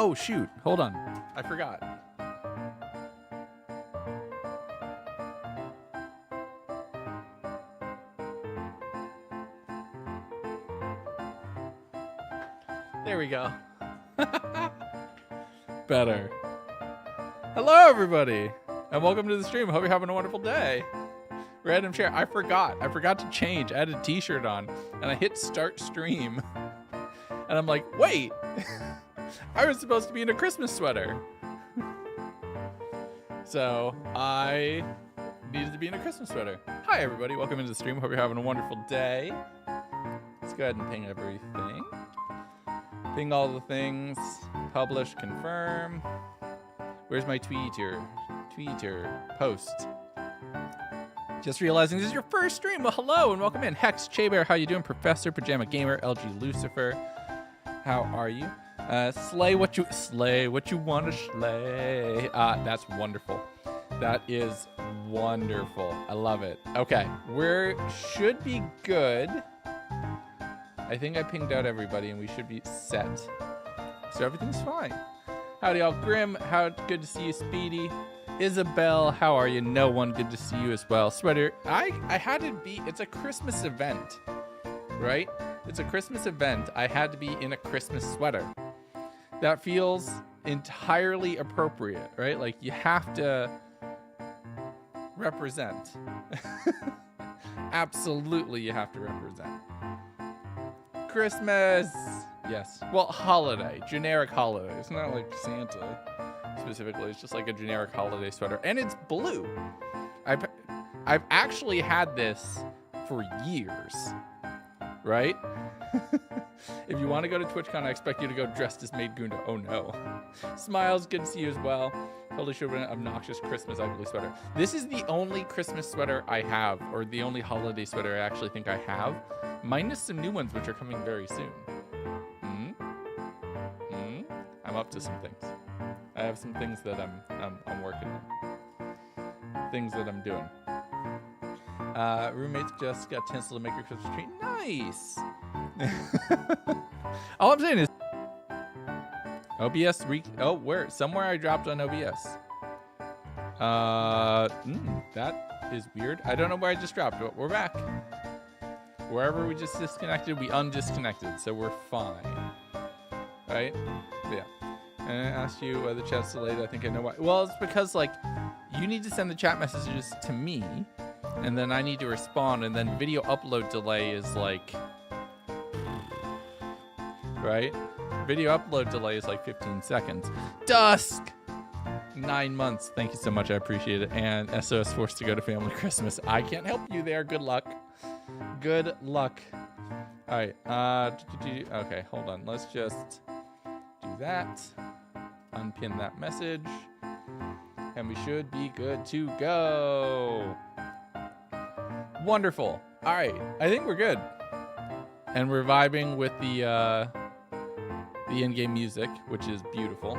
Oh, shoot. Hold on. I forgot. There we go. Better. Hello, everybody, and welcome to the stream. Hope you're having a wonderful day. Random share. I forgot to change. I had a t-shirt on, and I hit start stream. And I'm like, wait, I was supposed to be in a Christmas sweater. So I needed to be in a Christmas sweater. Hi, everybody. Welcome into the stream. Hope you're having a wonderful day. Let's go ahead and ping everything. Ping all the things. Publish, confirm. Where's my Twitter? Post. Just realizing this is your first stream. Well, hello and welcome in. Hex, Chebear, how you doing? Professor, Pajama Gamer, LG Lucifer. How are you? Slay what you want to slay. That's wonderful. That is wonderful. I love it. Okay, we should be good. I think I pinged out everybody and we should be set. So everything's fine. Howdy all. Grim, how good to see you. Speedy. Isabel, how are you? No one, good to see you as well. Sweater, I had to be, it's a Christmas event, right? It's a Christmas event. I had to be in a Christmas sweater. That feels entirely appropriate, right? Like you have to represent. Absolutely, you have to represent. Christmas. Yes. Well, holiday. Generic holiday. It's not like Santa specifically. It's just like a generic holiday sweater. And it's blue. I've actually had this for years. Right? If you want to go to TwitchCon, I expect you to go dressed as Legundo. Oh no. Smiles, good to see you as well. Totally should have been an obnoxious Christmas ugly sweater. This is the only Christmas sweater I have, or the only holiday sweater I actually think I have. Minus some new ones which are coming very soon. I'm up to some things. I have some things that I'm working on. Things that I'm doing. Roommates just got tinsel to make your Christmas tree. Nice. All I'm saying is OBS where? Somewhere I dropped on OBS. That is weird. I don't know where I just dropped, but we're back. Wherever we just disconnected, we undisconnected, so we're fine. Right? Yeah. And I asked you whether the chat's delayed. I think I know why. Well, it's because like you need to send the chat messages to me, and then I need to respond, and then video upload delay is like, right? Video upload delay is like 15 seconds. Dusk! 9 months. Thank you so much. I appreciate it. And SOS forced to go to family Christmas. I can't help you there. Good luck. Good luck. All right. Okay, hold on. Let's just do that. Unpin that message. And we should be good to go. Wonderful. All right. I think we're good. And we're vibing with the in-game music, which is beautiful.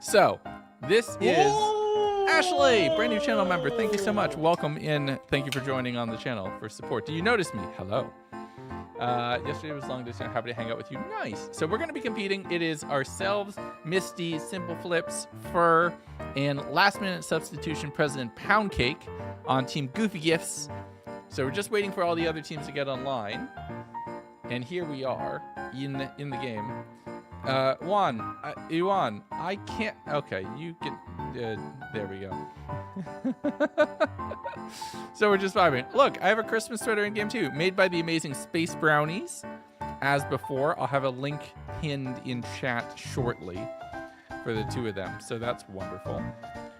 So, this is Ashley, brand new channel member. Thank you so much. Welcome in. Thank you for joining on the channel for support. Do you notice me? Hello. Yesterday was long distance. Happy to hang out with you. Nice. So we're going to be competing. It is ourselves, Misty, Simple Flips, Fur, and last minute substitution President Pound Cake on Team Goofy Gifts. So we're just waiting for all the other teams to get online. And here we are in the game. Juan, I can't. Okay, you can. There we go. So we're just vibing. Look, I have a Christmas sweater in game too, made by the amazing Space Brownies. As before, I'll have a link pinned in chat shortly for the two of them. So that's wonderful,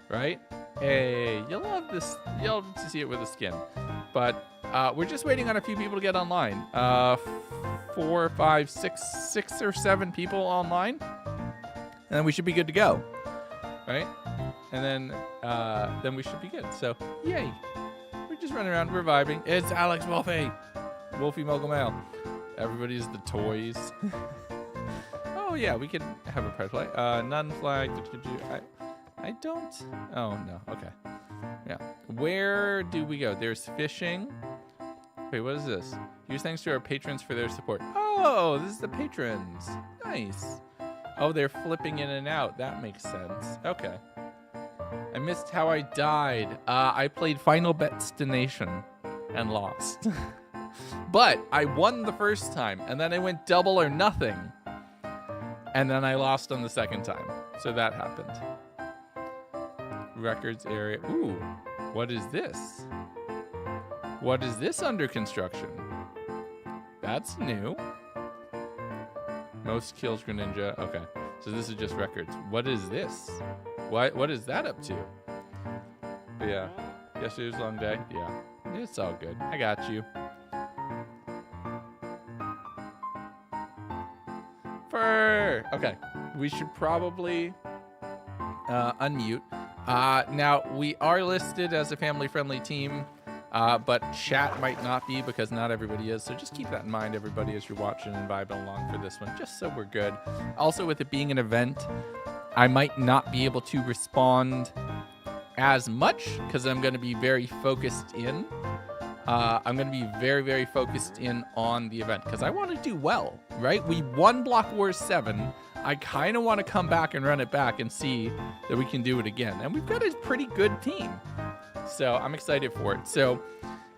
right? Hey, you'll love this. You'll love to see it with the skin. But we're just waiting on a few people to get online. 4, 5, 6 or 7 people online, and then we should be good to go, right? And then we should be good. So yay! We're just running around, we're vibing. It's Alex Wolfie, Wolfie Mogul Mail. Everybody's the toys. Oh yeah, we could have a part play. None flag. I don't. Oh no. Okay. Yeah. Where do we go? There's fishing. Wait, what is this? Huge thanks to our patrons for their support. Oh, this is the patrons. Nice. Oh, they're flipping in and out. That makes sense. Okay. I missed how I died. I played Final Destination and lost. But I won the first time, and then I went double or nothing. And then I lost on the second time. So that happened. Records area. Ooh, what is this? What is this under construction? That's new. Most kills for Ninja. Okay, so this is just records. What is this? What is that up to? But yeah, yesterday's a long day. Yeah, it's all good. I got you. Okay, we should probably unmute. Now, we are listed as a family-friendly team, but chat might not be because not everybody is. So just keep that in mind, everybody, as you're watching and vibing along for this one, just so we're good. Also, with it being an event, I might not be able to respond as much because I'm going to be very focused in. I'm going to be very, very focused in on the event because I want to do well, right? We won Block Wars 7. I kind of want to come back and run it back and see that we can do it again. And we've got a pretty good team. So I'm excited for it. So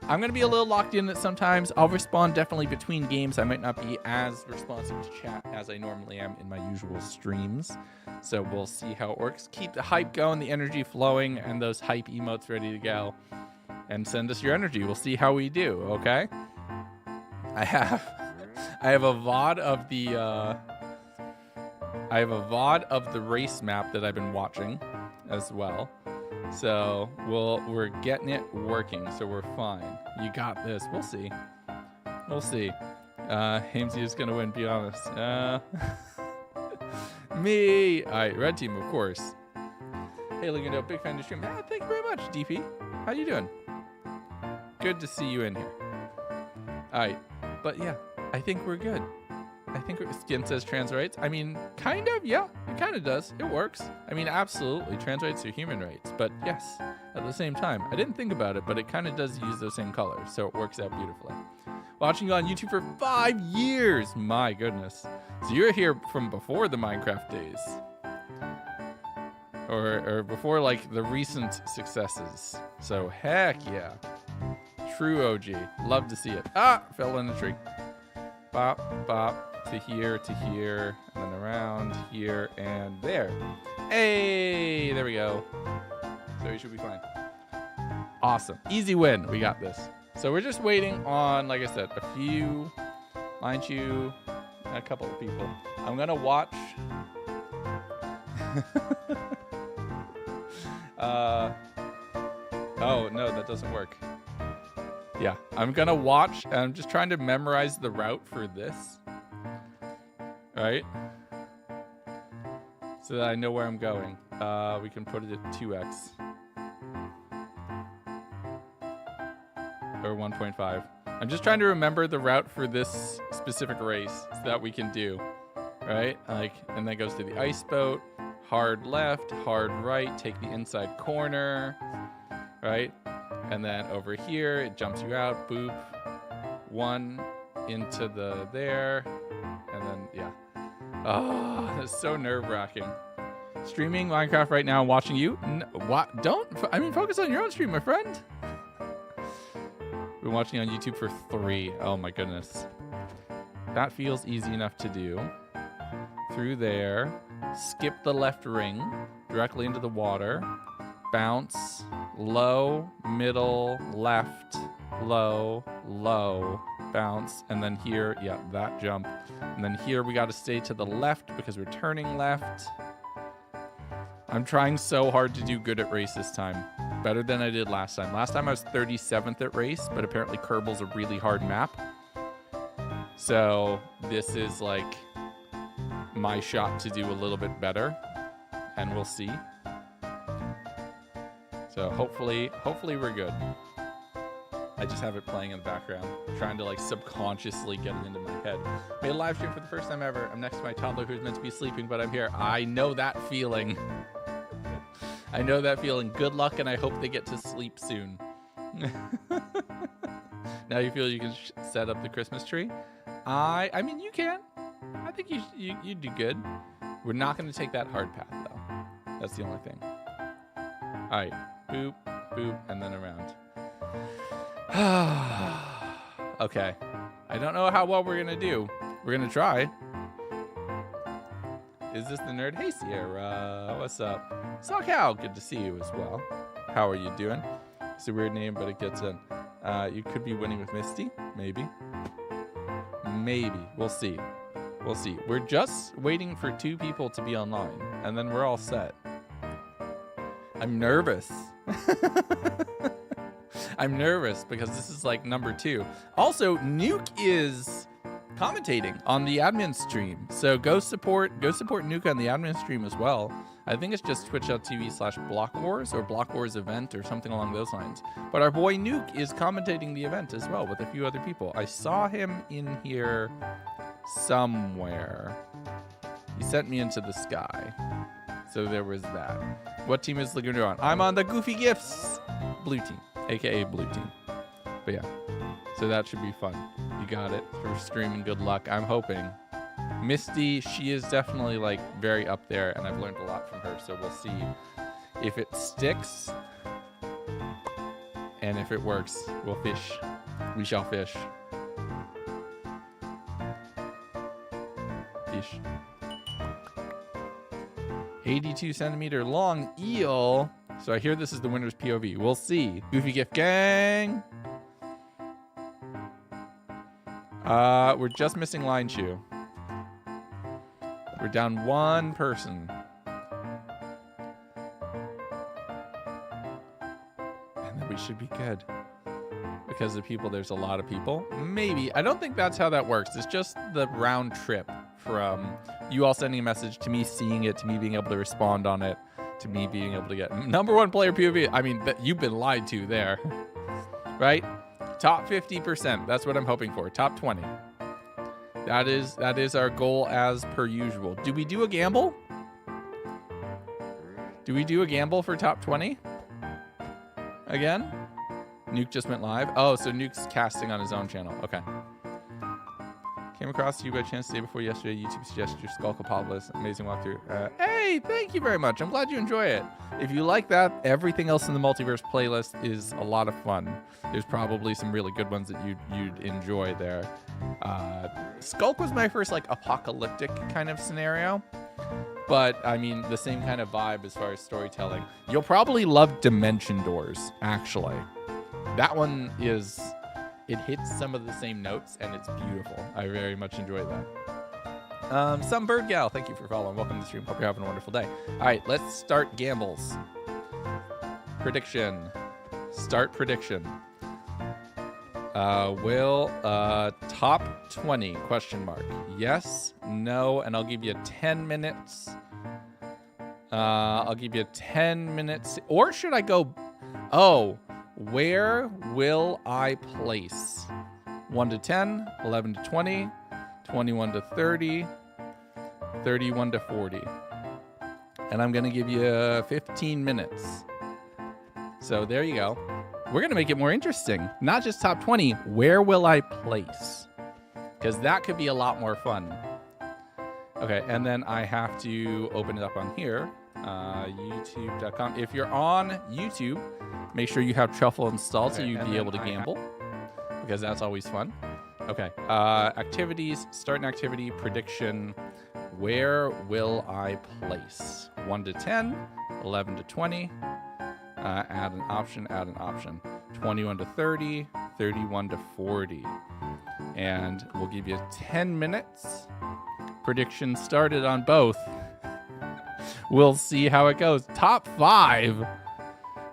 I'm going to be a little locked in at sometimes. I'll respond definitely between games. I might not be as responsive to chat as I normally am in my usual streams. So we'll see how it works. Keep the hype going, the energy flowing, and those hype emotes ready to go. And send us your energy. We'll see how we do, okay? I have a VOD of the race map that I've been watching as well. So we're getting it working, so we're fine. You got this. We'll see. We'll see. Hamesy is gonna win, be honest. Me. Alright, red team, of course. Hey Legundo, big fan of the stream. Thank you very much, DP. How you doing? Good to see you in here. Alright, but yeah, I think we're good. I think Skin says trans rights. I mean, kind of, yeah, it kind of does. It works. I mean, absolutely, trans rights are human rights. But yes, at the same time, I didn't think about it, but it kind of does use those same colors, so it works out beautifully. Watching you on YouTube for 5 years. My goodness. So you're here from before the Minecraft days. Or before, like, the recent successes. So, heck yeah. True OG. Love to see it. Ah! Fell in the tree. Bop, bop. To here, and then around here, and there. Hey! There we go. So we should be fine. Awesome. Easy win. We got this. So we're just waiting on, like I said, a few, Line Chew, and a couple of people. I'm going to watch... oh, no, that doesn't work. Yeah, I'm going to watch, and I'm just trying to memorize the route for this. Right? So that I know where I'm going. We can put it at 2x. Or 1.5. I'm just trying to remember the route for this specific race so that we can do. Right? Like, and then goes to the ice boat. Hard left, hard right, take the inside corner. Right? And then over here, it jumps you out. Boop. One into the there. And then, yeah. Oh, that's so nerve-wracking. Streaming Minecraft right now, watching you. What? Don't. I mean, focus on your own stream, my friend. Been watching on YouTube for 3. Oh my goodness. That feels easy enough to do. Through there. Skip the left ring. Directly into the water. Bounce. Low. Middle. Left. Low. Low. Bounce. And then here, yeah, that jump. And then here we got to stay to the left because we're turning left. I'm trying so hard to do good at race this time. Better than I did last time. Last time I was 37th at race, but apparently Kerbal's a really hard map. So this is like my shot to do a little bit better. And we'll see. So hopefully we're good. I just have it playing in the background, trying to like subconsciously get it into my head. Made a live stream for the first time ever. I'm next to my toddler who's meant to be sleeping, but I'm here. I know that feeling. I know that feeling. Good luck, and I hope they get to sleep soon. Now you feel you can set up the Christmas tree? I mean, you can. I think you do good. We're not going to take that hard path, though. That's the only thing. All right. Boop, boop, and then around. Okay. I don't know how well we're going to do. We're going to try. Is this the nerd? Hey, Sierra. What's up? Sockhow, good to see you as well. How are you doing? It's a weird name, but it gets in. You could be winning with Misty. Maybe. Maybe. We'll see. We'll see. We're just waiting for 2 people to be online, and then we're all set. I'm nervous. I'm nervous because this is like number 2. Also, Nuke is commentating on the admin stream, so go support Nuke on the admin stream as well. I think it's just twitch.tv/BLOCKWARS or BLOCKWARS event or something along those lines. But our boy Nuke is commentating the event as well with a few other people. I saw him in here somewhere. He sent me into the sky. So there was that. What team is Legundo on? I'm on the Goofy Gifts blue team, aka blue team. But yeah, so that should be fun. You got it through streaming. Good luck. I'm hoping. Misty, she is definitely like very up there, and I've learned a lot from her. So we'll see if it sticks, and if it works, we'll fish. We shall fish. Fish. 82 centimeter long eel. So I hear this is the winner's POV. We'll see. Goofy Gift Gang. We're just missing Line Chew. We're down 1 person. And then we should be good. Because of people, there's a lot of people. Maybe. I don't think that's how that works. It's just the round trip from you all sending a message to me seeing it, to me being able to respond on it, to me being able to get #1 player POV. I mean, you've been lied to there. Right? Top 50%. That's what I'm hoping for. Top 20. That is our goal as per usual. Do we do a gamble? Do we do a gamble for top 20? Again? Nuke just went live. Oh, so Nuke's casting on his own channel. Okay. Came across you by chance the day before yesterday. YouTube suggested your Skullcopolis. Amazing walkthrough. Hey, thank you very much. I'm glad you enjoy it. If you like that, everything else in the Multiverse playlist is a lot of fun. There's probably some really good ones that you'd enjoy there. Skulk was my first like apocalyptic kind of scenario. But, I mean, the same kind of vibe as far as storytelling. You'll probably love Dimension Doors, actually. That one is... It hits some of the same notes, and it's beautiful. I very much enjoy that. Some Bird Gal, thank you for following. Welcome to the stream. Hope you're having a wonderful day. All right, let's start gambles. Prediction. Start prediction. Will top 20, question mark. Yes, no, and I'll give you 10 minutes. I'll give you 10 minutes. Or should I go... Oh... Where will I place? 1 to 10, 11 to 20, 21 to 30, 31 to 40. And I'm going to give you 15 minutes. So there you go. We're going to make it more interesting. Not just top 20. Where will I place? Because that could be a lot more fun. Okay, and then I have to open it up on here. YouTube.com. If you're on YouTube, make sure you have Truffle installed so you'd be able to gamble, because that's always fun. Okay. Activities, start an activity, prediction. Where will I place? 1 to 10, 11 to 20. Add an option, 21 to 30, 31 to 40. And we'll give you 10 minutes. Prediction started on both. We'll see how it goes. Top 5.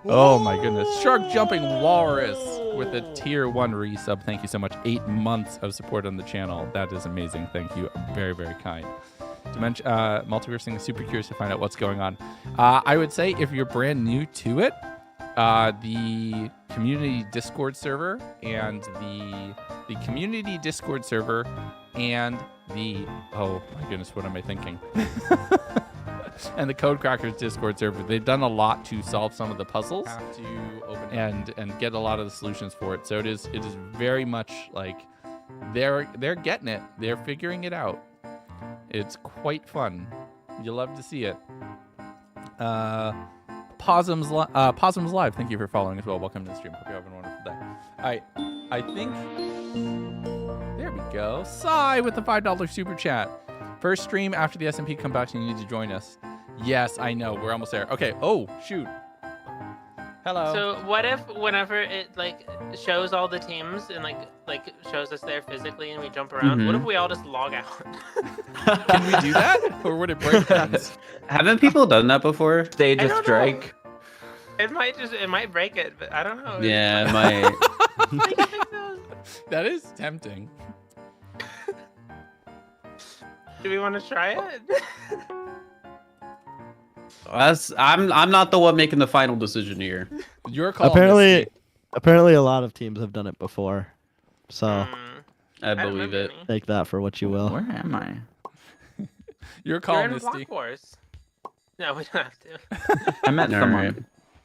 Oh my goodness. Shark Jumping Walrus with a tier 1 resub. Thank you so much. 8 months of support on the channel. That is amazing. Thank you. Very, very kind. Multiverse thing is super curious to find out what's going on. I would say if you're brand new to it, the community Discord server and the community Discord server and the... Oh my goodness, what am I thinking? And the Code Crackers Discord server, they've done a lot to solve some of the puzzles and get a lot of the solutions for it. So it is very much like they're getting it. They're figuring it out. It's quite fun. You love to see it. Possums Live, thank you for following as well. Welcome to the stream. Hope you have a wonderful day. All right, I think there we go. Sai with the $5 super chat. First stream after the SMP come back, you need to join us. Yes, I know. We're almost there. Okay. Oh, shoot. Hello. So what if whenever it like shows all the teams and like shows us there physically and we jump around, what if we all just log out? Can we do that? Or would it break things? Haven't people done that before? Stage a strike. It might break it, but I don't know. Yeah, it might. That is tempting. Do we want to try it? I'm not the one making the final decision here. Your call. Apparently, a lot of teams have done it before, so I believe it. take that for what you will. Where am I? Your call, You're in Misty. BLOCKWARS. No, we don't have to. I met All someone. right.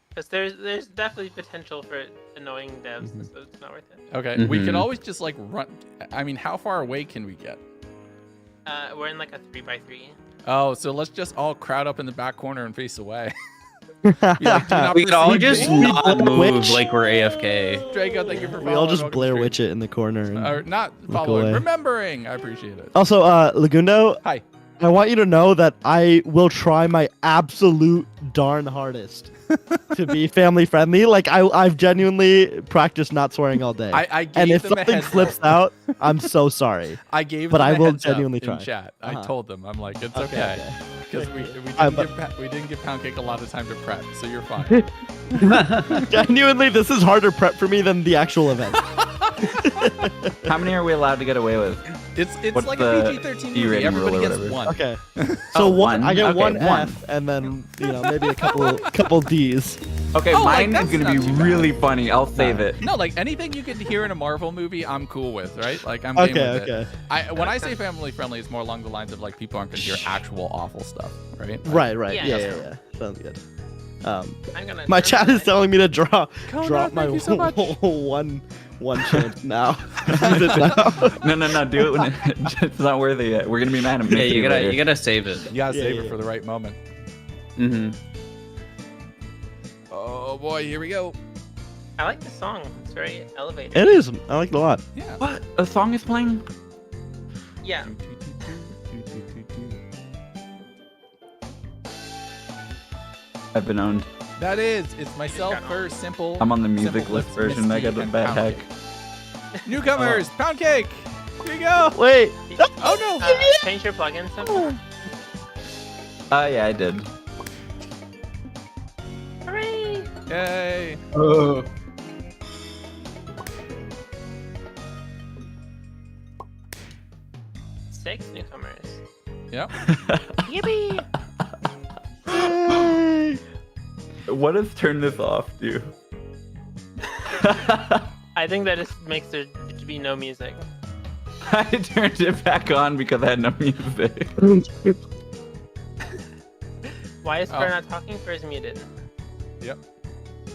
Because there's definitely potential for annoying devs, so it's not worth it. Okay, we can always just like run. I mean, how far away can we get? We're in like a 3x3. Oh, so let's just all crowd up in the back corner and face away. Be like, "Do not We could all proceed, just please." not move Witch. like we're AFK. Draco, thank you for following. We all just Welcome Blair to Witch it in the corner. And... Or not look following, away. remembering. I appreciate it. Also, Legundo, Hi. I want you to know that I will try my absolute darn hardest to be family friendly. Like I've genuinely practiced not swearing all day. I gave and if them a something heads flips up. out, I'm so sorry. I gave but them I a will heads up genuinely in try. chat. I Uh-huh. told them. I'm like, it's Okay, okay. Because we I'm- didn't give Pound Cake a lot of time to prep, so you're fine. Genuinely, this is harder prep for me than the actual event. How many are we allowed to get away with? It's What's like the a PG-13 D movie. rating rule Everybody or gets whatever? one. Okay. Oh, So one. I get Okay, one one. F and then maybe a couple Ds. Okay, Oh, like, mine that's is gonna not be too bad. really funny. I'll save it. No, like anything you could hear in a Marvel movie, I'm cool with, right? Like I'm game Okay, with okay. it. When I say family friendly, it's more along the lines of like people aren't gonna hear actual awful stuff, right? Like, Right. Yeah, Yeah, yeah. yeah. Sounds good. I'm gonna. My chat is telling me to drop Conrad, my thank you so much. one chance now. Use it now. No, do it when it's not worth it yet. We're gonna be mad at me. Yeah, you gotta save it. You gotta Yeah, save yeah, it for the right moment. Mm-hmm. Oh boy, here we go. I like the song. It's very elevated. It is. I like it a lot. Yeah. What? A song is playing? Yeah. I've been owned. That is. It's myself got on. first. Simple. I'm on the music Simple list Lips, version. I Misty, got a and bad Pound hack. Cake. Newcomers, Pound Cake. Here you go. Wait. Oh no. Change your plugin symbol. Yeah, I did. Hooray! Yay. Oh. Six newcomers. Yep. Yippee! Yay. What does turn this off do? I think that just makes there to be no music. I turned it back on because I had no music. Why is Oh. Fer not talking? Fer is muted. Yep.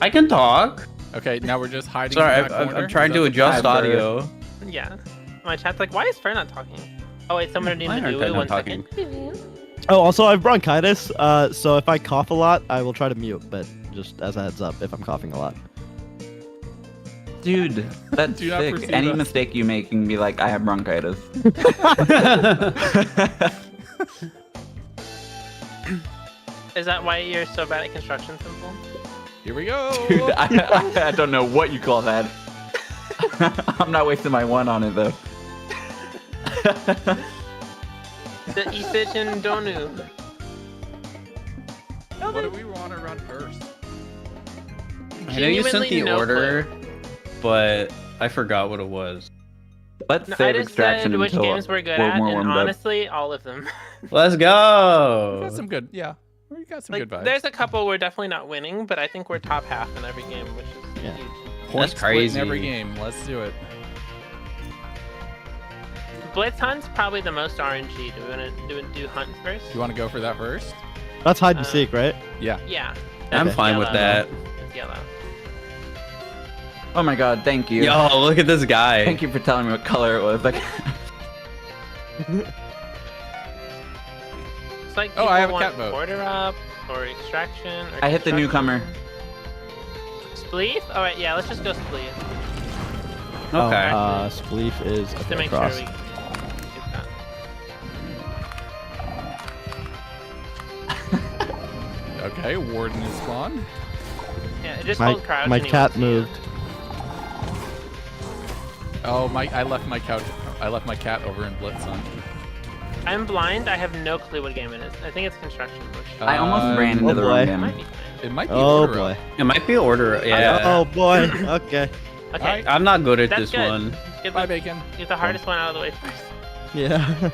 I can talk. Okay, now we're just hiding. Sorry, in the back corner. I'm trying Is to that- adjust Hi, audio. Yeah. My chat's like, why is Fer not talking? Oh wait, someone needs Why to aren't do I it. not 1 talking? second. Oh, also I have bronchitis. So if I cough a lot, I will try to mute. But just as a heads up, if I'm coughing a lot. Dude, that's Do not sick. perceive Any us. mistake you make can be like, I have bronchitis. Is that why you're so bad at construction symbol? Here we go. Dude, I don't know what you call that. I'm not wasting my one on it though. The Isich and Donu. What do we want to run first? I know you sent Genuinely the no order, but I forgot what it was. Let's No, I save just extraction said which until games we're good we're at, more and warmed up. honestly, all of them. Let's We go. got some good. Yeah, we got some Like, good vibes. there's a couple we're definitely not winning, but I think we're top half in every game, which is Yeah. huge. Point That's split crazy. in every game. Let's do it. Blitz Hunt's probably the most RNG. Do we want to do Hunt first? Do you want to go for that first? That's hide and seek, right? Yeah. Yeah. I'm that's fine with yellow. that. It's yellow. Oh my god, thank you. Yo, look at this guy. Thank you for telling me what color it was. Like, It's like Oh, I have a people cat want vote. order up or extraction. Or I hit the construction. newcomer. Spleef? All right, yeah, let's just go Spleef Okay. Spleef is to okay, make cross. sure we get that. Okay, Warden is spawned. Yeah, just My, hold crouch. my and he cat won't see you. moved. Oh, I left my couch. I left my cat over in Blitz on. I'm blind. I have no clue what game it is. I think it's construction bush. I almost ran into oh the boy. wrong It game. might be fine. It might be. Oh Order boy. Up. It might be order. Yeah. Oh boy. Okay. Okay, Alright. I'm not good at that's this good. one. Get Bye, the, Bacon. get the hardest one out of the way first. Yeah.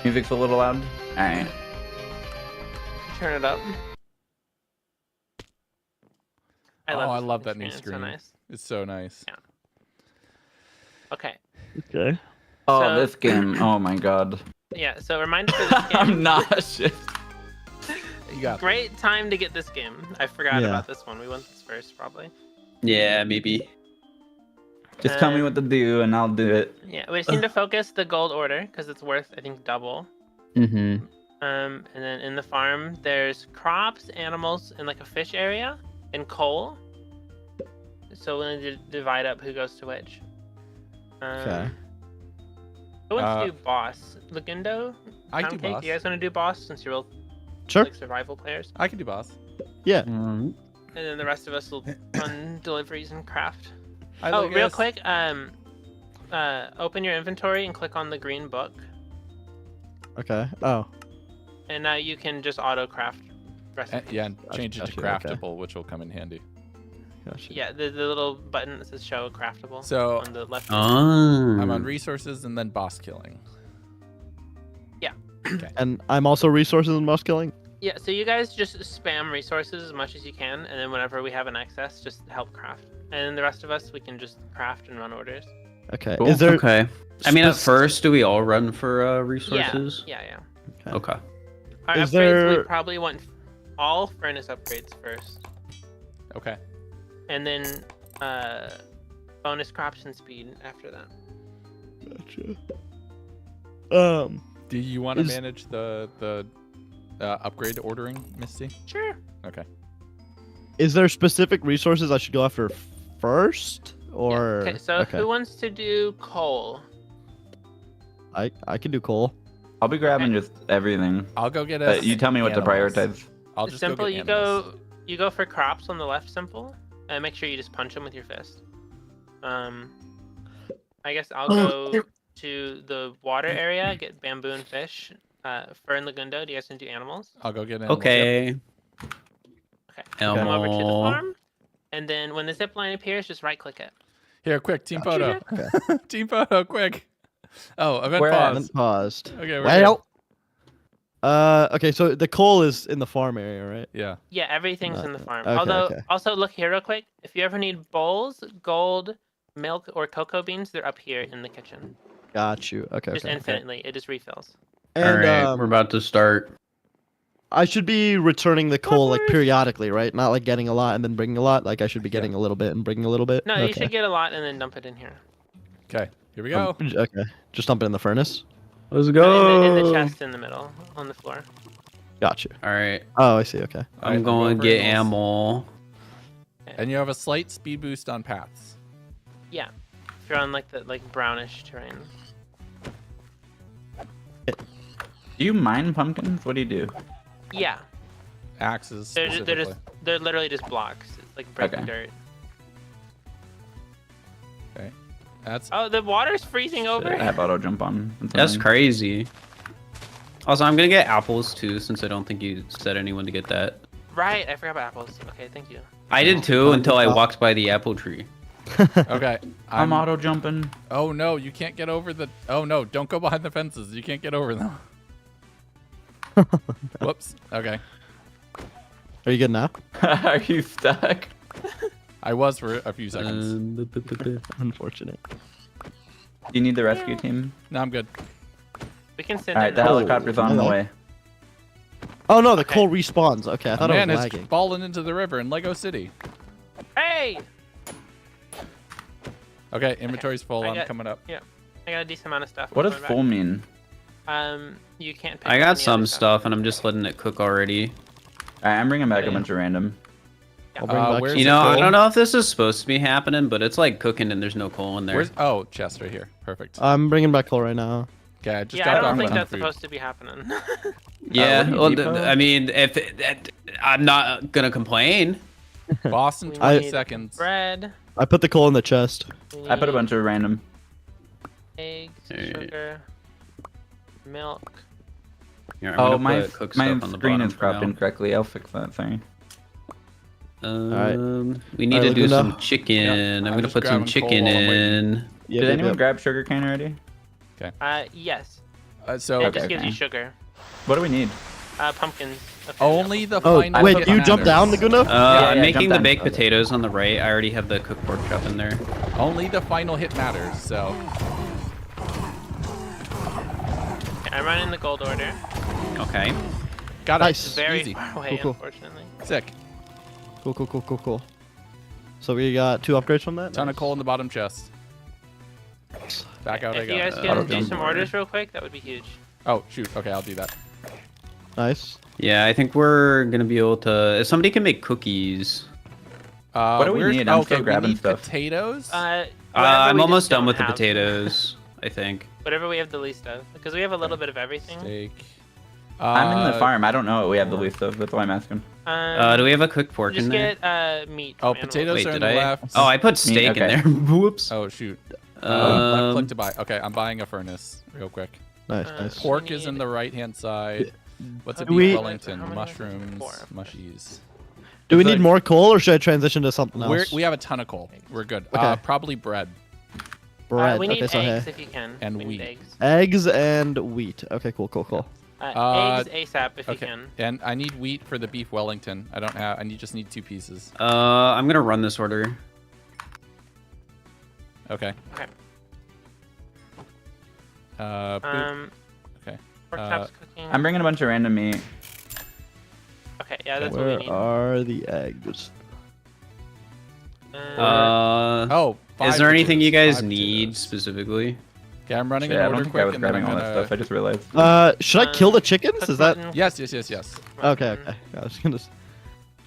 Music's a little loud. Alright. Turn it up. Oh, I this love that new It's screen. so nice. It's so nice. Yeah. Okay. Okay. Oh, So- this game. Oh my god. Yeah. So reminder for this game. I'm not shit. You got. Great time to get this game. I forgot Yeah. about this one. We went this first probably. Yeah, maybe. Just tell me what to do and I'll do it. Yeah, we just need to focus the gold order because it's worth I think double. Mm-hmm. And then in the farm there's crops, animals, and like a fish area, and coal. So we need to divide up who goes to which. Okay. Who wants Uh, to do boss? Legundo? I can do Poundcake? boss. You guys want to do boss since you're both Sure. like survival players? I can do boss. Yeah. And then the rest of us will run deliveries and craft. Hi, Oh, real Lucas. quick, open your inventory and click on the green book, Okay. Oh. and now you can just auto craft recipes. Yeah, and change it to Gotcha, okay. craftable, which will come in handy. Gotcha. Yeah, the little button that says show craftable So on the left. Oh. I'm on resources and then boss killing. And I'm also resources and mouse killing. Yeah, so you guys just spam resources as much as you can, and then whenever we have an excess, just help craft. And then the rest of us, we can just craft and run orders. Okay. Cool. Is there? Okay. I mean, at spec- first, do we all run for resources? Yeah. Okay. Our Is upgrades, there- we probably want all furnace upgrades first, Okay. and then bonus crops and speed after that. Gotcha. Do you want to Is- manage the upgrade ordering, Misty? Sure. Okay. Is there specific resources I should go after first, Yeah. or? Okay, so who wants to do coal? I can do coal. I'll be grabbing just everything. I'll go get But us. you tell me what to animals. prioritize. I'll It's just simple. go get You animals. go for crops on the left. Simple. And make sure you just punch them with your fist. I guess I'll go to the water area, get bamboo and fish. Fur and Legundo, do you guys want to do animals? I'll go get animals. Okay. Okay. Come over to the Elmo. farm, and then when the zip line appears, just right click it. Here, quick, team Gotcha. photo. Team photo, quick. Oh, event Where at? pause. Paused. Okay, we're Well. Okay, so the coal is in the farm area, right? good. Yeah. Yeah, everything's in the farm. okay, Although, okay. also look here real quick. If you ever need bowls, gold, milk, or cocoa beans, they're up here in the kitchen. Got you. Okay. Just okay. infinitely. It just refills. And All right, we're about to start. I should be returning the coal like Blockwards. periodically, right? Not like getting a lot and then bringing a lot. Like I should be getting a little bit and bringing a little bit. No, okay. you should get a lot and then dump it in here. Okay. Here we go. Okay. Just dump it in the furnace. Let's In go. the chest in the middle, on the floor. Got you. All right. Oh, I see. Okay. All right, I'm going to for get animals. ammo. And you have a slight speed boost on paths. Yeah. If you're on like the brownish terrain. Do you mine pumpkins? What do you do? Yeah. Axes. They're Specifically. they're literally just blocks. It's like breaking Okay. dirt. That's Oh, the water's freezing over. I have auto jump on. That's crazy. Also, I'm going to get apples too, since I don't think you said anyone to get that. Right, I forgot about apples. Okay, thank you. I did too until I walked by the apple tree. okay. I'm auto jumping. Oh no, you can't get over the. Oh no, don't go behind the fences. You can't get over them. Whoops. Okay. Are you good now? Are you stuck? I was for a few seconds. Unfortunate. You need the rescue team. No, I'm good. We can send All right, in the the helicopter's on the hello. way. Oh no, the Okay. coal respawns. Okay, I A thought I man was has lagging. fallen into the river in Lego City. Hey! Okay, inventory's full. I I'm got- coming up. I got a decent amount of stuff. What I'm does going full mean? back. You can't pick I up got any some other stuff, and I'm just letting it cook already. Alright, I'm bringing back a Yeah. bunch of random. I'll bring back where's some You the know, I coal? don't know if this is supposed to be happening, but it's like cooking and there's no coal in there. Where's chest right here. Perfect. I'm bringing back coal right now. Okay, I just Yeah, I dropped don't off think some that's food. supposed to be happening. Yeah, what do you well, depot? I mean, if I'm not gonna complain. Boston, We 20 need seconds. Bread. I put the coal in the chest. We I put a need bunch of random. eggs, Alright. sugar, milk. Here, I'm Oh, gonna my put cook my stuff on the screen bottom is for cropped now. incorrectly. I'll fix that. Sorry. We need Alright, to do Legundo. some chicken. Yeah, I'm I'm gonna just put some grabbing coal chicken while I'm waiting. in. Did anyone grab sugar cane already? Yes. So It Okay, just gives okay. you sugar. What do we need? Pumpkins. Okay, only the Oh, final wait, hit you jumped down, matters. Legundo? I'm yeah, making jump the down. baked Okay. potatoes on the right. I already have the cooked pork chop in there. Only the final hit matters. So Okay, I'm running the gold order. Okay. got it. Nice. Very Easy. far away, Cool. unfortunately. Sick. Cool. So we got 2 upgrades from that? Ton of Nice. coal in the bottom chest. Back out I If you go. guys Auto can do jump some order. orders real quick, that would be huge. Oh shoot. Okay, I'll do that. Nice. Yeah, I think we're gonna be able to. If somebody can make cookies. What do we where's- need? I'm okay, still grabbing we need stuff. potatoes. Whatever I'm we almost just done don't with the have. potatoes. I think. Whatever we have the least of, because we have a little bit of everything. Steak. I'm in the farm. I don't know what we have the least of. That's why I'm asking. Do we have a cooked pork just in there? get meat. Oh, from animals. potatoes Wait, are on did the I? left. Oh, I put steak in okay. there. Whoops. Oh shoot. Left click Um, to buy. Okay, I'm buying a furnace real quick. Nice. Uh, Nice. Pork we is in need- the right hand side. What's a Do beef we- Wellington? How many are there? Mushrooms, 4. mushies. Do we It's need like- more coal or should I transition to something else? We have a ton of coal. We're good. Okay. Probably bread. Bread. We need okay, so eggs hey. if you can. And we need wheat. eggs. Eggs and wheat. Okay, cool. Eggs ASAP if you Okay. can. And I need wheat for the beef Wellington. I don't have. Just need 2 pieces. I'm gonna run this order. Okay. Okay. Boop. Okay. Pork chops cooking. I'm bringing a bunch of random meat. Okay, yeah, that's what we Where need. are the eggs? Oh. Is 5 there anything you potatoes, guys 5 need potatoes. specifically? Okay, I'm running Yeah, I an don't order think quick, I was and then grabbing I'm all that gonna. stuff. I just realized. Should I kill the chickens? cook Is that? mutton, Yes. Okay. I was gonna.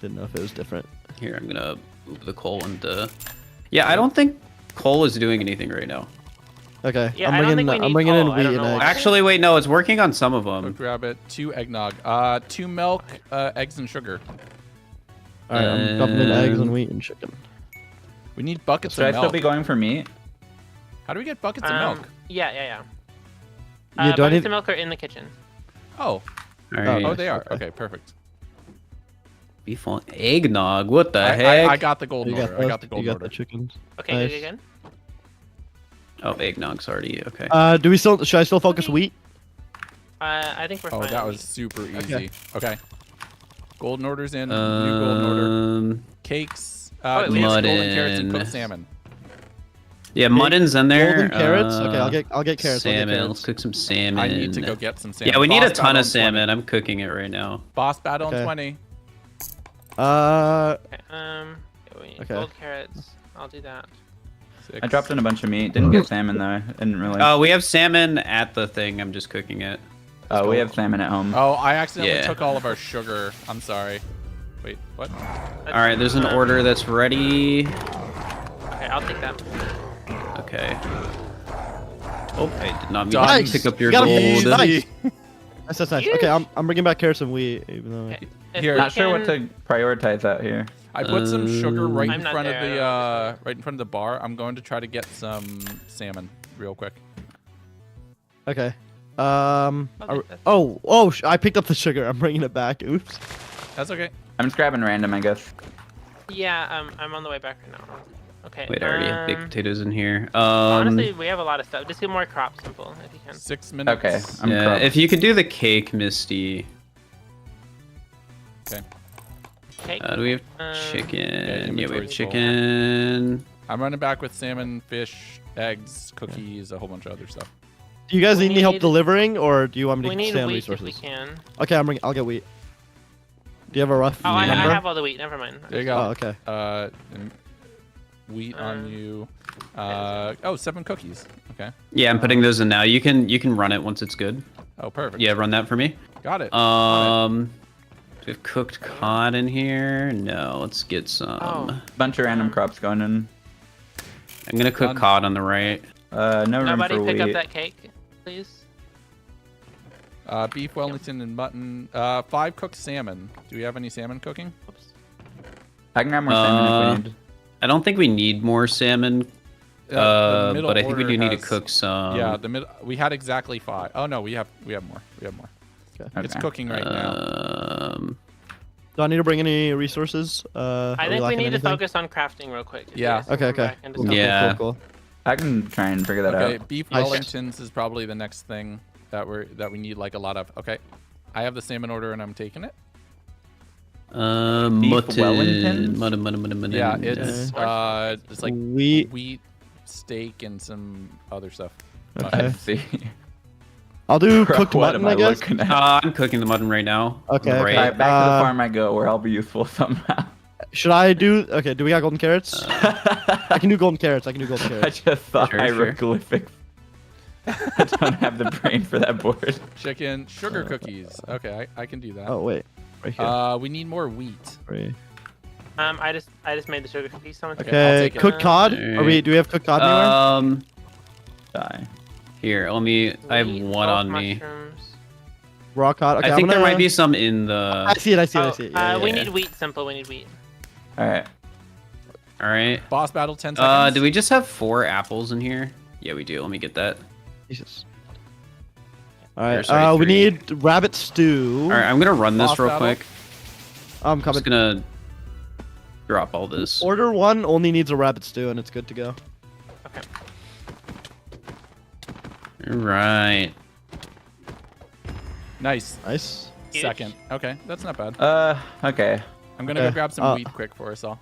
Didn't know if it was different. Here, I'm gonna move the coal into. Yeah, I don't think coal is doing anything right now. Okay. Yeah, I don't think we I'm need bringing in coal. I wheat don't and know eggs. why. Actually, wait, no, it's working on some of Quick them. grab it. 2 eggnog. 2 milk, eggs and sugar. All right, I'm dumping in eggs and wheat and chicken. We need buckets Should I of still milk. be going for meat? How do we get buckets of milk? Yeah. Yeah, do I Buckets need? of milk are in the kitchen. Oh. All right. Oh, they are. okay. Okay, perfect. Beef on eggnog. What the I heck? got the golden You got order. I got the those? golden You got order. the chickens. Okay, Nice. good. Oh, eggnog's already okay. Do we still? Should I still focus wheat? I think we're Oh, fine. that was super easy. Okay. Okay. Golden orders in. New golden order. Cakes. wait, Cakes, we have golden carrots, and mutton. cooked salmon. Yeah, mutton's in there. Golden carrots. Okay, I'll get carrots. I'll get Salmon. carrots. Let's cook some salmon. I need to go get some salmon. Yeah, we need a Boss ton battle of in 20. salmon. I'm cooking it right now. Boss battle Okay. in 20. Okay, we need Okay. gold carrots. I'll do that. 6. I dropped in a bunch of meat. Didn't get salmon though. I didn't realize. Oh, we have salmon at the thing. I'm just cooking it. Oh, we have salmon at home. Oh, I accidentally Yeah. took all of our sugar. I'm sorry. Wait, what? All right, there's an order that's ready. Okay, I'll take that. Okay. Oh, I did not mean Nice. to pick up your You got gold. him. Nice. Easy. That's nice. Okay, I'm bringing back carrots and wheat, even though. Okay. If Here. we Not sure what can- to prioritize out here. I put some sugar right I'm in not front there, of I the don't right in front of the bar. I'm going to try to get some salmon real quick. Okay. I'll take this. I picked up the sugar. I'm bringing it back. Oops. That's okay. I'm just grabbing random, I guess. Yeah, I'm on the way back right now. Okay. Wait, I already have baked potatoes in here. Honestly, we have a lot of stuff. Just get more crop simple if you can. 6 minutes. Okay. I'm yeah, cropped. if you could do the cake, Misty. Okay. Cake. Do we have Um, chicken? Yeah, we have inventory's full. chicken. I'm running back with salmon, fish, eggs, cookies, a whole bunch of other stuff. Do you guys We need any help need- delivering, or do you want me we to need stay on wheat if we resources? can. Okay, I'll get wheat. Do you have a rough Oh, I number? have all the wheat. Never mind. There you go. Oh, okay. And wheat on you. Oh, 7 cookies. Okay. Yeah, I'm putting those in now. You can run it once it's good. Oh, perfect. Yeah, run that for me. Got it. Do we have cooked cod in here? No, let's get some. Oh. Bunch of random crops going in. I'm gonna cook cod on the right. No room Nobody for pick wheat. up that cake, please. Beef Wellington and mutton. 5 cooked salmon. Do we have any salmon cooking? Oops. I can grab more salmon if we need. I don't think we need more salmon, The middle but I think we order do need to has- cook some. Yeah, the middle. We had exactly 5. Oh no, we have more. We have more. It's Okay. cooking right now. Do I need to bring any resources? I think we need to focus on crafting real quick. if Yeah. you guys can Okay, come okay. back and Cool, discuss. Yeah. Cool. I can try and figure that Okay, out. beef Nice. Wellingtons is probably the next thing that we need like a lot of. Okay, I have the salmon order and I'm taking it. Mutton. Wellingtons? Mutton. Yeah, it's like wheat, steak, and some other stuff. Okay. Let's see. I'll do Bro, cooked what mutton, am I guess. looking at? I'm cooking the mutton right now. Okay, On the okay. right. Alright, back to the farm I go, where I'll be useful somehow. Should I do? Okay, do we got golden carrots? I can do golden carrots. I can do golden I carrots. just thought Sure. hieroglyphics. I don't have the brain for that board. Chicken, sugar cookies. Okay, I can do that. Oh wait, right here. We need more wheat. Right. I just made the sugar cookies. Someone Okay, take I'll Okay, take it. cooked cod. Are we? Do we have cooked cod anywhere? Die. Here, let me. I have wheat, one 12 on me. mushrooms. Raw cod. Okay, I think I'm there gonna... might be some in the. I see it. I see it. I Oh, see it. Yeah, we yeah, need wheat. Simple. We need wheat. Alright. All right. Boss battle 10 seconds. Do we just have 4 apples in here? Yeah, we do. Let me get that. Jesus. All right. sorry, we 3. need rabbit stew. All right, I'm gonna run this Boss real battle? quick. I'm I'm coming. just gonna drop all this. Order 1 only needs a rabbit stew and it's good to go. Okay. All right. Nice. Nice. Huge. Second. Okay, that's not bad. Okay. I'm gonna go okay. grab some wheat quick for us all.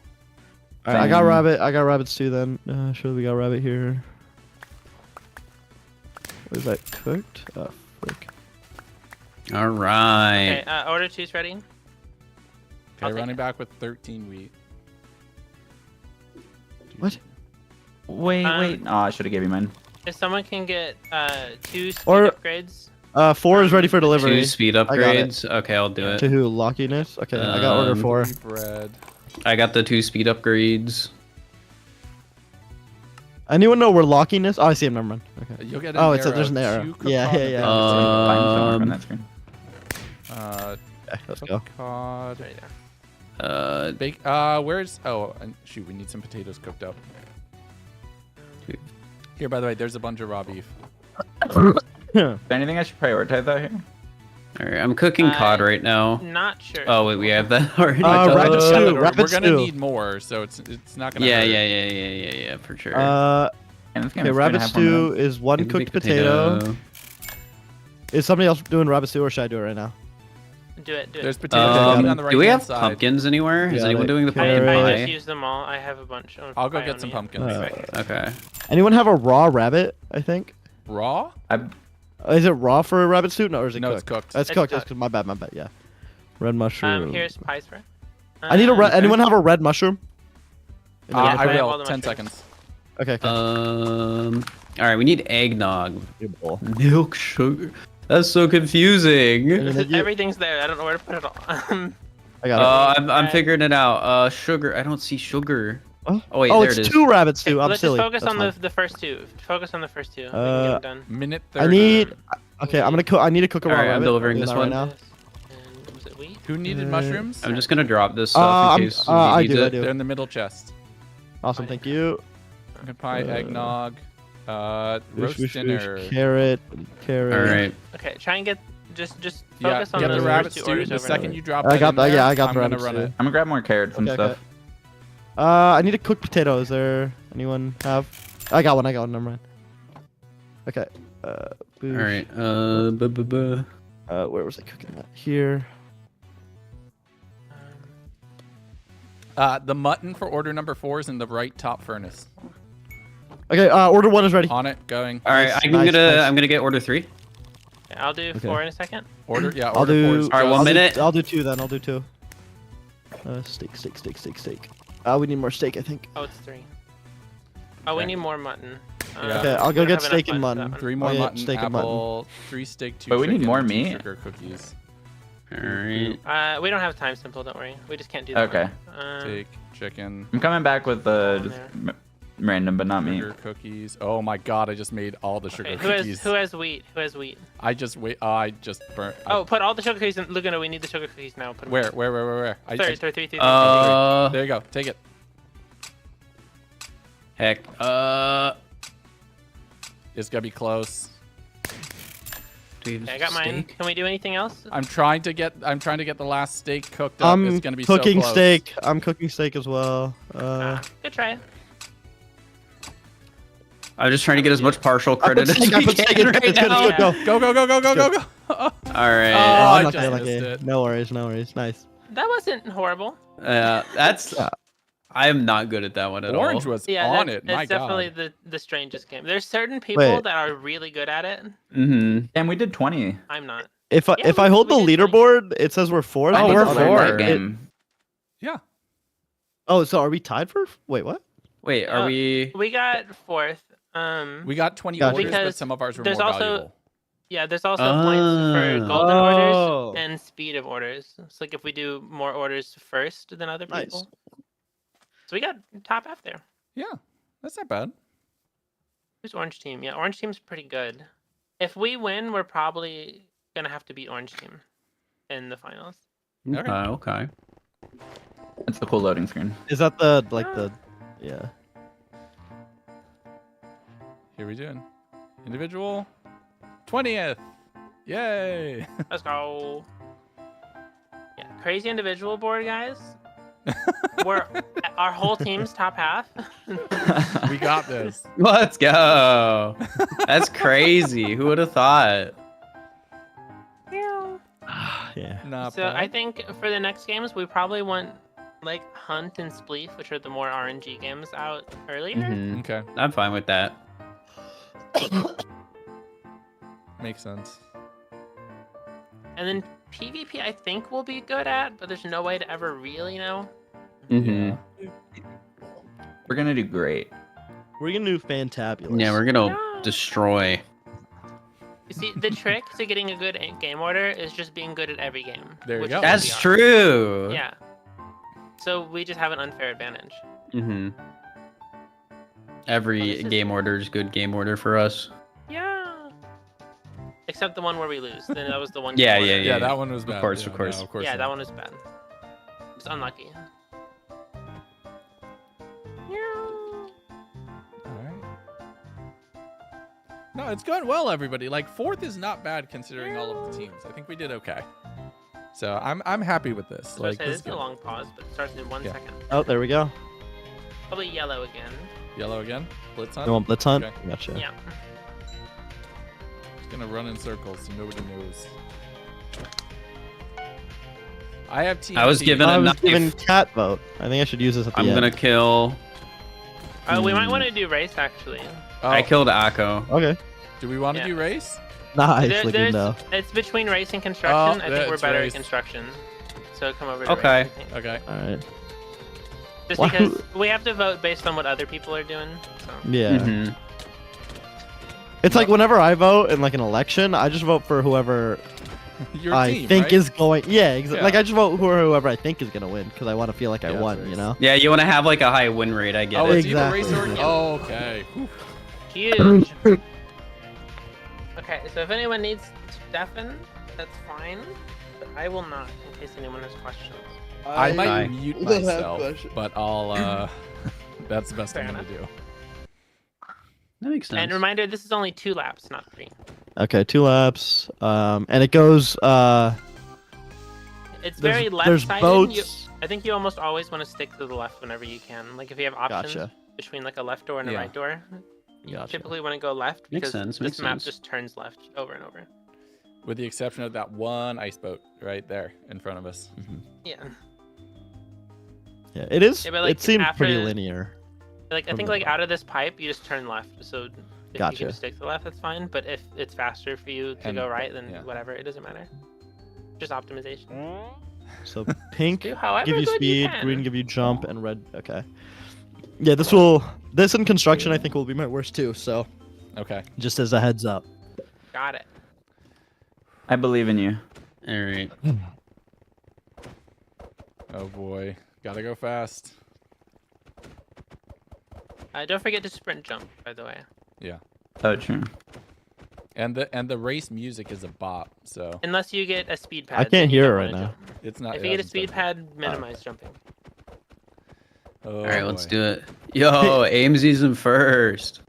All right, I got Same. rabbit. I got rabbit stew then. Sure, we got rabbit here. Is that cooked? Oh, frick. All right. Okay. Order 2's ready. Okay, I'll take running it. back with 13 wheat. What? Wait. Oh, I should have gave you mine. If someone can get 2 speed Or- upgrades. 4 is ready for delivery. 2 speed I got it. upgrades. Okay, I'll do it. To who? Lockiness? Okay, I got order 4. Bread. I got the 2 speed upgrades. Anyone know where lockiness? Oh, I see him. Never mind. Okay. You'll get Oh, an it's there's an arrow. Two cooked Yeah, cod yeah, and yeah. a Find somewhere on Um, that screen. Uh, Okay, let's go. cooked cod. Right there. Bake. Where's? Oh, and shoot, we need some potatoes cooked up. Here, by the way, there's a bunch of raw beef. Is there anything I should prioritize out here? all right, I'm cooking cod right now. Not sure. Oh wait, we have that already. rabbit Yeah, stew, but rabbit we're gonna stew. need more, so it's not gonna. Yeah, hurt. yeah, for sure. And it's Okay, rabbit stew is 1 Maybe cooked baked potato. Is somebody else doing rabbit stew or should I do it right now? Do it. Do There's it. potatoes cooking on the right do we have side. pumpkins anywhere? Is Yeah, anyone like doing the carrot. pumpkin I pie? just used them all. I have a bunch. Of I'll go pie get on some me. pumpkins. Okay. Anyone have a raw rabbit? I think. Raw? Is it raw for a rabbit stew? No, or is it No, cooked? it's cooked. It's It's cooked. cooked. That's my bad. My bad. Yeah. Red mushroom. Here's pies for it. I need a red. Anyone have a red mushroom? Yeah, I I have all will. the 10 mushrooms. seconds. Okay. All right, we need eggnog. Beautiful. Milk sugar. That's so confusing. Everything's there. I don't know where to put it all. I got it. I'm figuring it out. Sugar. I don't see sugar. Huh? Oh wait, Oh, there it's it is. 2 rabbit stew. I'm Let's silly. just focus That's on fine. the first 2. Focus on the first 2. We can get it done. Minute 30. I need. Okay, I'm gonna cook. I need to cook a raw Alright, I'm rabbit. delivering Doing this that one. right now. And was it wheat? Who needed mushrooms? I'm just gonna drop this stuff in case somebody I needs do. I it. do. They're in the middle chest. Awesome. Thank you. Pumpkin pie, eggnog, roast Whoosh, dinner. Carrot. All right. Okay, try and get just Yeah, focus on get those the rabbit first 2 stew. orders The over second there. you drop I that got in that. there, Yeah, I got I'm the gonna rabbit run stew. it. I'm gonna grab more carrots and Okay, stuff. okay. I need a cooked potato. Is there anyone have? I got one. Never mind. Okay. All Boosh. right. Where was I cooking that? Here. The mutton for order number 4 is in the right top furnace. Okay. Order 1 is ready. On it, going. All right. Nice, nice. I'm gonna get order 3. Okay, I'll do 4 in a second. Order, yeah. I'll Order 4 do. is All right, just- 1 minute. I'll do 2 then. I'll do 2. Steak. We need more steak, I think. Oh, it's 3. Oh, we Okay. need more mutton. Yeah. Okay, I'll we go don't get have steak enough and mutton for mutton. that 3 one. more Oh, yeah, mutton, steak and mutton. apple, 3 steak, 2 But we need chicken, more and 2 meat. sugar cookies. Alright. We don't have time simple, don't worry. We just can't do that. Okay. Steak, chicken, I'm coming back with Oh, just random, but not me. sugar cookies. Oh my god, I just made all the sugar Okay, cookies. who has wheat? Who has wheat? I just burnt. Oh, put all the sugar cookies in. Legundo, we need the sugar cookies now. Put them Where? Three. There you go. Take it. Heck. It's gonna be close. Do we have Okay, I got mine. steak? Can we do anything else? I'm trying to get the last steak cooked up. I'm It's gonna be cooking so close. steak. I'm cooking steak as well. Good try. I'm just trying to get as much partial I put credit as steak, I we put steak. can It's right good. It's good. now. It's good. Go. Go. All Oh, right. I I'm just missed it. No worries. Nice. That wasn't horrible. That's. Yeah. I am not good at that one at Orange all. was Yeah, on that- it. My it's definitely god. the strangest game. There's certain people Wait. that are really good at it. Mm-hmm. And we did 20. I'm not. If I Yeah, hold the we did leaderboard, it says we're fourth. Oh, I need we're to learn four. that game. Yeah. Oh, so are we tied for? Wait, what? Wait, are we? We got 4th. We got 20 Gotcha. orders, but Because some of ours were there's more also- valuable. Yeah, there's also points for Ah. golden Oh. orders and speed of orders. It's like if we do more orders first than other Nice. people. So we got top F there. Yeah, that's not bad. Who's Orange Team? Yeah, Orange Team's pretty good. If we win, we're probably gonna have to beat Orange Team in the finals. Okay. Okay. It's the cool loading screen. Is that the yeah? Here we doing. Individual 20th. Yay. Let's go. Yeah, crazy individual board, guys. We're our whole team's top half. We got this. Let's go. That's crazy. Who would have thought? Yeah. Yeah. Not So bad. I think for the next games, we probably want like Hunt and Spleef, which are the more RNG games, out earlier. Mhm. Okay. I'm fine with that. Makes sense. And then PvP, I think we'll be good at, but there's no way to ever really know. Mhm. We're gonna do great. We're gonna do fantabulous. Yeah, we're gonna Yeah. destroy. You see, the trick to getting a good game order is just being good at every game. There you which go. is what That's we are. true. Yeah. So we just have an unfair advantage. Mm-hmm. Oh, Every this is- game order is good game order for us. Yeah. Except the one where we lose. Then that was the one. Yeah, game yeah, order. Yeah, that one was bad. course, Yeah, of course. no, of course. Yeah, not. that one was bad. It's unlucky. All right. No, it's going well, everybody. Like 4th is not bad considering all of the teams. I think we did okay. So I'm happy with this. So I Like say this this is a good. long pause, but it starts in 1 Yeah. second. Oh, there we go. Probably yellow again. Yellow again. Blitz hunt. You want blitz hunt? Okay. Gotcha. Yeah. It's gonna run in circles so nobody knows. I have TNT. I was given I a was knife. given cat vote. I think I should use this at the I'm end. gonna kill. We might want to do race actually. Oh, I killed Akko. Okay. do we want to Yeah. do race? Nice, There's- Legundo. It's between race and construction. I think we're it's better race. at construction. So come over to Okay. race, I think. Okay. All right. Just Why- because we have to vote based on what other people are doing. So. Yeah. Mm-hmm. It's like whenever I vote in like an election, I just vote for whoever Your I team, think right? is going. Yeah, exactly. Yeah. Like I just vote for whoever I think is gonna win because I want to feel like I Yeah, won. it's You race. know. Yeah, you want to have like a high win rate. I get Oh, it. it's either race or Exactly. oh, okay. Whew. Huge. Okay, so if anyone needs Stefan, that's fine. But I will not, in case anyone has questions. I might I- mute don't have myself, questions. but I'll. That's the best Fair I'm gonna enough. do. That makes sense. And reminder, this is only 2 laps, not 3. Okay, 2 laps. And it goes. It's There's, very there's left-sided. boats. I think you almost always want to stick to the left whenever you can. Like if you have options Gotcha. between like a left door and a Yeah. right door, you Gotcha. typically want to go left Makes because sense, this makes map sense. just turns left over and over. With the exception of that one ice boat right there in front of us. Yeah. Yeah, it is. Yeah, but, like, it seems pretty after- linear. Like I From think the like out of this pipe, you just turn left. So if you Gotcha. can just stick to the left, that's fine. But if it's faster for you to And- go right, then yeah. whatever, it doesn't matter. Just optimization. So pink Do however give you good you speed, can. green give you jump, and red. Okay. Yeah, this in construction I think will be my worst too. So Okay. just as a heads up. Got it. I believe in you. All right. Oh boy. Gotta go fast. Don't forget to sprint jump, by the way. Yeah. Oh, true. And the race music is a bop, so Unless you get a speed pad. I can't then you hear don't it right wanna now. jump. it's not. If it you get a hasn't speed started. pad, minimize jumping. Oh, All right, let's boy. do it. Yo, Aimsy's in first.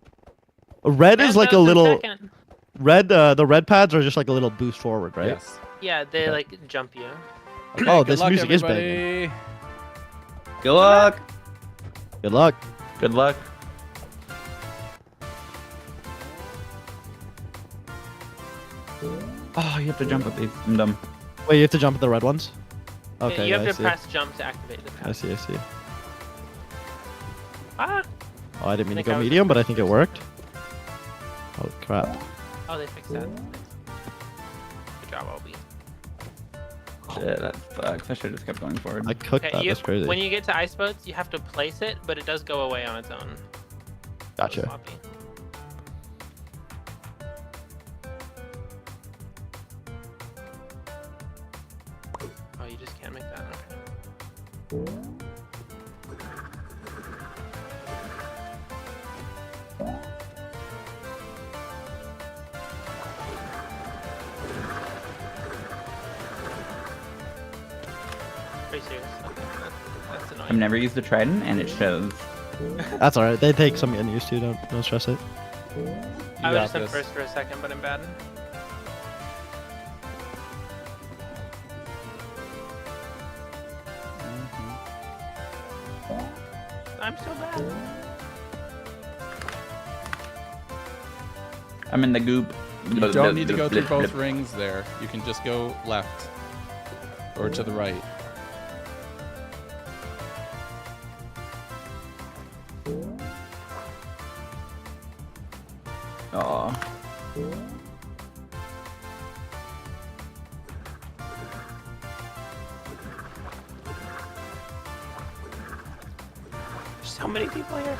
Red is like a little Second. red. The red pads are just like a little boost forward, right? Yes. Yeah, they Okay. like jump you. Okay, Oh, good this luck, music is everybody. Good luck. Good luck. Good luck. Oh, you have to jump with these. I'm dumb. Wait, you have to jump at the red ones. Yeah, Okay, you have I to see. press jump to activate the I pad. see. I see. Ah! Oh, I didn't mean to think I go was medium, the but I first think it person. worked. Oh crap! Oh, they fixed that. Good job, Obi. Shit, that sucks. I should have just kept going forward. I cooked that. That's crazy. When you get to ice boats, you have to place it, but it does go away on its own. Gotcha. Sloppy. Oh, you just can't make that. Okay. Pretty serious. Okay, that's annoying. I've never used the trident, and it shows. That's all right. They take some getting used to. Don't stress it. You I got was just in this. first for a second, but I'm bad. I'm so bad. I'm in the goop. You don't need to go through both rings there. You can just go left or to the right. Aw. There's so many people here.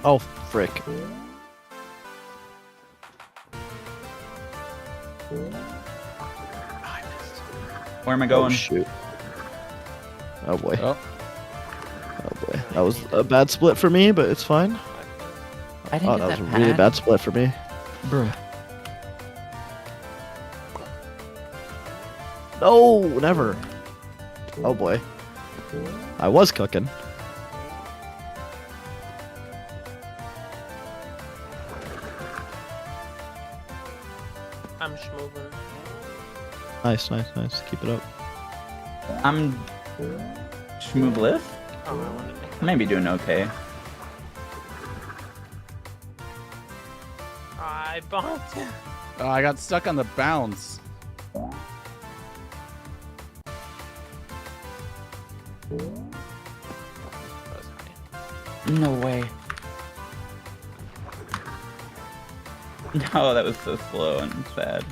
Oh frick! Oh, I missed. Where am I Oh going? shoot! Oh boy! Oh, Oh boy! That was a bad split for me, but it's fine. I didn't Oh, get that was a that really pad. bad split for me. Bruh. No, never. Oh boy! I was cooking. I'm schmoving. Nice, nice, nice. Keep it up. I'm schmoobliff. Oh, I wanted to make that. Maybe doing okay. I bonked. oh, I got stuck on the bounce. That was high. No way. No, that was so slow and sad.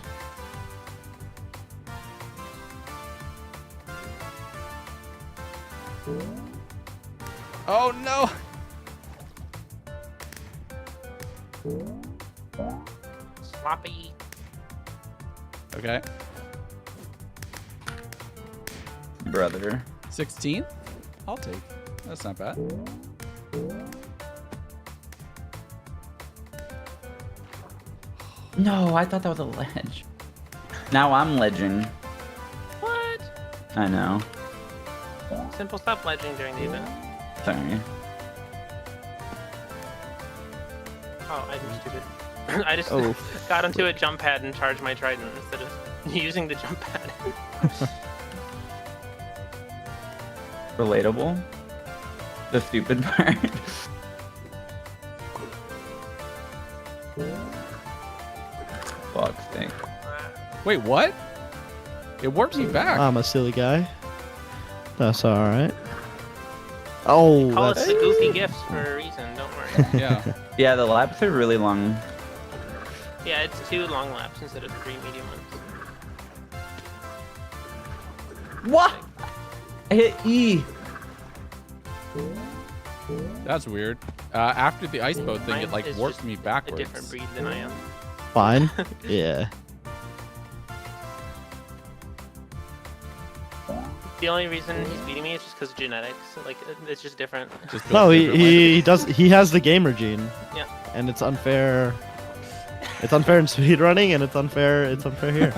Oh no! Sloppy. Okay, Brother. 16th. I'll take. That's not bad. No, I thought that was a ledge. Now I'm ledging. What? I know. Simple stop ledging during the event. Sorry. Oh, I'm stupid. I just Oh, got onto a jump pad and charged my trident instead of using the jump pad. Relatable. The stupid part. Fuck stink. Wait, what? It warps me back. I'm a silly guy. That's all right. Oh, Call that's us the goofy gifts for a reason, don't worry. yeah. Yeah, the laps are really long. Yeah, it's 2 long laps instead of 3 medium ones. What? I hit E. That's weird. After the ice boat thing, Mine it like is warped just me a backwards. different breed than I am. Fine. Yeah. The only reason he's beating me is just because of genetics. Like, it's just different. Just No, built he, differently. he does. He has the gamer gene. Yeah. And it's unfair. It's unfair in speedrunning, and it's unfair. It's unfair here.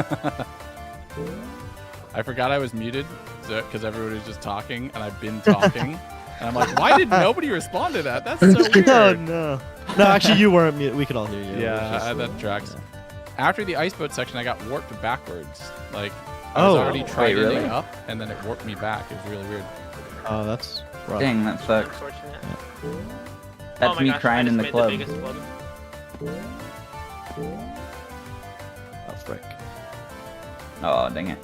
I forgot I was muted because everybody was just talking, and I've been talking. And I'm like, why did nobody respond to that? That's so weird. Oh no. No, actually, you weren't mute. We could all hear you. It was Yeah, just, that tracks. yeah. After the ice boat section, I got warped backwards. Like, I was Oh. already Wait, trying really? up, and then it warped me back. It was really weird. Oh, that's rough. Dang, that sucks. Unfortunate. That's oh my me gosh, crying I in just the made club. The biggest whoop. Oh, frick. Oh, dang it.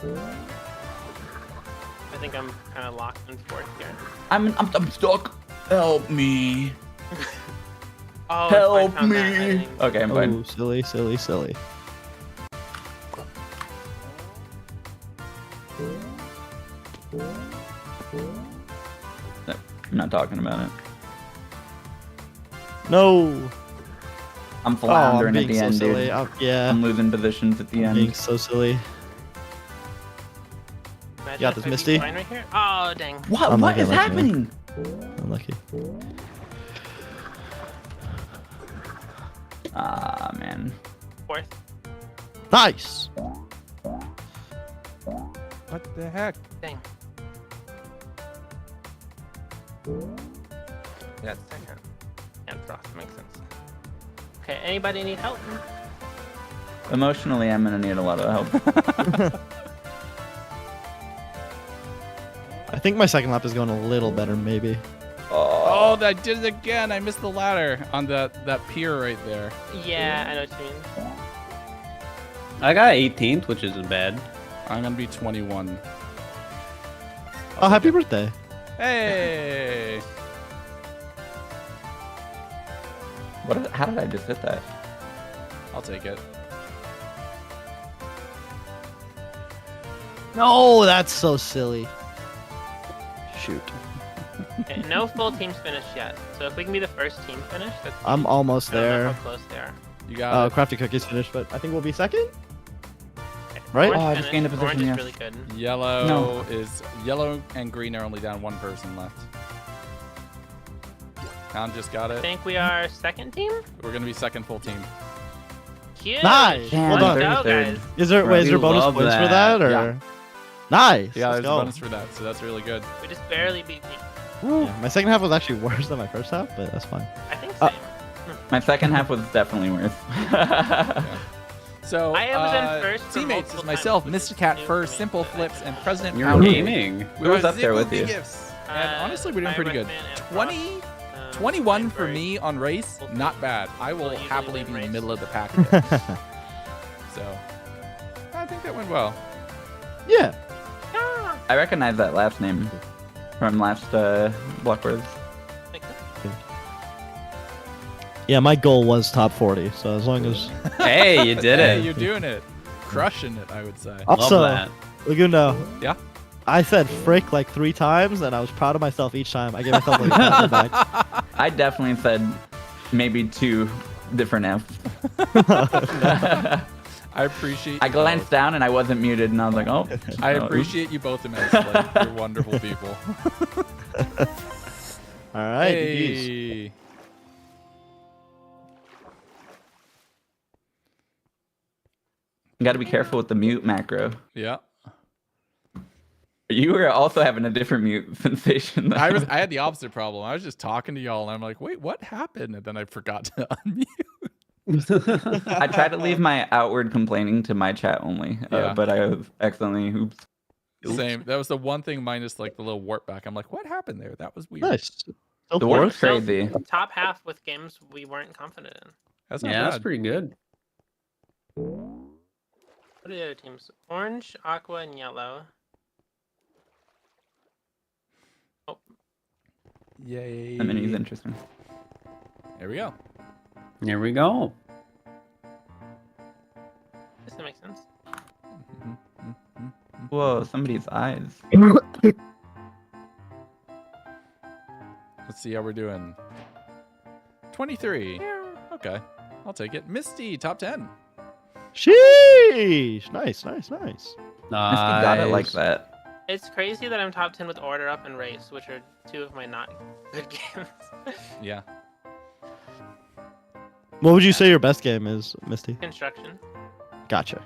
I think I'm kind of locked in fourth here. I'm stuck. Help me. Oh, Help if I found that, I me. didn't even- Okay, I'm fine. Oh, silly, silly, silly. I'm not talking about it. No. I'm Oh, floundering I'm at being the so end, silly. dude. Yeah. I'm losing positions at the I'm being end. so silly. Imagine got if this, I beat Misty? Fine right here. Oh, dang. What? I'm What not is gonna let you happening? Unlucky. Ah, man. Fourth. Nice. What the heck? Dang. That's second. And frost makes sense. Okay, anybody need help? Emotionally, I'm gonna need a lot of help. I think my second lap is going a little better, maybe. Oh, I did it again. I missed the ladder on that pier right there. Yeah, I know what you mean. I got 18th, which isn't bad. I'm gonna be 21. Oh, happy birthday. Hey! What? How did I just hit that? I'll take it. No, that's so silly. Shoot. Okay, no full teams finished yet. So if we can be the first team finished, that's I'm almost I don't know there. how close they are. You got Oh, it. Crafty Cookies finished, but I think we'll be second. Okay, Right? Orange Oh, I just gained a finished. Orange position, is yes. really good. Yellow yellow and green are only down one person left. Hound just got I it. think we are second team. We're gonna be second full team. Huge. Nice. Damn, Well Let's done. go, 33rd. guys. Is there wait, is We there bonus love points for that. that or? Yeah. Nice. Yeah, Let's there's a go. bonus for that, so that's really good. We just barely beat me. Yeah, my second half was actually worse than my first half, but that's fine. I think same. My second half was definitely worse. So, I was in first for teammates multiple is myself, times, which is Mr. Cat new First, for me, Simple but I Flips, think and President You're Powder. gaming. Who was up there with Ziggle you? Gifts. And honestly, we're doing I pretty good. recommend and 20, Frost, 21 for Blackberry. me on race, not bad. I will Will usually happily win be race. middle of the pack again. So, I think that went well. Yeah. Ah, I recognize that last name from last BLOCKWARS. makes sense. Yeah, my goal was top 40, so as long as Hey, you did Hey, it. you're doing it. Crushing it, I would say. Also, Love Legundo. Yeah? I said frick like 3 times, and I was proud of myself each time. I gave myself like a pat on the back. I definitely said maybe 2 different F's. I appreciate. I you glanced both. down and I wasn't muted, and I was like, oh. I oh, appreciate you both immensely. You're wonderful people. All right. GGs. Hey. You gotta be careful with the mute macro. Yeah. You were also having a different mute sensation. Though. I had the opposite problem. I was just talking to y'all and I'm like, wait, what happened? And then I forgot to unmute. I tried to leave my outward complaining to my chat only, Yeah. but I was accidentally oops. Same. That was the one thing minus like the little warp back. I'm like, what happened there? That was weird. Nice. Still The warp's fourth? crazy. Top half with games we weren't confident in. That's not Yeah, that's bad. pretty good. What are the other teams? Orange, aqua, and yellow. Oh, Yay. I mean, he's interesting. There we go. Here we go. this makes sense. Whoa, somebody's eyes. Let's see how we're doing. 23. Okay, I'll take it. Misty, top 10. Sheesh. Nice. Nice. Got it like that. It's crazy that I'm top 10 with Order Up and Race, which are two of my not good games. Yeah. What would you say your best game is, Misty? Construction. Gotcha.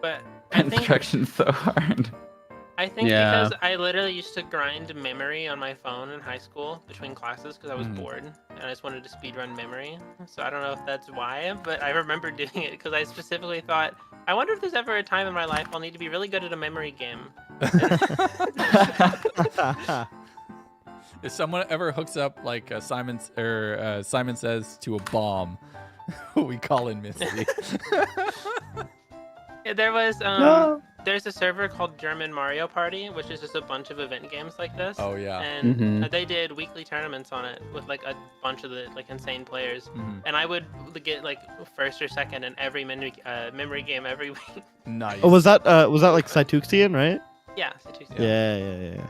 But I think Construction's so hard. Yeah. because I literally used to grind memory on my phone in high school between classes because I was bored and I just wanted to speedrun memory. So I don't know if that's why, but I remember doing it because I specifically thought, I wonder if there's ever a time in my life I'll need to be really good at a memory game. If someone ever hooks up like Simon Says to a bomb, we call in Misty. Yeah, there was No. there's a server called German Mario Party, which is just a bunch of event games like this. Oh yeah. And they did weekly tournaments on it with like a bunch of the like insane players. And I would get like first or second in every memory game every week. Nice. Oh, was that like Saituxian, right? Yeah, so two seasons. Yeah.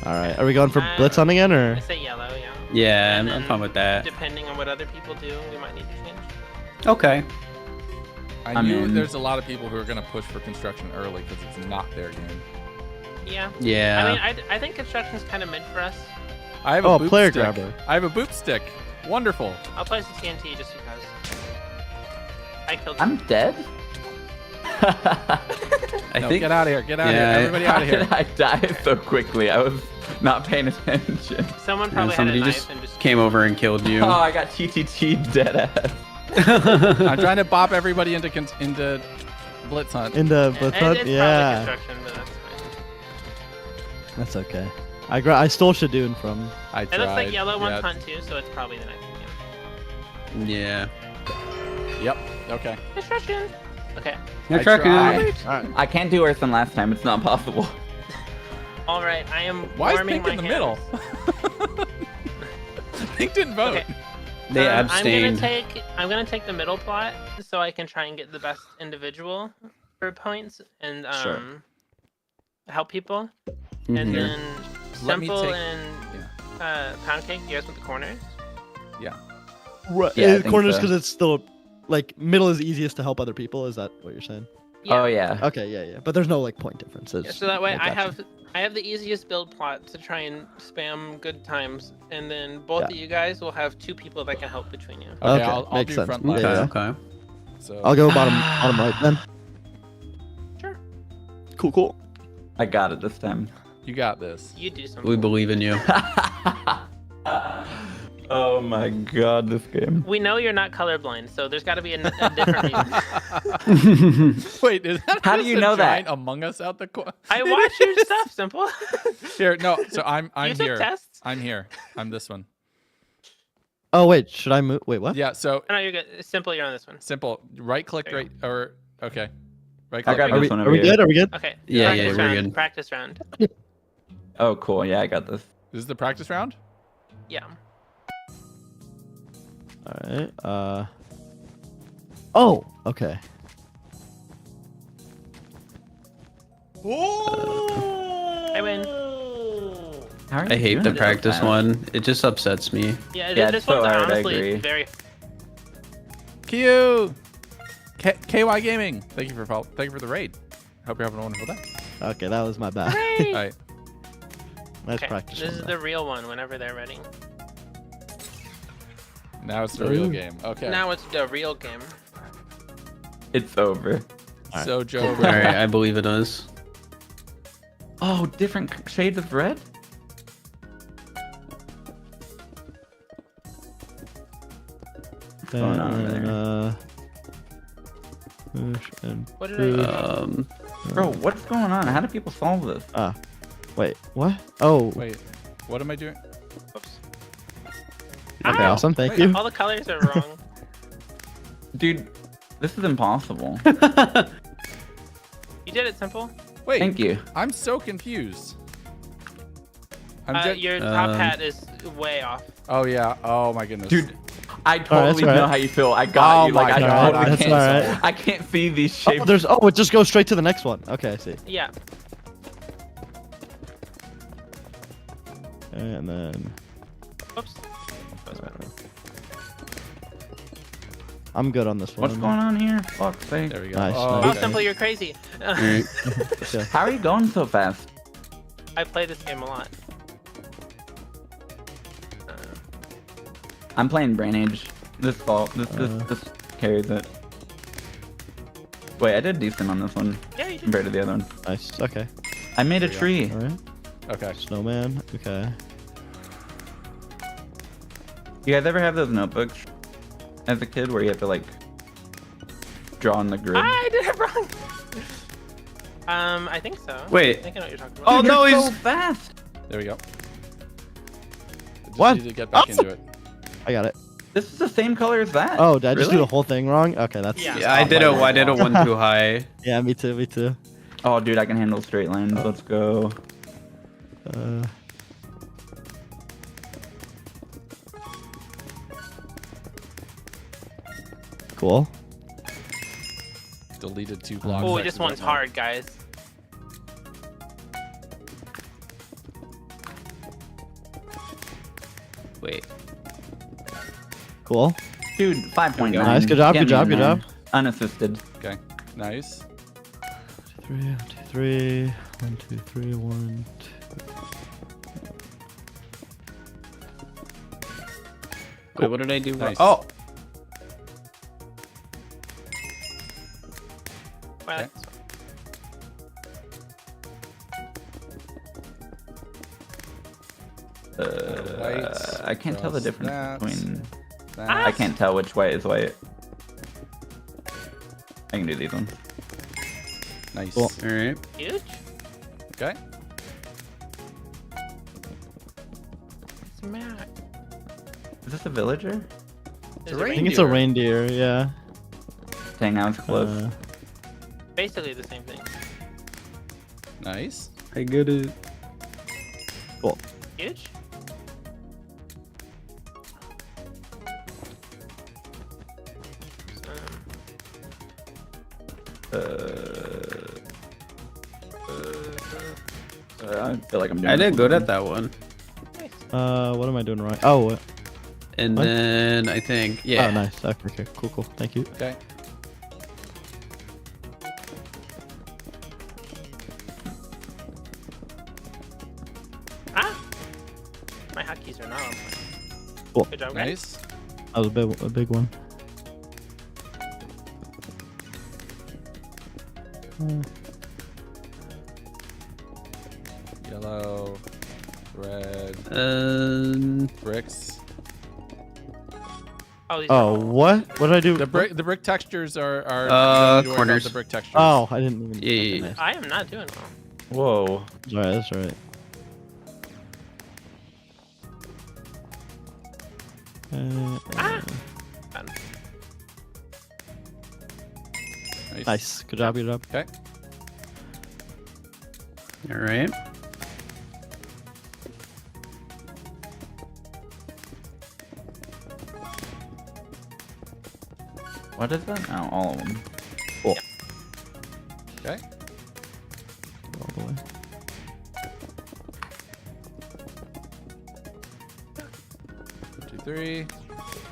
All right. Are we going for blitz hunting again, or? I say yellow, yeah. Yeah, And I'm then fine with that. Depending on what other people do, we might need to change. Okay. I knew there's a lot of people who are going to push for construction early because it's not their game. Yeah. Yeah. I mean, I think construction's kind of meant for us. I have a Oh, boop player stick. grabber. I have a boop stick. Wonderful. I'll play some TNT just because. I killed I'm dead? I No, think get out of here. Get out of here. Yeah, Everybody out How of here. did I die so quickly? I was not paying attention. someone probably had a somebody knife just and just came over and killed you. Oh, I got TTT dead ass. I'm trying to bop everybody into blitz hunt. Into Yeah, blitz and hunt? it's Yeah. probably construction, but that's fine. That's okay. I stole Shadoon from. I It tried. looks like yellow wants yeah. hunt too, so it's probably the next game. Yeah. Yep. Okay. Construction. Okay. You're I tracking. tried. All right. I can't do worse than last time. It's not possible. All right. I am Why is warming Pink in my the middle? hands. Pink didn't vote. Okay. They abstained. I'm gonna take the middle plot so I can try and get the best individual for points and Sure. help people. Mhm. And then Let me Simple take- and Pound Cake, you guys want the corners? Right. Yeah, I think corners so. because it's still like middle is easiest to help other people. Is that what you're saying? Yeah. Oh, yeah. Okay. Yeah. But there's no like point differences. Yeah, so that way I gotcha. have the easiest build plot to try and spam good times, and then both Yeah. of you guys will have two people that can help between you. Okay, Okay, I'll makes do sense. front Okay. line. Yeah. Okay. So I'll go bottom right then. Sure. Cool. I got it this time. you got this. You do something. We believe in you. Oh my god, this game. We know you're not colorblind, so there's got to be a different reason. Wait, is that How do just you a know that? giant Among Us out the corner? I watch your stuff, Simple. Here, no. So I'm you took here. tests? I'm here. I'm this one. Oh wait, should I move? Wait, what? Yeah. So No, you're good. Simple, you're on this one. simple. Right click. There you Right or okay. Right I click. got Are this we, one are over we here. good? Are we good? Okay. Yeah, practice we're round. good. Practice round. Oh, cool. Yeah, I got this. This is the practice round. Yeah. All right. Oh. Okay. I win. How are I you hate doing the this practice fast? one. It just upsets me. Yeah, Yeah, this it's so one's hard, I honestly agree. very. Q. KY Gaming. Thank you for the raid. Hope you're having a wonderful day. Okay, that was my bad. All right. Nice Okay, practice. this one is there. the real one whenever they're ready. Now it's the real Ooh. game. Okay. Now it's the real game. It's over. So Joe. All right, I believe it is. Oh, different shades of red? What's going on over there? Push and What did I? Bro, what's going on? How do people solve this? wait, what? Oh, Wait. What am I doing? Oops. okay, Ow! awesome. Thank you. All the colors are wrong. Dude, this is impossible. You did it, Simple. Wait. Thank you. I'm so confused. I'm Your top hat is way off. Oh yeah. Oh my goodness. Dude, I totally all right. know how you feel. I got Oh you. Like my I God, totally that's can't. all right. I can't see these Oh, shapes. it just goes straight to the next one. Okay, I see. Yeah. And then Oops. That was bad. I'm good on this one. What's going on here? Fuck's sake. There we go. Nice, Oh, nice. Oh, okay. Simple, you're crazy. Alright. Okay. How are you going so fast? I play this game a lot. I'm playing Brain Age. This carries it. Wait, I did decent on this one Yeah, you did. compared to the other one. Nice. Okay. I made a There we tree. All right. Okay. Snowman. Okay. You guys ever have those notebooks as a kid where you have to like draw on the grid? I did it wrong. I think so. Wait. I think I know what you're talking Oh, about. no, You're he's- so fast. There we go. I just What? need to get back into it. I got it. This is the same color as that. Oh, did I just do Really? the whole thing wrong? Okay, that's. Yeah. Yeah, I did it. I did it one too high. Yeah, me too. Me too. Oh, dude, I can handle straight lines. Let's go. Cool. Deleted 2 blocks. Oh, sections this one's right now. hard, guys. Wait. Cool. Dude, 5.9. Nice. Good job. Get Good me job. in Good there. job. Okay. Unassisted. Nice. 3, 1, 2, 3. 1, 2, 3. 1, 2. Wait, what did I do? Nice. Oh, Well, Okay. I can't tell the cross difference that. between. That. I can't tell which white is white. I can do these ones. Nice. Cool. all right. Huge? Okay. Smack. Is this a villager? There's a I think it's a Reindeer. reindeer. Yeah. Dang, that was close. Basically the same thing. Nice. I get it. Cool. Huge? I feel like I'm doing. I did good at that one. What am I doing wrong? Oh. And What? then I think, yeah. Oh, nice. Okay. Cool. Cool. Thank you. Okay. Ah! My hotkeys are not on. Cool. Good job, guys. Nice. That was a big one. Yellow. Red. Bricks. Oh, these are Oh, all- what? What did I do? The brick textures are you don't need to worry about corners. the brick textures. Oh, I didn't even. Yeah, yeah, okay, yeah. nice. I am not doing well. Whoa. That's right. That's right. Ah! Nice. Good job. Good job. Okay. All right. What is that? Oh, all of them. Cool. Okay. All the way. Two, three.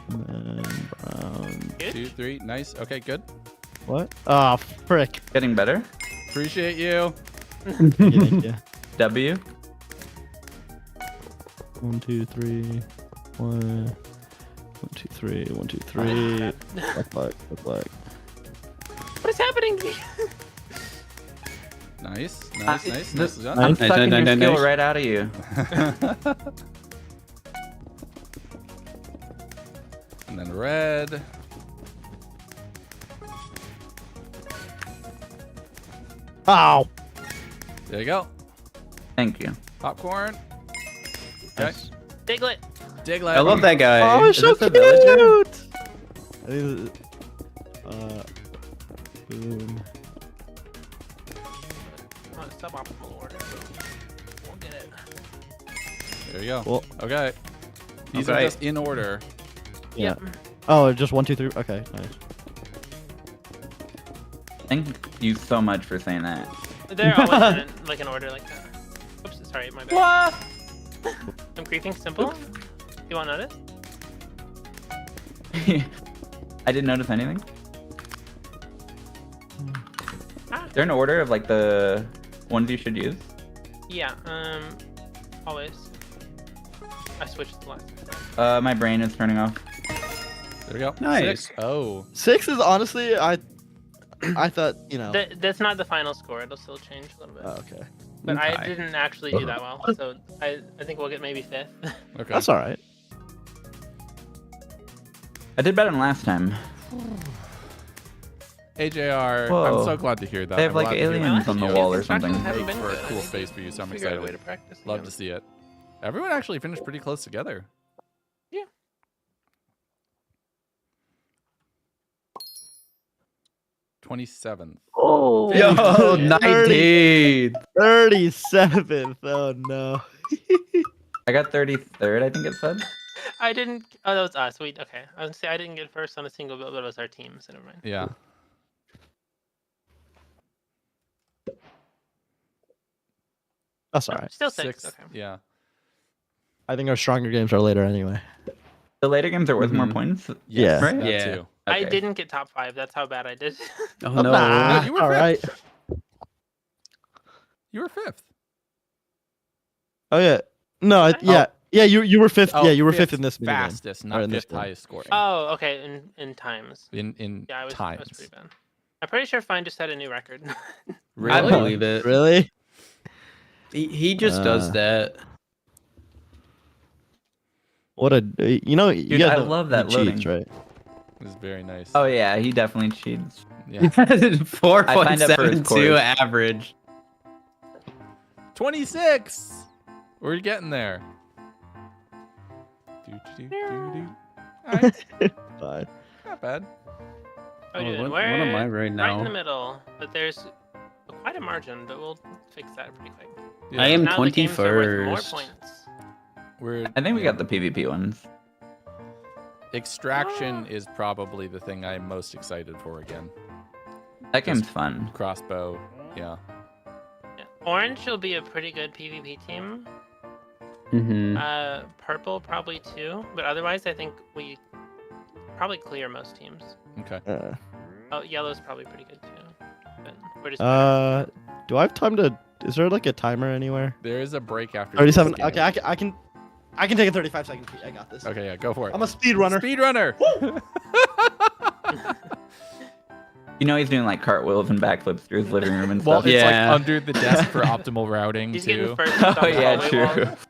And then brown. Huge? 2, 3. Nice. Okay, good. What? Ah, frick. Getting better. Appreciate you. Thank you. W. 1, 2, 3. 1, 1, 2, 3. 1, 2, 3. Black. What is happening to me? Nice. Nice. Nice. this- Nice. I'm Nice. sucking your Nice. skill right out of you. And then red. Ow. There you go. Thank you. Popcorn. Okay. Nice. Diglett. Diglett. I love that guy. Oh, it's Is so this a cute. villager? I think boom. Oh, suboptimal order. We'll get it. There you go. Cool. Okay. These Okay. are just in order. Yeah. Yep. Oh, just 1, 2, 3. Okay, nice. Thank you so much for saying that. They're always in like an order like that. Oops, sorry, my bad. What? I'm creeping simple. You won't notice? I didn't notice anything. Ah. Is there an order of like the ones you should use? Yeah, always. I switched the last time. My brain is turning off. There we go. Nice. 6. Oh. 6 is honestly, I thought, you know. That's not the final score. It'll still change a little bit. Oh, okay. But I Okay. didn't actually do that well, so I think we'll get maybe 5th. Okay. That's all right. I did better than last time. AJR, I'm Whoa. so glad to hear that. They have I'm like glad to hear aliens that. on the You wall or Instructions something. haven't make been for a good. I cool need space for you, so I'm Figure out a way excited. to practice. Love again. to see it. Everyone actually finished pretty close together. Yeah. 27th. Oh, Yo, 19. 37th. Oh, no. I got 33rd, I think it said. I didn't. Oh, that was us. Okay. I was gonna say I didn't get first on a single build, but it was our team, so never mind. Yeah. That's all right. Still 6th. 6th. Okay. Yeah. I think our stronger games are later anyway. The later games are worth more Mhm. points. Yes, Yeah. Right? that Yeah. too. I Okay. didn't get top 5. That's how bad I did. Oh no. Nah, you were all right. You were 5th. Oh, yeah. No, Oh. yeah. Yeah, you were 5th. Oh, yeah, you were 5th fifth in this minigame. fastest, Or not in this 5th one. highest scoring. Oh, okay. In times. in Yeah, I was times. pretty bad. I'm pretty sure Fine just had a new record. I Really? believe it. Really? He just does that. What a you know you Dude, guys I know love he that loading. cheats, right? It was very nice. Oh yeah, he definitely cheats. Yeah. 4.72 course. average. 26. We're getting there. All right. Fine. Not bad. How we doing? What We're am I right right in now? the middle, but there's quite a margin, but we'll fix that pretty quick. Yeah. I am Now the games are worth more 21st. points. We're. I think we yeah. got the PvP ones. Extraction is probably the thing I'm most excited for again. That game's fun. Crossbow. Yeah. Yeah. Orange will be a pretty good PvP team. Mm-hmm. Purple probably too, but otherwise I think we probably clear most teams. Okay. Oh, yellow's probably pretty good too. But we're just Do I have time to? Is there like a timer anywhere? There is a break after. 37. this game. Okay, I can take a 35-second peek. I got this. Okay, yeah, go for it. I'm a speed runner. Speedrunner. You know he's doing like cartwheels and backflips through his living room and Well, stuff. it's Yeah. like under the desk for optimal routing he's too. getting first off Oh the yeah, hallway true. walls.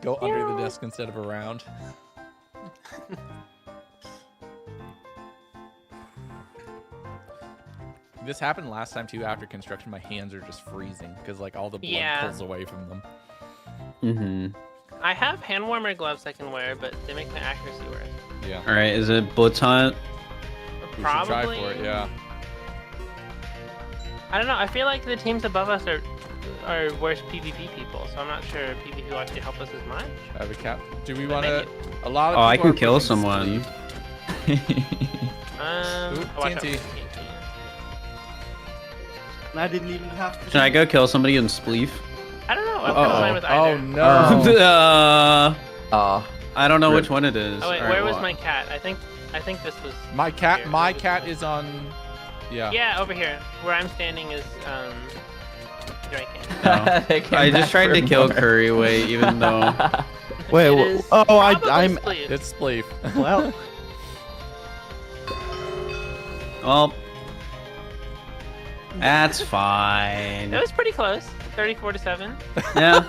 Go under the desk instead of around. This happened last time too. After construction, my hands are just freezing because like all the blood Yeah. pulls away from them. Mm-hmm. I have hand warmer gloves I can wear, but they make my accuracy worse. Yeah. All right, is it Blitz Hunt? We should Probably. try for it. Yeah. I don't know. I feel like the teams above us are worse PvP people, so I'm not sure PvP will actually help us as much. I have a cap. Do we But want to? maybe- A lot of. Oh, I people can are kill pushing someone. sleeve. Ooh, Watch out for TNT. TNT. And I didn't even have to. Should I go kill somebody in Spleef? I don't know. I'm kind of fine with Oh either. no! Oh, I don't know Rip. which one it is. Oh wait, All right, where was well, my cat? I think this was. My cat. Here, My this was cat mine. is on. Yeah. Yeah, over here. Where I'm standing is Drake. No. They came I back just tried for to kill more. Curry Way, even though. Wait. It is Oh, probably I'm. Spleef. It's Spleef. Well, Well, that's fine. It was pretty close. 34-7. Yeah.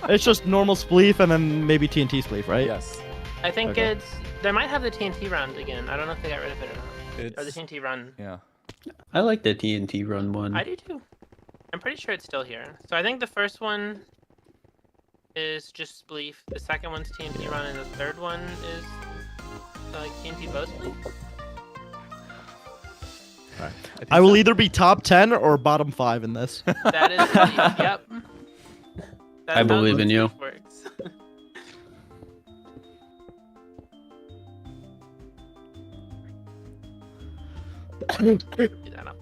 it's just normal spleef and then maybe TNT spleef, right? Yes. I think Okay. they might have the TNT round again. I don't know if they got rid of it or not. Or the It's. TNT run. Yeah. I like the TNT run one. I do too. I'm pretty sure it's still here. So I think the first one is just Spleef. The second one's TNT run, and the third one is like TNT bow Spleef. I will either be top 10 or bottom 5 in this. That is Spleef. Yep. That's I how believe in you. Spleef works. Do that up.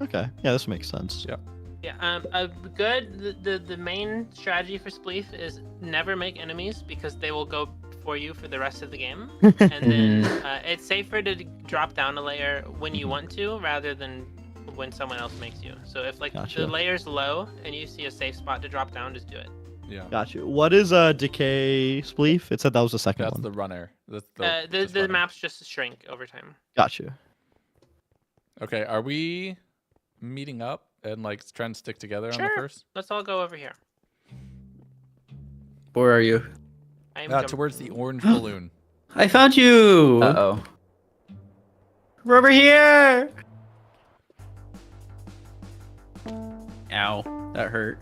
Okay. Yeah, this makes sense. Yep. Yeah, the main strategy for Spleef is never make enemies because they will go for you for the rest of the game. And then it's safer to drop down a layer when you want to rather than when someone else makes you. So if like Gotcha. the layer's low and you see a safe spot to drop down, just do it. Yeah. Got you. What is decay spleef? It said that was the second That's one. the runner. That's The just running. maps just shrink over time. Got you. Okay, are we meeting up and like trying to stick together on the Sure. first? Let's all go over here. Where are you? I'm Towards the orange balloon. I found you. Uh-oh. We're over here. Ow, that hurt.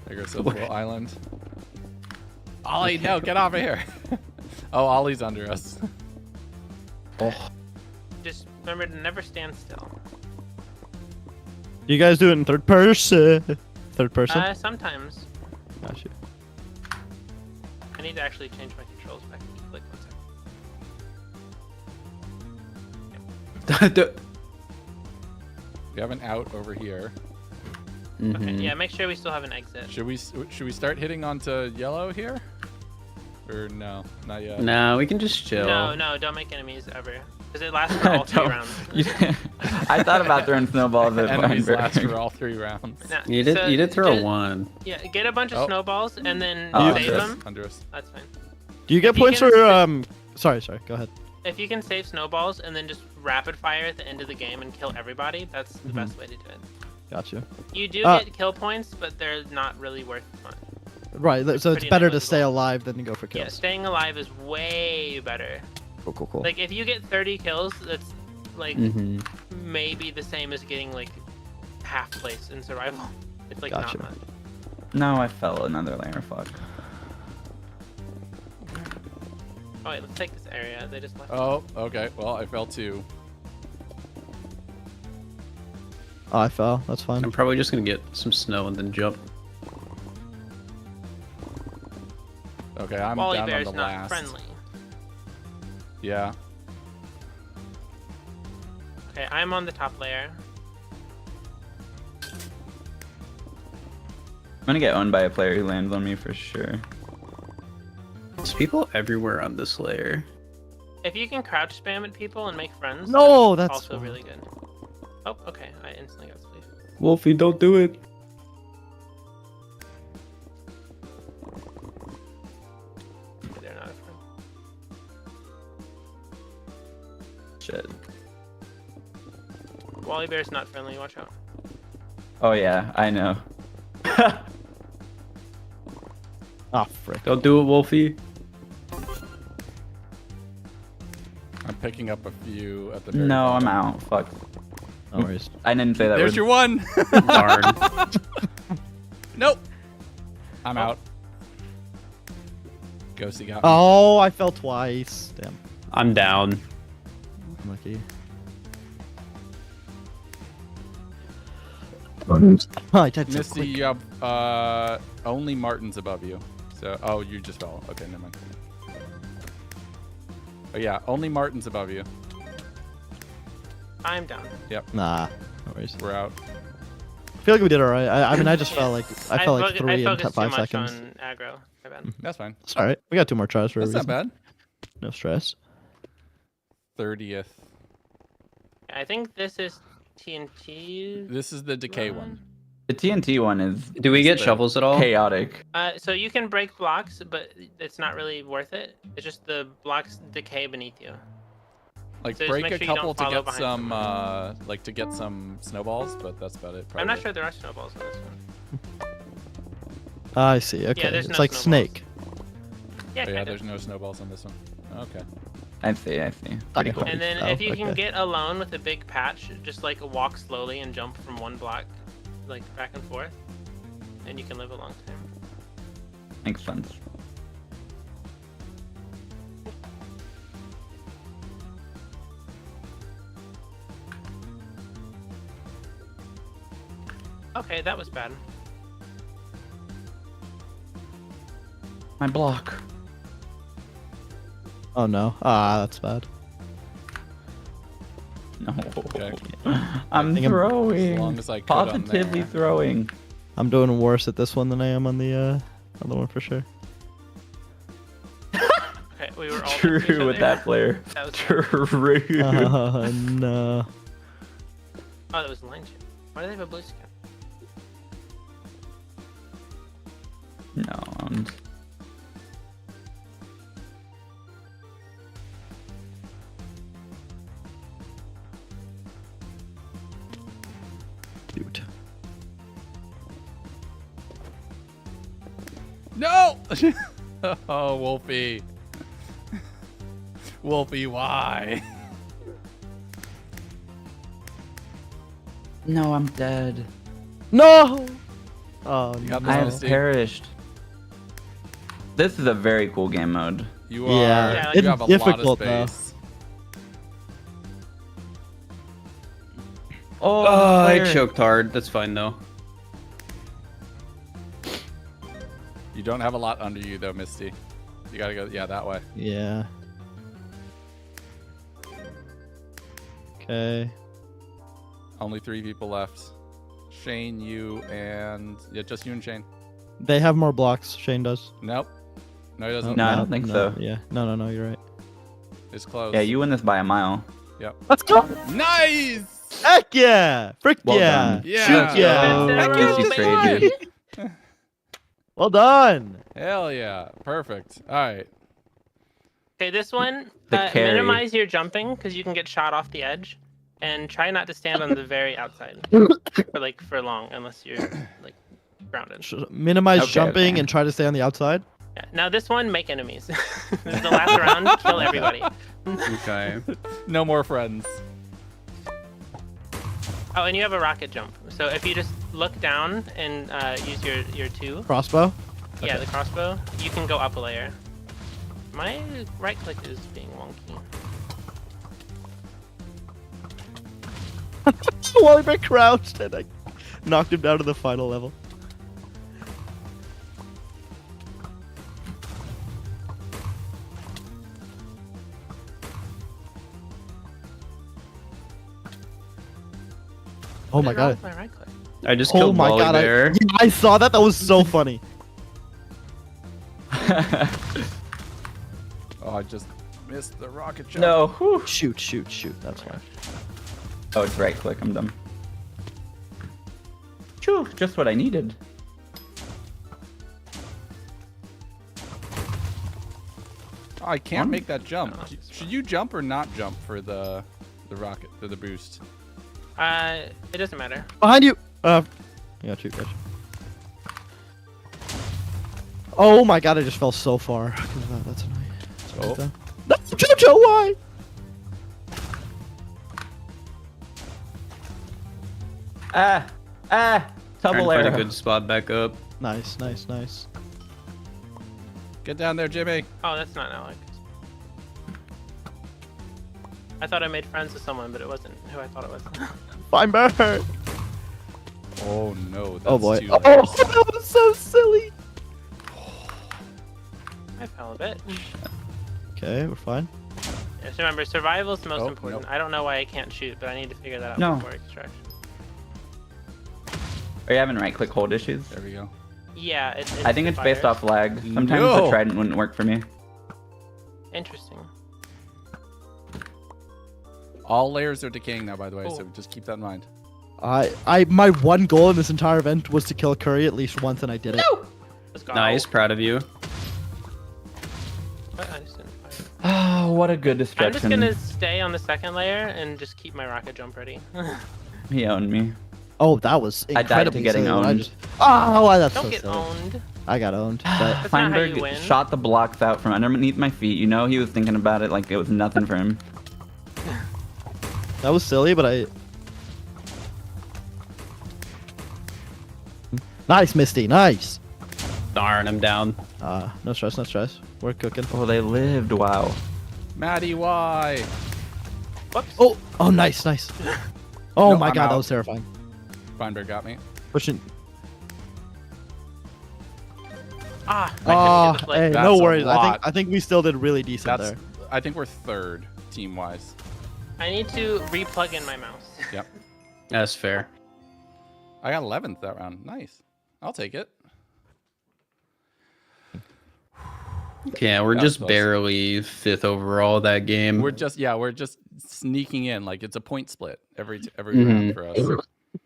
There goes the little island. Ollie, no, get off of here. Oh, Ollie's under us. Just remember to never stand still. You guys do it in third person? Third person? Sometimes. Got you. I need to actually change my controls back. Like 1 second. We have an out over here. Okay, yeah, make sure we still have an exit. Should we start hitting onto yellow here? Or no, not yet. No, we can just chill. No, don't make enemies ever. Because it lasts for all 3 Don't- rounds. I thought about throwing snowballs at Enemies Weinberg. last for all 3 rounds. No, You did. so You did throw just- one. Yeah, get a bunch of Oh. snowballs and then Oh, save okay. them. Under us. That's fine. Do you get If you points can for Sorry. Go ahead. If you can save snowballs and then just rapid fire at the end of the game and kill everybody, that's the best way to do it. Got you. You do Uh, get kill points, but they're not really worth much. Right. So it's pretty better to negligible. stay alive than to go for Yeah, kills. staying alive is way better. Cool. Like if you get 30 kills, that's like Mm-hmm. maybe the same as getting like half place in survival. It's like Gotcha. not much. No, I fell another layer. Fuck. Oh wait, let's take this area. They just left. Oh, okay. Well, I fell too. Oh, I fell. That's fine. I'm probably just gonna get some snow and then jump. Okay, I'm Wally down on Bear's the not last. friendly. Yeah. Okay, I'm on the top layer. I'm gonna get owned by a player who lands on me for sure. There's people everywhere on this layer. If you can crouch spam at people and make friends, No, that's also fine. really good. Oh, okay. I instantly got sleep. Wolfie, don't do it. They're not a friend. Shit. Wally Bear's not friendly. Watch out. Oh yeah, I know. Ah, frick. Don't do it, Wolfie. I'm picking up a few at the very No, I'm bottom. out. Fuck. No worries. I didn't say that There's word. your one. Darn. Nope. I'm out. Ghosty got me. Oh, I fell twice. Damn. I'm down. Lucky. I typed so Misty, quick. you have only Martin's above you. So, oh, you just fell. Okay, never mind. Oh yeah, only Martin's above you. I'm down. Nah, no worries. We're out. I feel like we did alright. I mean, I just Yeah. felt like I felt like I 3 in focused 5 too much seconds. on aggro. My bad. That's fine. It's alright. We got 2 more tries for a That's reason. not bad. No stress. 30th. I think this is TNT. This is the decay one. The TNT one is Do we get the shovels at all? chaotic. So you can break blocks, but it's not really worth it. It's just the blocks decay beneath you. Like So just break make a sure you don't couple to follow get behind some, someone. like to get some snowballs, but that's about it. I'm not probably. sure there are snowballs on this one. I see. Okay. there's It's no like snowballs. Snake. Yeah, Oh, yeah, kind there's of. no snowballs on this one. Okay. I see. Pretty cool. And then Oh, if you can okay. get alone with a big patch, just like walk slowly and jump from one block, like back and forth, and you can live a long time. Makes sense. Okay, that was bad. My block. Oh no. Ah, that's bad. No. Okay. I'm think I'm- throwing. As long as I could on Positively there. throwing. I'm doing worse at this one than I am on the other one for sure. Okay, we were all next to each True with other. that player. That was True. Oh no. Oh, that was line chip. Why do they have a blue skin? No. Cute. No! Oh, Wolfie. Wolfie, why? No, I'm dead. No. Oh You no. got I have Misty. perished. This is a very cool game mode. You Yeah, are. Yeah, You it's have a difficult lot though. of space. Oh, I player. choked hard. That's fine though. You don't have a lot under you though, Misty. You gotta go, yeah, that way. Yeah. Okay. Only 3 people left. Shane, you, and yeah, just you and Shane. They have more blocks. Shane does. Nope. No, he doesn't. No, I don't think so. Yeah. No. You're right. It's close. Yeah, you win this by a mile. Yep. Let's go. Nice. Heck yeah! Frick Well yeah! done. Yeah. Shoot yeah! Heck yeah, you traded. Well done. Hell yeah. Perfect. All right. Okay, this one, The carry. minimize your jumping because you can get shot off the edge, and try not to stand on the very outside for long unless you're like grounded. Minimize Okay, jumping okay. and try to stay on the outside. Yeah. Now this one, make enemies. This is the last round. Kill everybody. Okay. No more friends. Oh, and you have a rocket jump. So if you just look down and use your 2, Crossbow. yeah, the crossbow, you can go up a layer. My right click is being wonky. Wally crouched and I knocked him down to the final level. Oh my What is wrong god. with my right click? I just Oh killed my Wally god. Bear. I saw that. That was so funny. Oh, I just missed the rocket jump. No. Whew. Shoot. That's fine. Oh, it's right click. I'm dumb. Phew, just what I needed. Oh, I can't One? make that jump. No. Should you jump or not jump for the rocket, for the boost? It doesn't matter. Behind you. I got you. Oh my god, I just fell so far. That's annoying. Oh. No, Jojo, why? Double Trying to find arrow. a good spot back up. Nice. Get down there, Jimmy. Oh, that's not Alex. I thought I made friends with someone, but it wasn't who I thought it was. Fine bird. Oh no. That's Oh boy. too Oh, late. that was so silly. I fell a bit. Okay, we're fine. Just remember, survival is the most Oh, important. nope. I don't know why I can't shoot, but I need to figure that out No. before extraction. Are you having right click hold issues? There we go. Yeah, I think it's based fires. off lag. Sometimes No. the trident wouldn't work for me. Interesting. All layers are decaying now, by the way, Oh. so just keep that in mind. My one goal in this entire event was to kill Curry at least once, and I did it. Let's go. Nice, proud of you. What? I just didn't fire. Oh, what a good I'm distraction. just gonna stay on the second layer and just keep my rocket jump ready. He owned me. Oh, that was I died to incredibly getting silly. I owned. just- Oh, that's Don't so get silly. owned. I got owned. But That's not how you Feinberg win. shot the blocks out from underneath my feet. You know he was thinking about it like it was nothing for him. that was silly, but I. Nice, Misty. Nice. Darn, I'm down. No stress. We're cooking. Oh, they lived. Wow. Maddie, why? Whoops. Oh, nice. Oh No, my I'm god, out. that was terrifying. Feinberg got me. Pushing. Ah, I Oh, couldn't get the hey, flip. That's no a worries. lot. I think we still did really decent That's. there. I think we're third team wise. I need to re-plug in my mouse. Yep. That's fair. I got 11th that round. Nice. I'll take it. Yeah, we're That just was close. barely 5th overall that game. We're just sneaking in. Like it's a point split every Mhm. round for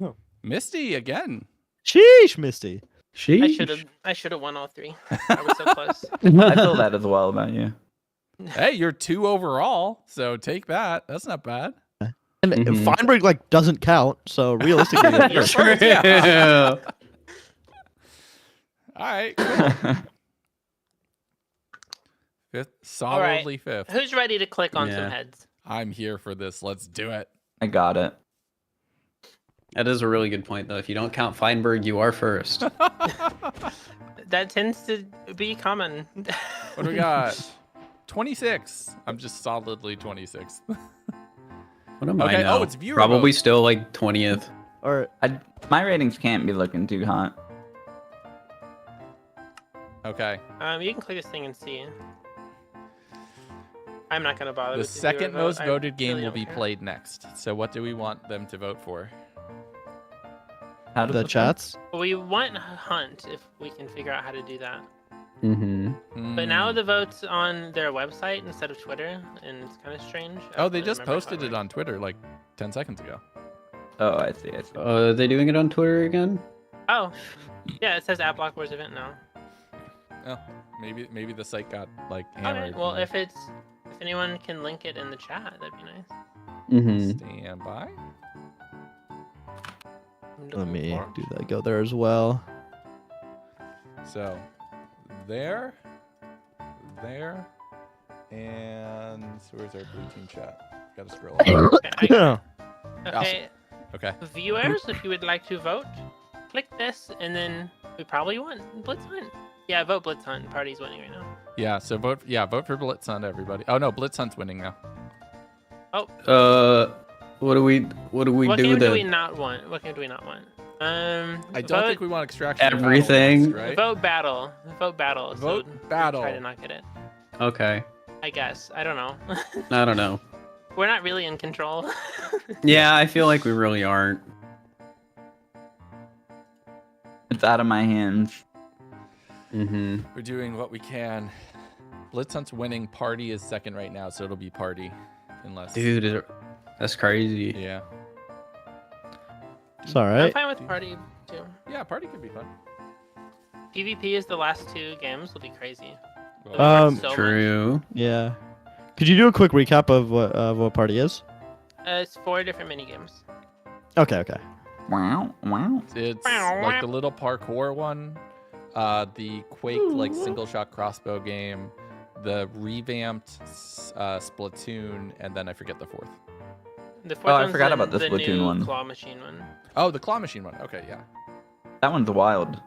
us. Misty again. Sheesh, Misty. I should have won all 3. I was so close. I feel that as well about you. Hey, you're 2 overall, so take that. That's not bad. And Mhm. Feinberg like doesn't count, so realistically, You're first, Yeah. All right. Cool. Fifth, solidly fifth. Who's ready to click on Yeah. some heads? I'm here for this. Let's do it. I got it. That is a really good point, though. If you don't count Feinberg, you are first. That tends to be common. What do we got? 26. I'm just solidly 26. What am Okay, I now? oh, it's viewer Probably votes. still like 20th. or My ratings can't be looking too hot. Okay. You can click this thing and see. I'm not gonna bother. The with viewer second vote. most I voted game really will don't be care. played next. So what do we want them to vote for? How does the it chats. We want Hunt if we can figure out how to do that. Mm-hmm. But now Hmm. the vote's on their website instead of Twitter, and it's kind of strange. I Oh, don't they really just remember how posted it works. on Twitter like 10 seconds ago. Oh, I see. I see. Are they doing it on Twitter again? Oh, yeah, it says at BLOCKWARS event now. Oh, maybe the site got like Okay, hammered. well, if anyone can link it in the chat, that'd be nice. Mm-hmm. Stand by. Let me do that. Go there as well. So, there, and where's our blue team chat? Gotta scroll up. Okay, I got Yeah. it. Okay, Okay. viewers, if you would like to vote, click this, and then we probably won Blitz Hunt. Yeah, vote Blitz Hunt. Party's winning right now. Yeah. So vote for Blitz Hunt, everybody. Oh no, Blitz Hunt's winning now. What do we What do game do we then? not want? What game do we not want? I don't think we want extraction. or battle Everything. next, right? Vote battle. Vote battle. Vote so battle. Try to not get it. Okay. I guess. I don't know. I don't know. We're not really in control. Yeah, I feel like we really aren't. It's out of my hands. Mm-hmm. We're doing what we can. Blitz Hunt's winning. Party is second right now, so it'll be Party, unless. Dude, that's crazy. Yeah. It's all I'm right. fine with party too. Yeah, Party could be fun. PvP is the last 2 games. Will be crazy. Well, We've learned so much. True. Yeah. Could you do a quick recap of what party is? It's 4 different mini games. Okay. Okay. Wow, wow. It's like the little parkour one, the Quake like single shot crossbow game, the revamped Splatoon, and then I forget the fourth. The 4th Oh, I one's forgot about the Splatoon new one. Claw machine one. Oh, the claw machine one. Okay, yeah. That one's wild.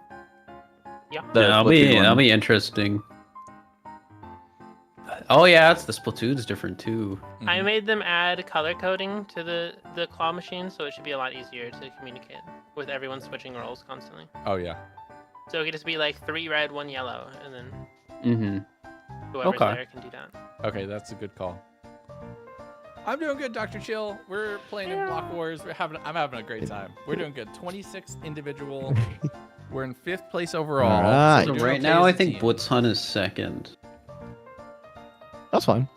Yeah. The Yeah, Splatoon that'll one. be interesting. Oh yeah, it's the Splatoon's different too. I Mhm. made them add color coding to the claw machine, so it should be a lot easier to communicate with everyone switching roles constantly. Oh yeah. So it could just be like 3 red, 1 yellow, and then Mm-hmm. whoever's Okay. there can do that. Okay, that's a good call. I'm doing good, Dr. Chill. We're playing in Block Wars. I'm having a great time. We're doing good. 26 individual. We're in 5th place overall. All right. So So we're doing right okay now, as I a think team. Blitz Hunt is second. That's fine.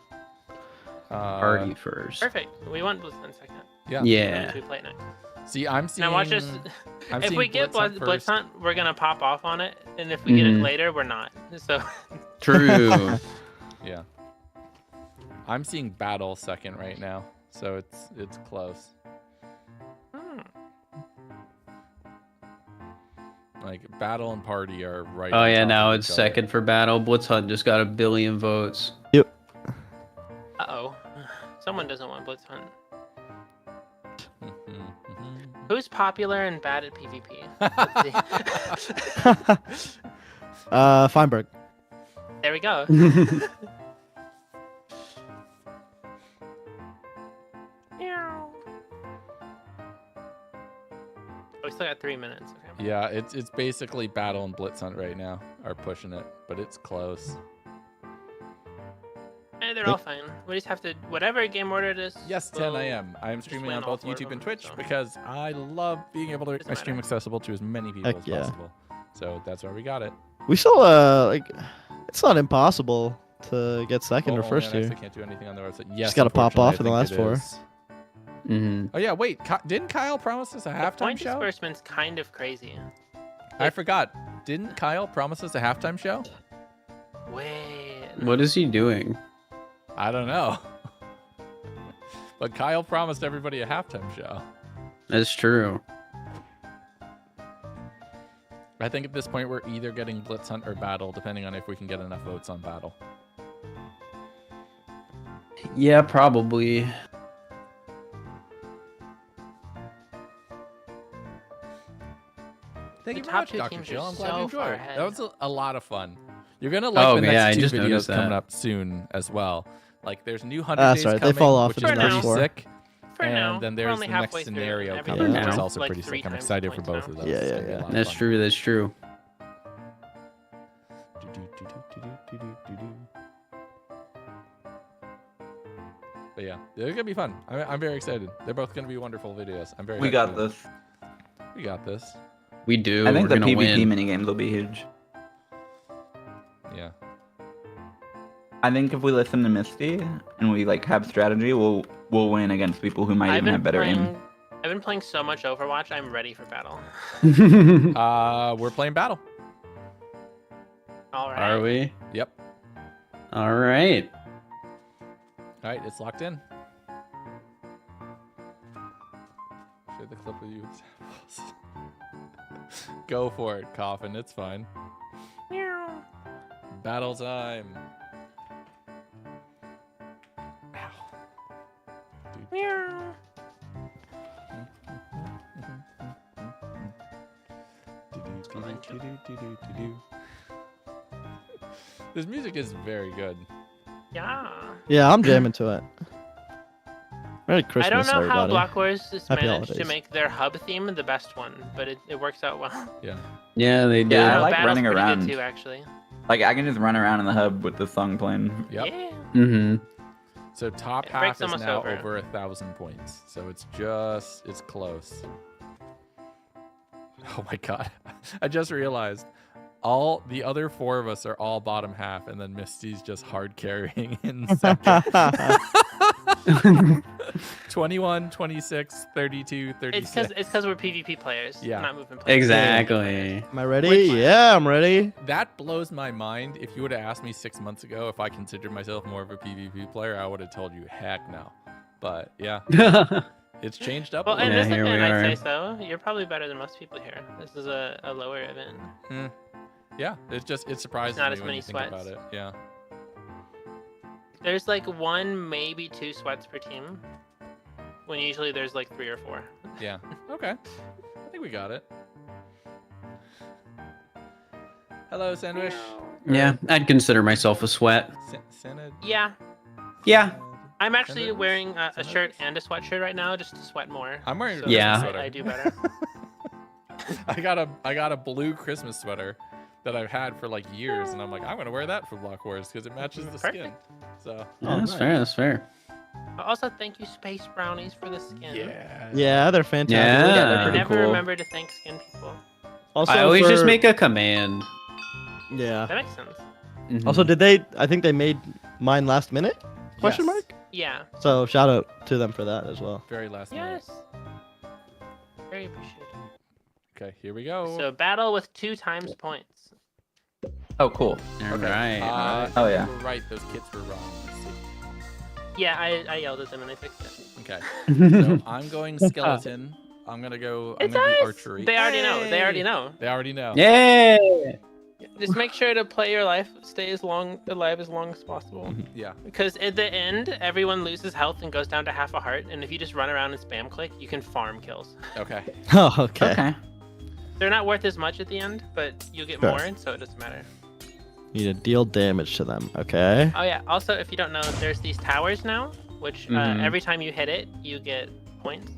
Party first. Perfect. We want Blitz in second. Yeah. Yeah. We play it next. See, I'm seeing. Now watch this. I'm If seeing we get Blitz Hunt Blitz first. Hunt, we're gonna pop off on it, and if we get it Mhm. later, we're not. So True. Yeah. I'm seeing Battle second right now, so it's close. Like Battle and Party are right. Oh on yeah, top now of it's each other. second for battle. Blitz Hunt just got 1 billion votes. uh-oh. Someone doesn't want Blitz Hunt. Mhm, mhm. Who's popular and bad at PvP? Let's see. Feinberg. There we go. Oh, we still got 3 minutes. Okay. Yeah, it's basically Battle and Blitz Hunt right now are pushing it, but it's close. And they're all fine. We just have to, whatever game order it is. Yes, 10 a.m. I am streaming win on all both 4 of YouTube and them, Twitch so. because I love being able to make my Doesn't stream matter. accessible to as many people Heck as yeah. possible. So that's why we got it. We still it's not impossible to get second or Oh, first man, I here. actually can't do anything on the website. Yes, gotta pop unfortunately, off in the I last think it 4. is. Mm-hmm. Oh yeah, wait. Didn't Kyle promise us a The halftime point show? disbursement's kind of crazy. I forgot. Didn't Kyle promise us a halftime show? Wait. What is he doing? I don't know. But Kyle promised everybody a halftime show. That's true. I think at this point we're either getting Blitz Hunt or Battle, depending on if we can get enough votes on Battle. Yeah, probably. Thank you The very top much, two Dr. teams Jill. are I'm glad so you enjoyed far it. ahead. That was a lot of fun. You're gonna like the yeah, I next 2 just videos noticed coming that. up soon as well. Like there's new 100 days sorry, they coming, fall off which in is the pretty next 4. sick. For and now, then we're there's only the next halfway through. scenario Everything coming, Yeah. which is is also like pretty 3 sick. I'm times excited the for points both now. of those. Yeah, It's yeah, gonna be a yeah. lot of That's fun. true. That's true. But yeah, they're gonna be fun. I'm very excited. They're both gonna be wonderful videos. I'm very. We hyped got for them. this. We got this. We do. I think We're the gonna PvP win. mini games will be huge. Yeah. I think if we listen to Misty and we like have strategy, we'll win against people who might I've even been have better aim. playing. I've been playing so much Overwatch. I'm ready for battle. We're playing Battle. All right. Are we? Yep. All right. All right, it's locked in. Share the clip with you examples. Go for it, Coffin. It's fine. Meow. Battle time. Ow. Meow. This music is very good. Yeah. Yeah, I'm jamming to it. Merry Christmas, I don't know how everybody. BLOCKWARS has Happy managed to holidays. make their hub theme the best one, but it works out well. Yeah. Yeah, they did. Yeah, I No, like Battle's running pretty around. Good too, actually. Like I can just run around in the hub with the song playing. Yep. Yeah. Mm-hmm. So top It half breaks is almost now over. over 1,000 points. So it's close. Oh my god. I just realized all the other 4 of us are all bottom half, and then Misty's just hard carrying in second. 21, 26, 32, 36. It's because we're PvP players. Yeah. Not movement players. Exactly. Am I ready? Which- Yeah, I'm ready. That blows my mind. If you would have asked me 6 months ago if I considered myself more of a PvP player, I would have told you heck no. But yeah, it's changed up. Well, a in Yeah, little. this here we event, I'd are. say so. You're probably better than most people here. This is a lower event. Yeah, it surprises not me as when many you think about sweats. it. Yeah. There's like 1, maybe 2 sweats per team. When usually there's like 3 or 4. Yeah. Okay. I think we got it. Hello, Sandwich. Yeah, I'd consider myself a sweat. Sandwich. Yeah. Yeah. I'm actually Sandwich? wearing a Sandwich? shirt and a sweatshirt right now just to sweat more. I'm wearing a So Christmas Yeah. sweater. I do better. I got a blue Christmas sweater that I've had for like years, and I'm like, I'm gonna wear that for BLOCKWARS because it matches the skin. So Yeah, that's fair. That's fair. Also, thank you, Space Brownies, for the skin. Yeah, they're fantastic. Yeah. they're I pretty never cool. remember to thank skin people. Also, I always just for- make a command. Yeah. That makes sense. Mhm. Also, did they? I think they made mine last minute? Question Yes. mark. Yeah. So shout out to them for that as well. Very last minute. Yes. Very appreciated. Okay, here we go. So battle with 2 times points. Oh, cool. All Okay. right. Oh, yeah. you were right. Those kits were wrong. Let's see. Yeah, I yelled at them and they fixed it. Okay. So I'm going skeleton. I'm gonna go. I'm It's gonna be us! archery. They already know. They already Hey! know. They already know. Yay! Just make sure to play your life, stay alive as long as possible. Yeah. Because at the end, everyone loses health and goes down to half a heart. And if you just run around and spam click, you can farm kills. Okay. Oh, okay. Okay. They're not worth as much at the end, but you get Sure. more, and so it doesn't matter. Need to deal damage to them. Okay. Oh yeah. Also, if you don't know, there's these towers now, which Mhm. every time you hit it, you get points.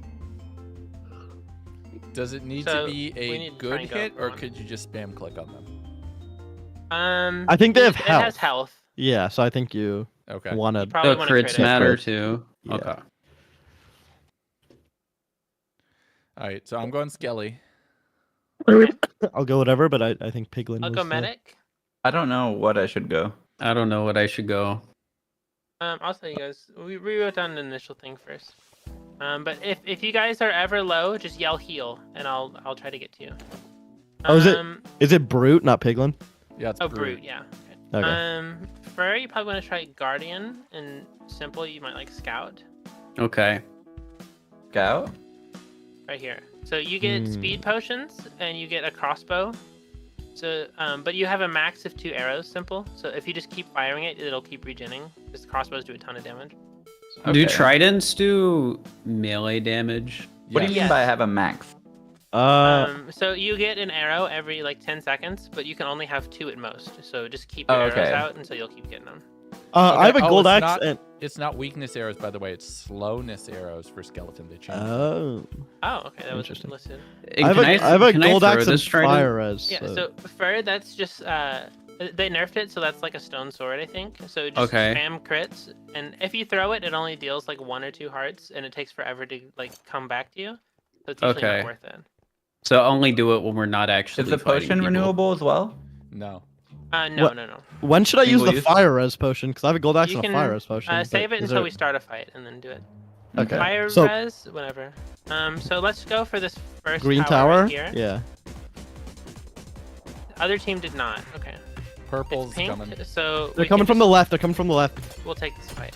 Does it need So, to be we a need to try good and go hit, or on. could you just spam click on them? I think they have It has health. health. Yeah, so I think you Okay. want to. Probably So want to crits matter too. Yeah. Okay. All right, so I'm going Skelly. I'll go whatever, but I think Piglin I'll was go the- medic. I don't know what I should go. I don't know what I should go. I'll tell you guys. We wrote down the initial thing first. But if you guys are ever low, just yell heal, and I'll try to get to you. Oh, is it Brute, not Piglin? Yeah, it's Oh, Brute. brute, yeah. Okay. Fur, you probably want to try Guardian, and Simple, you might like Scout. Okay. Scout? Right here. So you get speed potions, and you get a crossbow. So, but you have a max of 2 arrows, Simple. So if you just keep firing it, it'll keep regenning. Because crossbows do a ton of damage. Do Okay. tridents do melee damage? What do you Yes. mean by I have a max? So you get an arrow every like 10 seconds, but you can only have 2 at most. So just keep Oh, your arrows okay. out until you'll keep getting them. I have a Oh, gold it's axe not- and. It's not weakness arrows, by the way. It's slowness arrows for skeleton. They changed. Oh. Oh, okay, that was Interesting. listed. I have a can I gold throw axe and this trident? fire res. Yeah, so fur, that's just they nerfed it, so that's like a stone sword, I think. So just Okay. spam crits, and if you throw it, it only deals like 1 or 2 hearts, and it takes forever to like come back to you. So it's usually Okay. not worth it. So only do it when we're not actually Is the fighting potion people. renewable as well? No. No, What- no. When should I use Single the use? fire res potion? Because I have a gold axe You and a can, fire res potion. but save it is until there- we start a fight, and then do it. Okay. Fire So res, whatever. So let's go for this first green tower tower. right here. Yeah. Other team did not. Okay. Purple's It's pink, coming. so They're coming from the left. They're coming from the left. We'll take this fight.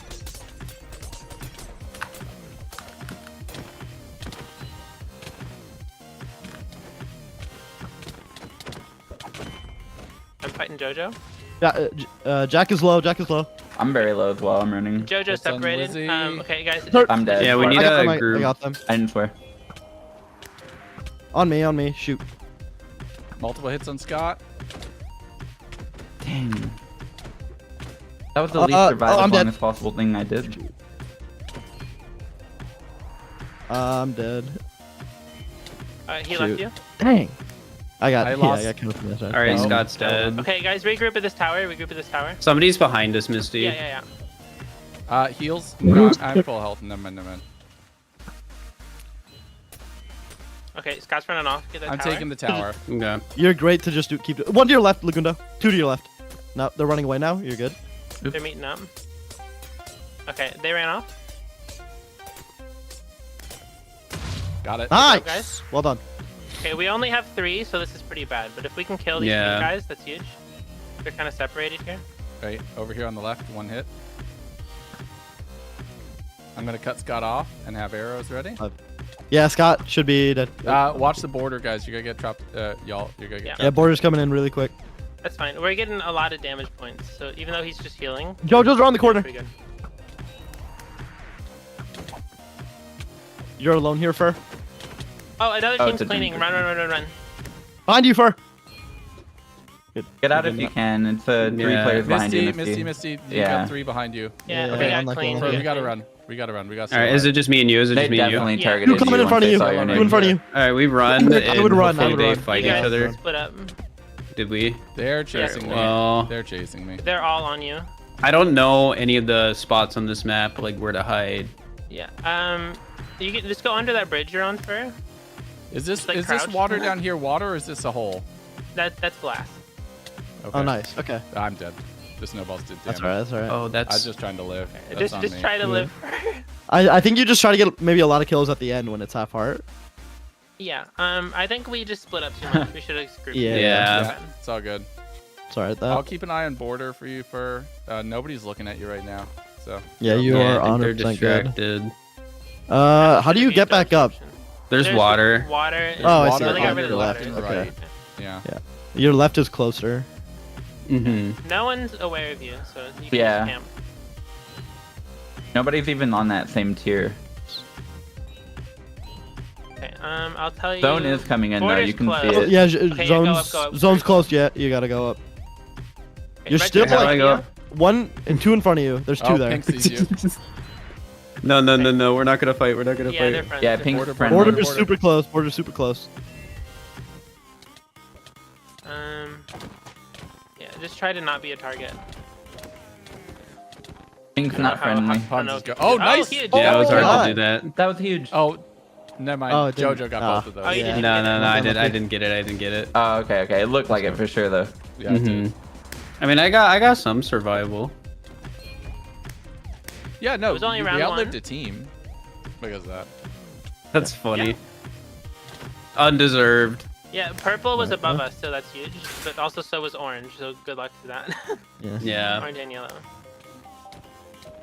I'm fighting Jojo. Yeah. Jack is low. Jack is low. I'm very low as well. I'm running. Jojo It's on separated. Lizzie. Okay, guys. Third- I'm dead. Yeah, we I need got a them, I group. got them. I didn't swear. On me. Shoot. Multiple hits on Scott. Dang. That was the least I'm survivable dead. as possible thing I did. I'm dead. He left Shoot. you. Dang. I got. I yeah, lost- I got killed from this side. All right, Oh. Scott's dead. Okay, guys, regroup at this tower. Regroup at this tower. Somebody's behind us, Misty. Yeah. Heals. No, I'm full health. Never mind. Okay, Scott's running off. Get that I'm tower. taking the tower. Okay. You're great to just keep. One to your left, Legundo. 2 to your left. No, they're running away now. You're good. They're meeting up. Okay, they ran off. Got it. Nice. guys. Well done. Okay, we only have 3, so this is pretty bad. But if we can kill these Yeah. pink guys, that's huge. They're kind of separated here. Right over here on the left, 1 hit. I'm gonna cut Scott off and have arrows ready. Yeah, Scott should be dead. Watch the border, guys. You're gonna get trapped. Y'all, you're gonna get Yeah. trapped. Yeah, border's coming in really quick. That's fine. We're getting a lot of damage points. So even though he's just healing, Jojo's around the corner. pretty good. You're alone here, Fur. Oh, another Oh, team's it's a cleaning. team. Run. Behind you, Fur. Get out if you can. It's 3 Yeah. players behind you. Misty. You Yeah. got 3 behind you. Yeah, Yeah, okay, I'm got not clean. going We Yeah. gotta run. We gotta run. All right. Is it just me and you? Is it They just me and you? definitely Yeah. targeted You coming in once front of they you. saw your Two name. in front of you. All right, we run. I would and run, I hopefully would they run. fight You each guys other. split up. Did we? They're chasing me. Well, They're chasing me. They're all on you. I don't know any of the spots on this map, like where to hide. Yeah. You can just go under that bridge you're on, Fur. Is this like is this crouch. water down here? Water or is this a hole? That's glass. Okay. Oh, nice. Okay. I'm dead. The snowballs did damage. That's all right. That's all right. Oh, I that's was just trying to live. That's Just on just me. try to live. I think you just try to get maybe a lot of kills at the end when it's half heart. Yeah. I think we just split up too much. We should have grouped. Yeah. Yeah. It's all good. Sorry about I'll that. keep an eye on border for you. For nobody's looking at you right now. So Yeah, you yeah, are I think they're 100% good. distracted. How do you get back up? There's water. Water. and- Oh, I water see. Really got on rid of your the left water. and Okay. right. Yeah. Your left is closer. Mm-hmm. No one's aware of you, so you can Yeah. just camp. Nobody's even on that same tier. Okay. I'll tell you. Zone is coming in though. Border's You can closed. see Oh, it. yeah, Okay, zones. go up. Zones close. Yeah, you gotta go up. Okay, You're Red still Team's How do I like go you. up? 1 and 2 in front of you. There's 2 Oh, there. Pink sees you. No, no, no, no. We're not gonna fight. We're not gonna Yeah, they're fight. friends. Yeah, they're pink's friends. friendly. Border is super close. Border is super close. Yeah, just try to not be a target. Pink's not friendly. Pun just go. Oh, nice. huge. Yeah, it was hard God. to do that. That was huge. Oh, never mind. Oh, it didn't- Jojo got ah. both of those. Oh, you Yeah. didn't No, get no, it. no. I Unlucky. didn't get it. I didn't get it. Oh, okay, okay. It looked like it for sure though. Yeah, it did. I mean, I got some survival. Yeah, no, It was only we round outlived one. a team because of that. That's funny. Undeserved. Yeah, purple was above us, so that's huge. But also so was orange, so good luck to that. Yeah. Yeah. Orange and yellow.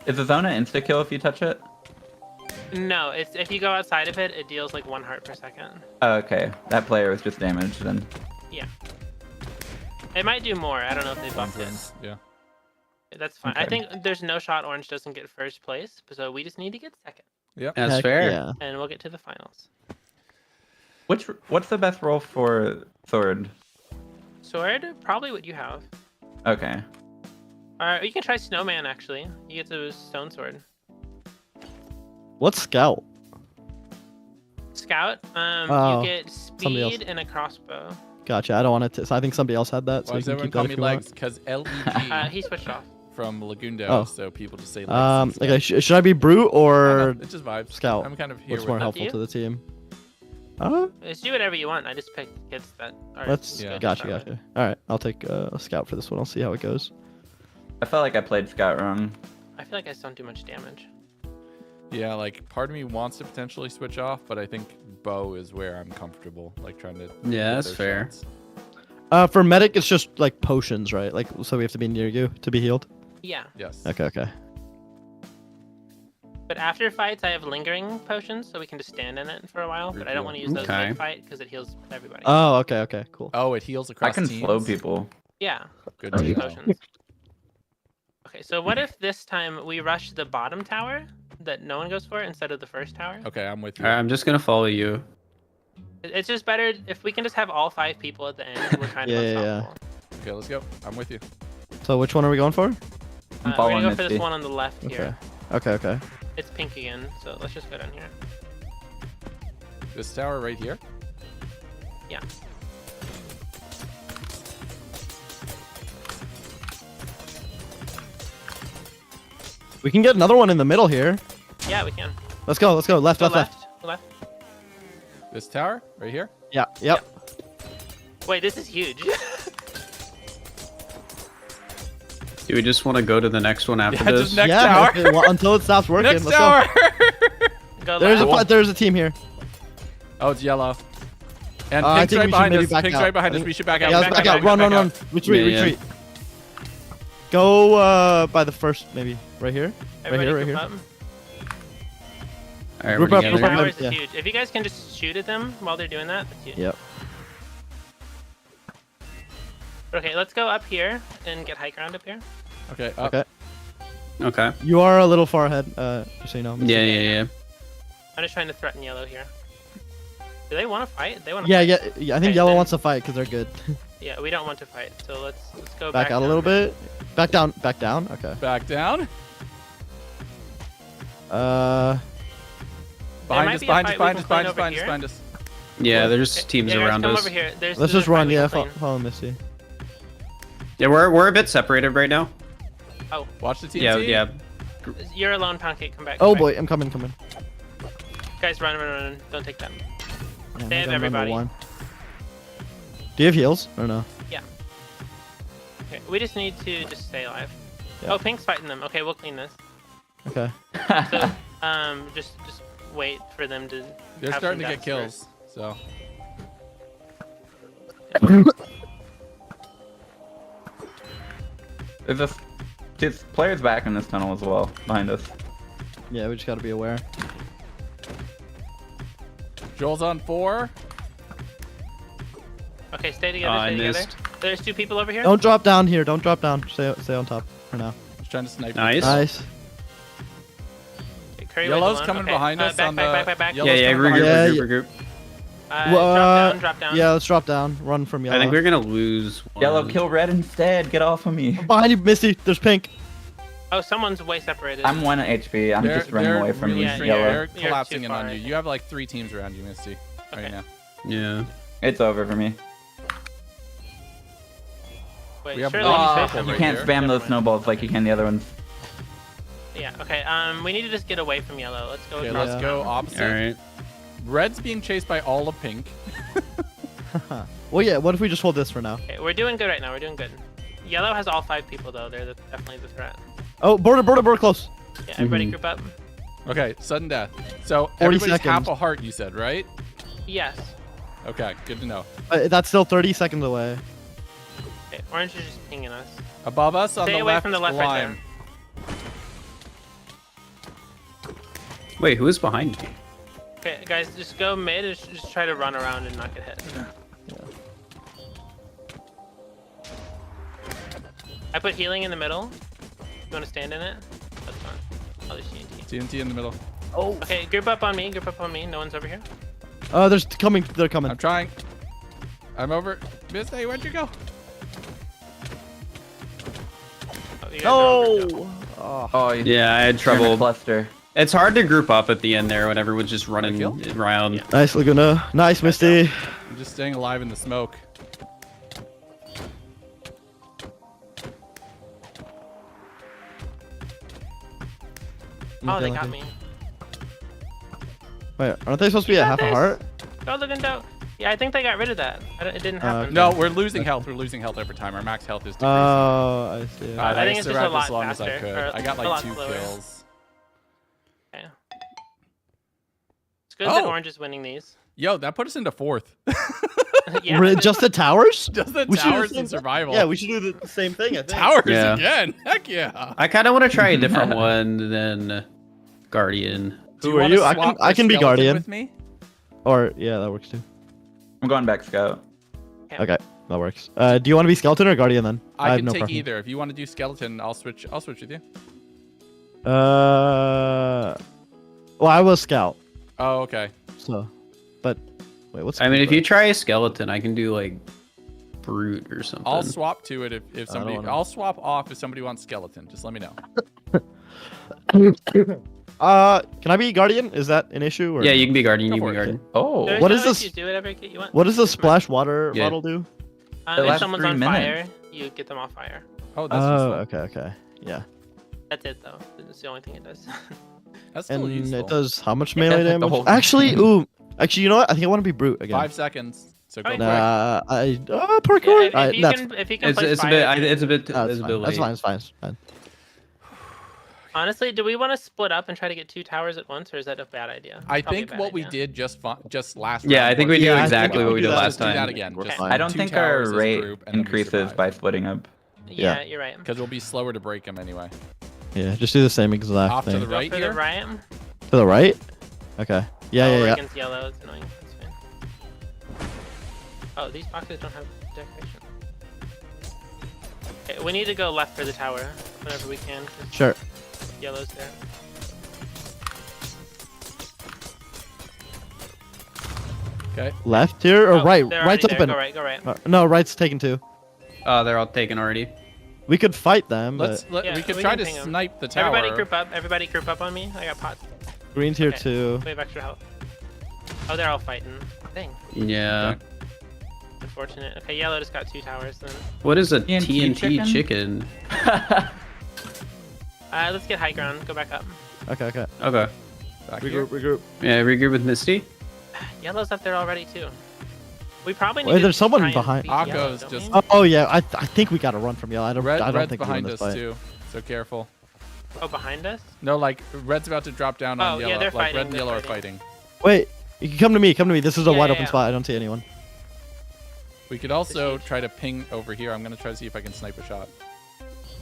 Is the zone an insta kill if you touch it? No, it's if you go outside of it, it deals like 1 heart per second. Oh, okay. That player was just damaged then. Yeah. It might do more. I don't know if they buffed it. Yeah. That's fine. I Okay. think there's no shot orange doesn't get first place, so we just need to get second, Yep. That's Heck fair. Yeah. and we'll get to the finals. What's the best role for sword? Sword, probably what you have. Okay. You can try snowman actually. You get the stone sword. What's scout? Scout, Oh, you get somebody else. speed and a crossbow. Gotcha. I don't want it to. So I think somebody else had that. So Why you does can everyone keep call that me if you want. Legs? Because LEG He switched off. from Legundo, Oh. so people just say Legs. Okay. Should I be brute or It's just vibes. scout? I'm kind of here what's with more it. helpful you? to the team? Just do whatever you want. I just picked kids that are. Let's. Yeah. Gotcha. good. Gotcha. All right. I'll take a scout for this one. I'll see how it goes. I felt like I played Scout wrong. I feel like I just don't do much damage. Yeah, like part of me wants to potentially switch off, but I think bow is where I'm comfortable, like trying to. Yeah, get that's those fair. shots. For medic, it's just like potions, right? Like, so we have to be near you to be healed. Yeah, Yes. Okay. Okay. but after fights, I have lingering potions, so we can just stand in it for a while. But I don't want to use those Okay. mid-fight because it heals everybody. Oh. Okay. Okay. Cool. Oh, it heals I across can teams. slow people. Yeah, Good those to know. potions. Okay, so what if this time we rush the bottom tower that no one goes for instead of the first tower? Okay, I'm with you. All right, I'm just gonna follow you. It's just better if we can just have all 5 people at the end. We're kind of Yeah, yeah, yeah. unstoppable. Okay, let's go. I'm with you. So which one are we going for? I'm We're gonna following go for Misty. this one on the left Okay. here. Okay. Okay. It's pink again, so let's just go down here. This tower right here. Yeah. We can get another one in the middle here. Yeah, we can. Let's go. Let's go. Left. Go Left. Left. left. This tower right here. Yeah. Yep. Wait, this is huge. Do we just want to go to the next one after Yeah, this? just next yeah. tower. okay, well, until it stops working. Next Let's tower. Go go. left. There's a team here. Oh, it's yellow. And I pink's think right we should behind maybe us. back Pink's out. right behind I us. think- We should back out. Yeah, we let's should back out. Run. back Run. Retreat. Yeah, yeah. Retreat. Go by the first, maybe right here. Everybody right group here. up. All right, Group we're up, together. group up. Towers Yeah. is huge. If you guys can just shoot at them while they're doing that, that's huge. Yep. Okay, let's go up here and get high ground up here. Okay. Up. Okay. Okay. You are a little far ahead. Just so you know. Yeah, yeah, yeah. I'm just trying to threaten yellow here. Do they want to fight? They want to Yeah, fight. yeah. I think Okay, yellow then- wants to fight because they're good. Yeah, we don't want to fight. So let's go Back out a down little here. bit. Back down. Back down. Okay. Back down. might Behind us. be a Behind us. fight we Behind can us. clean Behind us. over Behind us. here. Behind us. Yeah, there's Okay, teams yeah, guys, around come us. over here. Let's there's just a run. fight we Yeah. can clean. Follow Missy. Yeah, we're a bit separated right now. Watch the TNT. Yeah, yeah. You're alone, Pancake. Come back. Oh come back. boy, I'm coming. Guys, run. Don't take them. Yeah, Save I'm number everybody. 1. do you have heals or no? Okay, we just need to just stay alive. Yeah. Oh, Pink's fighting them. Okay, we'll clean this. Okay. So, just wait for them to. They're have starting to some get deaths kills. So. There's players back in this tunnel as well, behind us. Yeah, we just gotta be aware. Joel's on 4. Okay, stay together. I Stay together. missed. There's 2 people over here. Don't drop down here. Don't drop down. Stay on top for now. Just trying to snipe. Nice. Nice. Okay, Curry Yellow's was alone. coming Okay, behind us back, on back, the- back. Yellow- Yeah, yeah. coming Regroup, behind us. regroup. Drop down. Yeah, let's drop down. Run from yellow. I think we're gonna lose. Yellow, one. kill red instead. Get off of me. Behind you, Misty. There's pink. Oh, someone's way separated. I'm 1 HP. I'm just running away from really Yeah, straight. yeah. yellow. They're You're collapsing too in on far. you. You have like 3 teams around you, Misty, right Okay. now. Yeah. It's over for me. Wait, We have surely one you purple said- right You can't here. spam Never those mind. snowballs like you can the other ones. Yeah. Okay. We need to just get away from yellow. Let's go. Okay, across let's the go mountain. opposite. All right. Red's being chased by all of pink. Well, yeah. What if we just hold this for now? Okay, we're doing good right now. We're doing good. Yellow has all 5 people though. They're definitely the threat. Oh, border close. Yeah. Everybody Mhm. group up. Okay, sudden death. So 40 everybody's half seconds. a heart, you said, right? Yes. Okay, good to know. That's still 30 seconds away. Okay. Orange is just pinging us. Above us on Stay the away left, from the left right line. Wait, who is behind me? Okay, guys, just go mid and just try to run around and not get hit. I put healing in the middle. You want to stand in it? That's fine. I'll just TNT. TNT in the middle. Oh. Okay, group up on me. Group up on me. No one's over here. There's coming. They're coming. I'm trying. I'm over. Misty, where'd you go? Oh, you guys are over. No. Oh. Oh, you Yeah, I had you're in a trouble. cluster. It's hard to group up at the end there when everyone's just running kill? around. Yeah. Nice, Laguna. Nice, Misty. I'm just staying alive in the smoke. Oh, they Okay, got okay. me. Wait, aren't they supposed to be at half a this. heart? Go Legundo. Yeah, I think they got rid of that. It didn't happen. No, we're losing health. We're losing health every time. Our max health is decreasing. Oh, I see. I think it's just a survived lot as long as I faster, could. or I got a like lot 2 slower. kills. Okay. It's good that Oh. Orange is winning these. Yo, that put us into 4th. Yeah. Just the towers? Just the We should do towers the and same thing. survival. Yeah, we should do the same thing, I think. Towers Yeah. again. Heck yeah. I kind of want to try a different one than Guardian. Do Who are wanna you? I swap can- I for can be skeleton Guardian. with me? Or, yeah, that works too. I'm going back scout. Okay, that works. Do you want to be skeleton or guardian then? I have can no take preference. either. If you want to do skeleton, I'll switch with you. Well, I was scout, Oh, okay. so. But, wait, what's I mean, if scout? you try a skeleton, I can do like brute or something. I'll swap to it if don't somebody. wanna- I'll swap off if somebody wants skeleton. Just let me know. Can I be guardian? Is that an issue? Or? Yeah, you can be Guardian. Go You can for be it. Guardian. Oh, There's What no is this- issues. Do whatever you want. What does the splash water Yeah. bottle do? It If lasts someone's 3 on minutes. fire, you get them off fire. Oh, that's Oh, useful. okay. Yeah. That's it though. That's the only thing it does. That's still And useful. it does how much It melee does, like, the damage? whole- Actually, you know what? I think I want to be brute again. 5 seconds. So go Alright. quick. Parkour. Yeah, if you that's, can, if you can It's, play it's a fire, bit. do it. It's a bit. that's It's a fine. bit That's late. fine. It's fine. It's fine. Honestly, do we want to split up and try to get 2 towers at once, or is that a bad idea? I Probably a think bad what we idea. did just last. Yeah, round I think was- we do Yeah, I exactly think what we we do did that. last Do that time. again. We're Just fine. I don't 2 think our towers as a rate group, and then we increases survive. by splitting up. Yeah, Yeah. you're right. Because we'll be slower to break them anyway. Yeah, just do the same exact Off to thing. the Go right for here. the right. To the right? Okay. Yeah, Oh, yeah, we're yeah. against yellow. It's annoying. That's fine. Oh, these boxes don't have decoration. Okay, we need to go left for the tower whenever we can, 'cause Sure. yellow's there. Okay. Left here or Oh, right? they're Right's already there. open. Go right. Go right. No, right's taken too. Oh, they're all taken already. We could fight them, Let's. but Yeah, we could we try can to ping 'em. snipe the tower. Everybody group up. Everybody group up on me. I got pots. green's here Okay. too. We have extra health. Oh, they're all fighting. Dang. Yeah. Okay. Unfortunate. Okay, yellow just got 2 towers then. What is a TNT TNT chicken? Let's get high ground. Go back up. Okay, okay. Okay. Back here. Regroup. Yeah, regroup with Misty. Yellow's up there already too. We probably need Wait, to there's someone try and behind- beat yellow, Akko's don't just- we? Oh yeah, I think we gotta run from yellow. I don't Red's think behind we win us this fight. too. So careful. Oh, behind us? No, like red's about to drop down on Oh, yeah, yellow. they're Like fighting, red and they're yellow are fighting. fighting. Wait, you can come to me. Come to me. This is a Yeah, wide yeah, open yeah. spot. I don't see anyone. We could also try to ping over here. I'm gonna try to see if I can snipe a shot.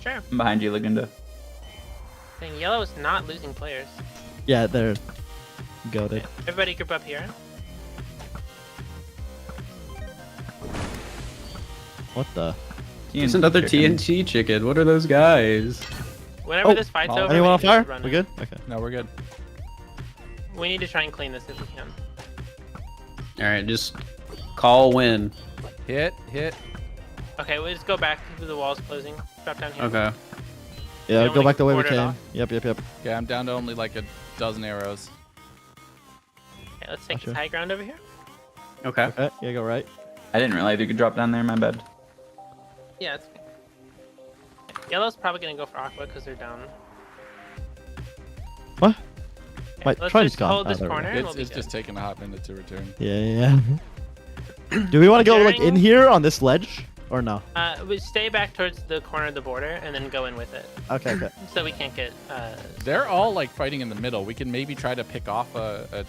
Sure. I'm behind you, Legundo. Dang, yellow is not losing players. Yeah, they're goaded. Everybody group up here. What the? It's another chicken. TNT chicken. What are those guys? Whenever Oh, this fight's oh, over, Anyone we on can fire? just run We it. good? Okay. No, we're good. We need to try and clean this if we can. All right, just call win. Hit. Okay, we'll just go back to the walls closing. Drop down here. Okay. Yeah, want go me back to the way we ward it came. off? Yep. Okay, I'm down to only like a dozen arrows. Okay, let's take Gotcha. this high ground over here. Okay. Okay, yeah, go right. I didn't realize you could drop down there. My bad. Yeah, it's okay. Yellow's probably gonna go for Aqua because they're down. What? Okay, My let's Triton's just gone. hold Oh, this there we go. corner and we'll It's, be it's good. just taking a hot minute to return. Yeah. Do we want to go like in During- here on this ledge or no? We stay back towards the corner of the border and then go in with it, Okay. so we can't get. They're all like fighting in the middle. We can maybe try to pick off a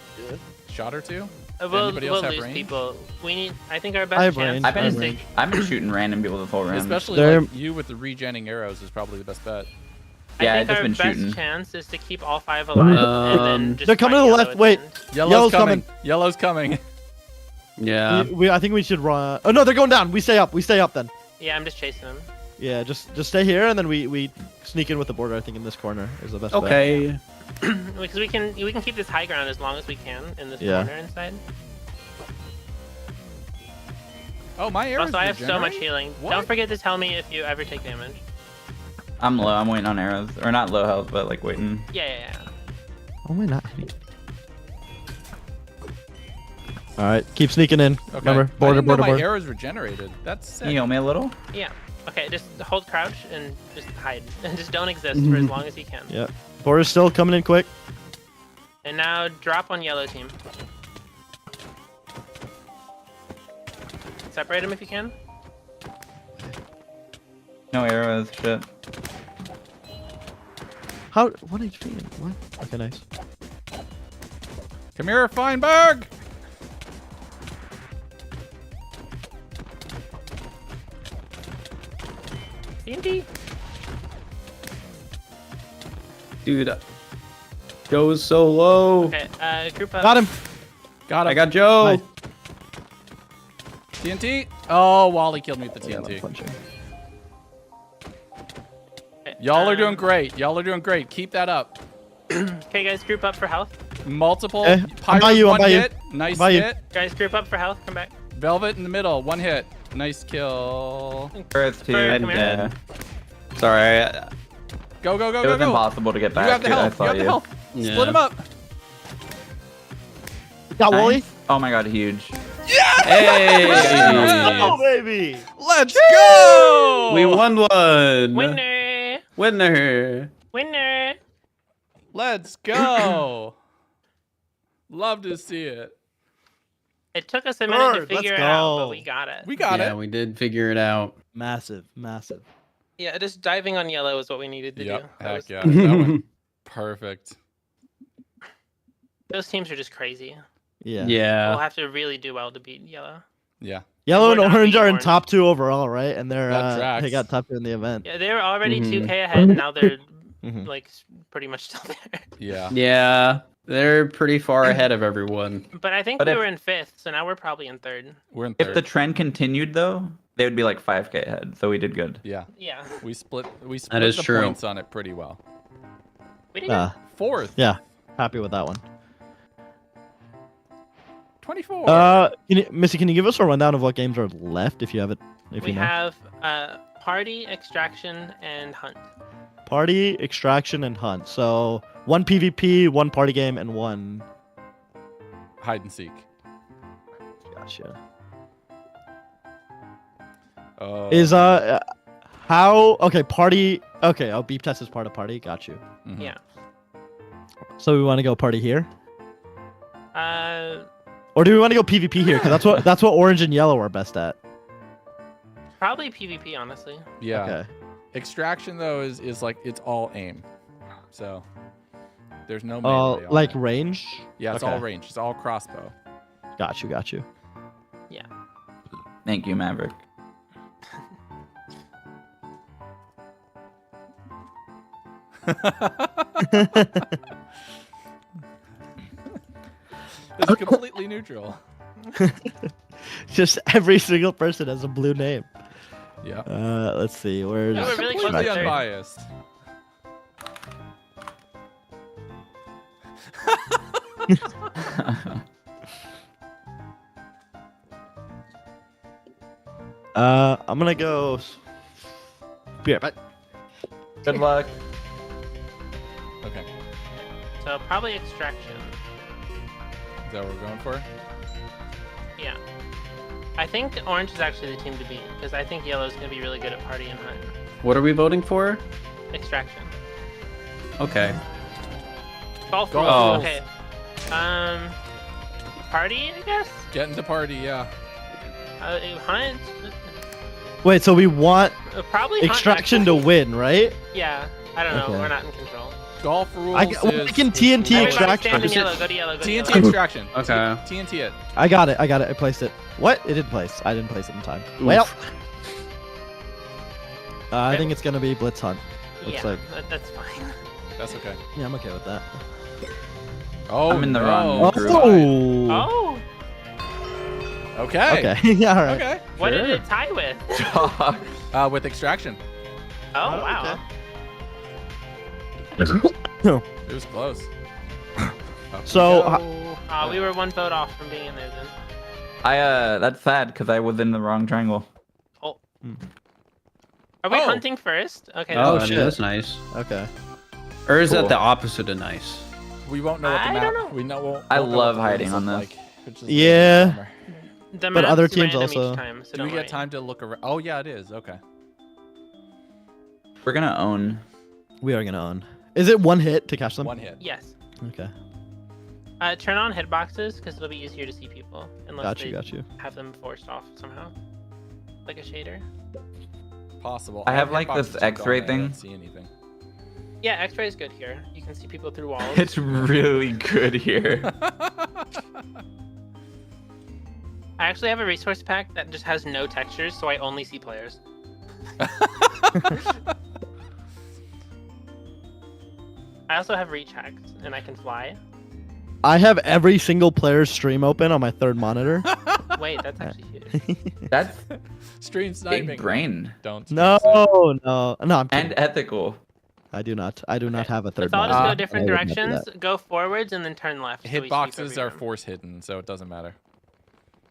shot or two. We'll Anybody else have lose range? people. We need. I think our I best have chance range, I've I is have to. range. I've been shooting random people the whole round. Especially They're- like you with the regenning arrows is probably the best bet. Yeah, I I've think just our been best shooting. chance is to keep all 5 alive and then just. They're coming fight to the Yellow left, at wait. end. Yellow's Yellow's coming. Yellow's coming. Yeah. I think we should run. Oh no, they're going down. We stay up. then. Yeah, I'm just chasing them. Yeah, just stay here and then we sneak in with the border. I think in this corner is the best. Bet. Okay. Because we can keep this high ground as long as we can in this Yeah. corner inside. Oh, my arrows Also, I have so much regenerate? healing. What? Don't forget to tell me if you ever take damage. I'm low. I'm waiting on arrows, or not low health, but like waiting. Yeah. Oh my not hitting. All right, keep sneaking in. Okay. Remember, I border, didn't know border, my border. arrows regenerated. That's sick. Can you heal me a little? Yeah. Okay, just hold crouch and just hide. And just don't exist for as long as you can. Yep. Border's still coming in quick. And now drop on yellow team. Separate them if you can. No arrows. Shit. How? What HP? What? Okay, nice. Come here, Feinberg. TNT. Dude. Joe's so low. Okay, group up. Got him. Got him. I got Joe. Nice. TNT. Oh, Wally killed me with the Yeah, I'm TNT. punching. Okay, Y'all are doing great. Y'all are doing great. Keep that up. Okay, guys, group up for health. Multiple. Eh, I'm by Pyros, you, I'm one by you. hit. Nice by you. hit. Guys, group up for health. Come back. Velvet in the middle. One hit. Nice kill. Earth too. Bird, come here. Yeah. Sorry. Go, go, go, It go, was go. impossible to get You back. have the dude. I health. You saw have the health. Yeah. Split them up. Got Wally. Nice. Oh my god, huge. Hey. Oh baby. Let's go. We won one. Winner! Winner. Winner! Let's go. Love to see it. It took us a minute to Bird, let's figure it out, but go. we got it. We got Yeah, it. we did figure it out. Massive, massive. Yeah, just diving on yellow is what we needed to Yep. do. That was- Heck yeah. That went perfect. Those teams are just crazy. Yeah. We'll Yeah. have to really do well to beat yellow. Yeah. Yellow and We're not orange beating are in orange. top 2 overall, right? And they're That tracks. they got top 2 in the event. Yeah, they were already Mhm. 2K ahead, and now they're Mhm. like pretty much still there. Yeah. Yeah. They're pretty far ahead of everyone. But I think But we if- were in 5th, so now we're probably in 3rd. We're in If third. the trend continued though, they would be like 5k ahead. So we did good. Yeah. Yeah, We split is the true. points on it pretty well. we did. good. Fourth. Yeah. Happy with that one. 24. Missy, can you give us a rundown of what games are left if you have it? If We you know. have party, extraction, and hunt. Party, extraction, and hunt. So 1 PvP, 1 party game, and 1. Hide and seek. Gotcha. Oh. Is how okay party? Okay, oh beep test is part of party. Got you. Mhm. Yeah. So we want to go party here, Uh, or do we want to go PvP here? Because that's what orange and yellow are best at. probably PvP, honestly. Yeah. Okay. Extraction though is like it's all aim. So there's no Oh, melee on like it. range. Yeah, it's okay. all range. It's all crossbow. Got you. Got you. Thank you, Maverick. It's completely neutral. Just every single person has a blue name. Yeah. Let's see. Where's Yeah, we're really close completely to third. unbiased. I'm gonna go. Be right back. Good luck. So probably extraction. Is that what we're going for? Yeah. I think orange is actually the team to beat because I think yellow is gonna be really good at party and hunt. What are we voting for? Extraction. Okay. Golf Golf rules. rules. Okay. Party, I guess. Get into party, yeah. Hunt. Wait, so we want Probably hunt, extraction to actually. win, right? Yeah. I don't know. Okay. We're not in control. Golf rules I can TNT Everybody extraction. stand in yellow. Go to yellow. Go to TNT yellow. extraction. Okay. TNT it. I got it. I placed it. What? It didn't place. I didn't place it in time. Oof. Well, I think it's gonna be blitz hunt. Looks Yeah, like. that's fine. That's okay. Yeah, I'm okay with that. Oh, I'm in the no. wrong group. Oh. Oh, Okay. Okay. Yeah. All right. Okay. what did Sure. it tie with? With extraction. Oh, wow. It was close. Up we So, go. We were one vote off from being in there then. That's sad because I was in the wrong triangle. Oh. Are we Oh. hunting first? Okay. Oh, that's- shit. that's nice. Okay. Or is Cool. that the opposite of nice? We won't know what the I map. don't know. We know. Won't I know what love the hiding rooms on look this. like, which is Yeah. a bummer. The But other map's teams random also- Each time, so Do don't we get worry. time to look around? Oh yeah, it is. Okay. We're gonna own. We are gonna own. Is it one hit to catch them? One hit. Yes. Okay. Turn on hitboxes because it'll be easier to see people unless they Got you. have them forced off somehow, like a shader. Possible. I have, like, hitboxes this turned on, X-ray I don't thing. see anything. Yeah, X-ray is good here. You can see people through walls. It's really good here. I actually have a resource pack that just has no textures, so I only see players. I also have reach hacks, and I can fly. I have every single player's stream open on my third monitor. Wait, that's actually huge. That's Stream sniping. big brain Don't. No, jinx it. no. I'm kidding. and ethical. I do not have a third Let's all just monitor. go different I would never do directions. that. Go forwards and then turn left. so we sweep Hitboxes are everyone. force hidden, so it doesn't matter.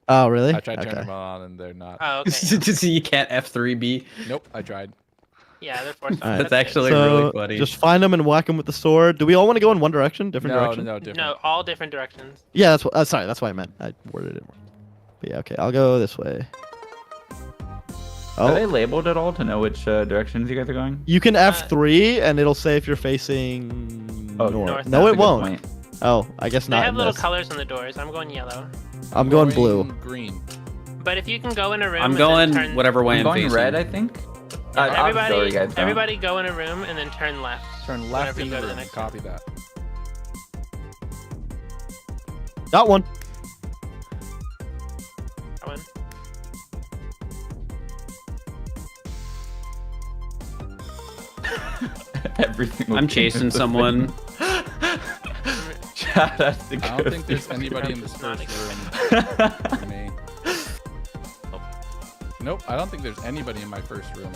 Oh, really? I tried turning Okay. them on and they're not. Oh, okay. You can't F3B. Nope, I tried. Yeah, they're forced. Alright. That's good. actually So really funny. just find them and whack them with the sword. Do we all want to go in one direction? Different No, direction? no, different. No, all different directions. Yeah, that's what. Sorry, that's what I meant. I worded it wrong. But yeah, okay. I'll go this way. Are they Oh, labeled at all to know which directions you guys are going? you can F3 and it'll say if you're facing Oh, north. north. No, That's a it good won't. point. Oh, I guess They not. have in little this. colors on the doors. I'm going yellow. I'm going blue. Green. But if you can go in a room, I'm and going then turn, whatever way I'm I'm going facing. red, I think. I'll just go where Everybody, you guys go. everybody, go in a room and then turn left. Turn left whenever in you the go to the room. next Copy that. Got one. That one. Every single I'm game chasing is the someone. same. Shout out to I don't think there's Ghosty. anybody in this Not first room. For me. Nope, I don't think there's anybody in my first room.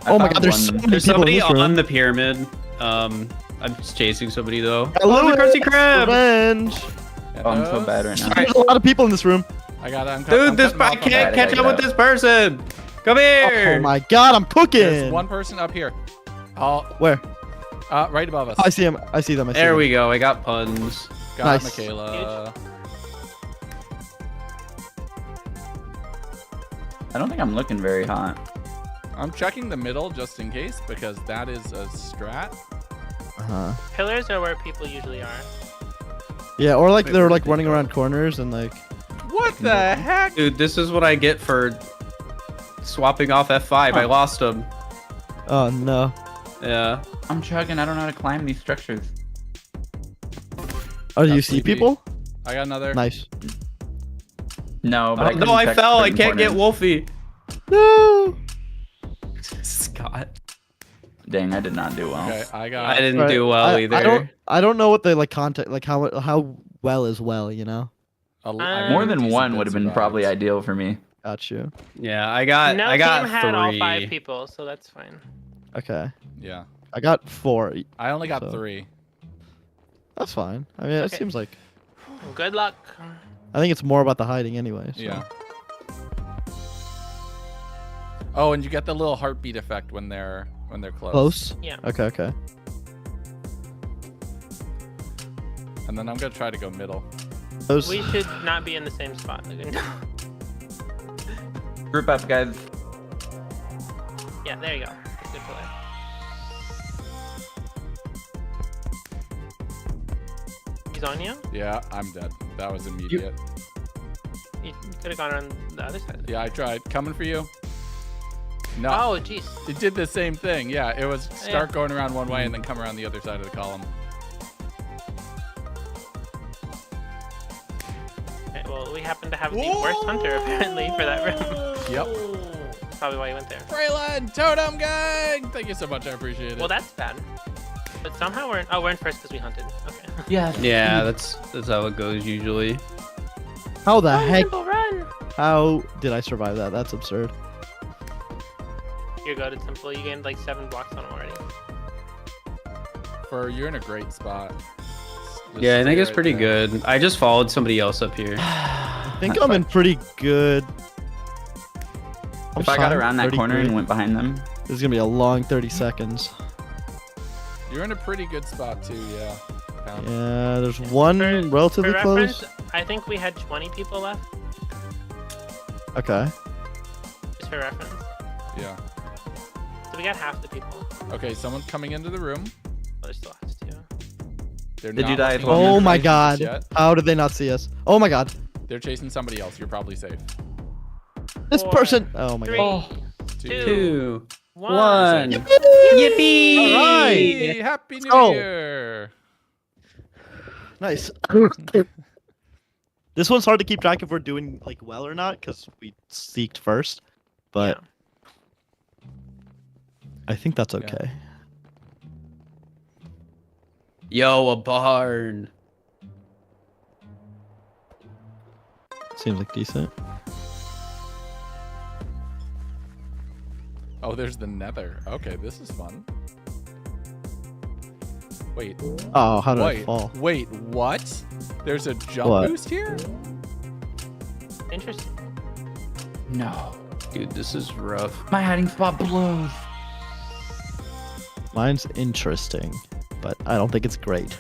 Oh my found god, there's so one. many There's people in somebody this room. on the pyramid. I'm just chasing somebody though. Hello, Oh, the Krusty Krab! Revenge. Oh, I'm so bad right now. There's a lot of people in this room. I got it. I'm Dude, this I I can't I catch got up with it. this person. Come here. Oh my god, I'm cooking. There's one person up here. Oh, Where? right above us. Oh, I see him. I see them. I see There them. we go. I got puns. Got Nice. Michaela. I don't think I'm looking very hot. I'm checking the middle just in case because that is a strat. Uh-huh. Pillars are where people usually are. Yeah, or like Wait, they're where like did they running go? around corners and like. What the heck? Dude, this is what I get for swapping off F5. I lost him. Oh no. Yeah. I'm chugging. I don't know how to climb these structures. Oh, do you That's see sleepy. people? I got another. Nice. No, but I No, couldn't I check fell. I certain can't get corners. Wolfie. No. Scott. Dang, I did not do well. Okay, I got. I didn't Right. do well either. I don't know what the like context like how well is well, you know. More than one would have been probably ideal for me. Got you. Yeah, I got No I got team had 3. all 5 people, so that's fine. Okay. Yeah, I got 4. I only got So- 3. That's fine. I mean, it Okay. seems like Good luck. I think it's more about the hiding anyway. So. Yeah. Oh, and you get the little heartbeat effect when they're close. Close. Yeah. Okay. Okay. And then I'm gonna try to go middle. Those. We should not be in the same spot. Group up, guys. Yeah, there you go. Good play. He's on you? Yeah, I'm dead. That was immediate. You could have gone on the other side. Yeah, I tried. Coming for you. No. Oh, jeez. It did the same thing. Yeah, it was start going around one way and then come around the other side of the column. Okay, well, we happen to have the worst hunter, apparently, for that room. Yep. That's probably why you went there. Braylon, Totem Gang! Thank you so much. I appreciate it. Well, that's bad. But somehow we're in first because we hunted. Okay. Yes. Yeah, that's how it goes usually. How the heck? Simple run. How did I survive that? That's absurd. You're good at simple. You gained like 7 blocks on him already. You're in a great spot. Just Yeah, I think stay it's right pretty there. good. I just followed somebody else up here. I think I'm in pretty good. If I got fine, around that 30 corner great. and went behind them, This is gonna be a long 30 seconds. You're in a pretty good spot too, yeah. Found it. Yeah, there's one For relatively reference, close. I think we had 20 people left. Okay. Just for reference. Yeah. So we got half the people. Okay, someone's coming into the room. But there's still has 2. They're Did not you die looking as well? at your Oh my faces god. yet. How did they not see us? Oh my god. They're chasing somebody else. You're probably safe. This 4, person. Oh my 3, god. 2, 1. 1. Yippee! Yippee! Alright. Hey, Happy New Oh. Year! Nice. This one's hard to keep track if we're doing like well or not because we seeked first, but I think that's okay. Yo, a barn. Seems like decent. Oh, there's the nether. Okay, this is fun. Wait. Oh, how did I Wait. fall? Wait, what? There's a jump What? boost here? Interesting. no. Dude, this is rough. My hiding spot blows. Mine's interesting, but I don't think it's great.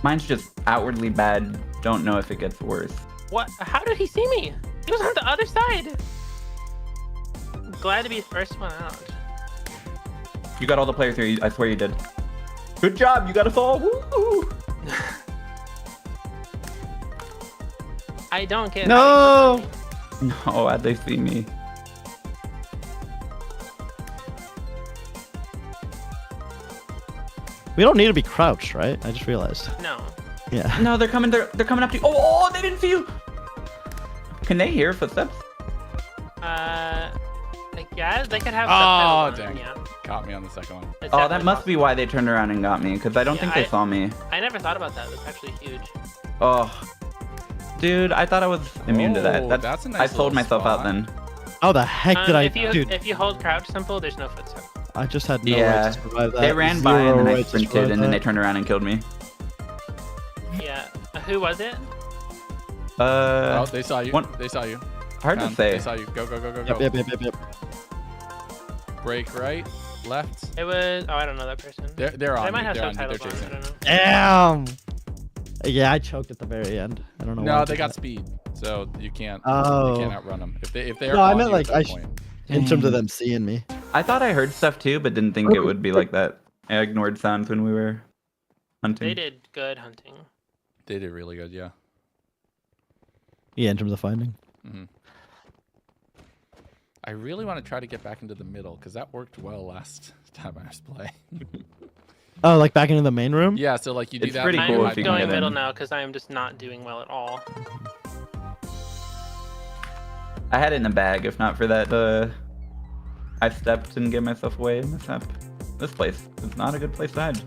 Mine's just outwardly bad. Don't know if it gets worse. What? How did he see me? He was on the other side. Glad to be first one out. You got all the players here. I swear you did. Good job. You got us all. Woo! I don't get. No! No, how'd they see me? We don't need to be crouched, right? I just realized. No. Yeah. No, they're coming. They're coming up to you. Oh, they didn't see you. Can they hear footsteps? I guess they could have. Oh, subtitles on, dang. Yeah. Caught me on the second one. It's Oh, that definitely must be why they turned around and got me. Because I don't Yeah, think they saw me. I never thought about that. That's actually huge. Oh, dude, I thought I was immune to Oh, that. that's a nice I sold little myself out spot. then. How the heck did I, dude? If you hold crouch simple, there's no footstep. I just had no Yeah, right to survive that. They ran by Zero and then I right to sprinted survive and then they that. turned around and killed me. Yeah. Who was it? Oh, they saw you. one- They saw you. Hard to Found- say. They saw you. Go, go, go, go, Yep, go. yep. Break right, left. It was. Oh, I don't know that person. They're on They you. might have They're on you. They're subtitles on. I chasing. don't know. Damn. Yeah, I choked at the very end. I don't know. why No, I they did got that. speed, so you can't. Oh. You can't outrun them. If they're No, I on meant you like at that I point. in terms of them seeing me. I thought I heard stuff too, but didn't think it would be like that. I ignored sounds when we were hunting. They did good hunting. They did really good, yeah. Yeah, in terms of finding. hmm I really want to try to get back into the middle because that worked well last time I was playing. Oh, like back into the main room? Yeah, so like you do It's that. pretty and cool hide if you I'm can behind going get middle in. now because I am just not doing well at all. I had it in a bag. If not for that, I stepped and gave myself away in this app. This place is not a good place to hide.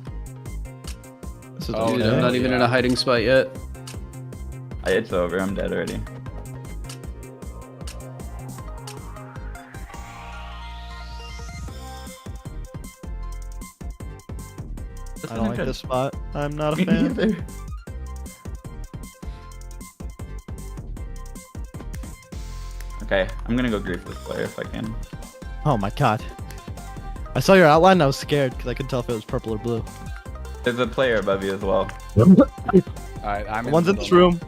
This is Oh, Dude, okay. I'm not even in yeah. a hiding spot yet. It's over. I'm dead already. I don't like this spot. I'm not a Me fan. neither. Okay, I'm gonna go grief this player if I can. Oh my god. I saw your outline and I was scared because I couldn't tell if it was purple or blue. There's a player above you as well. All right, I'm One's in the this middle room.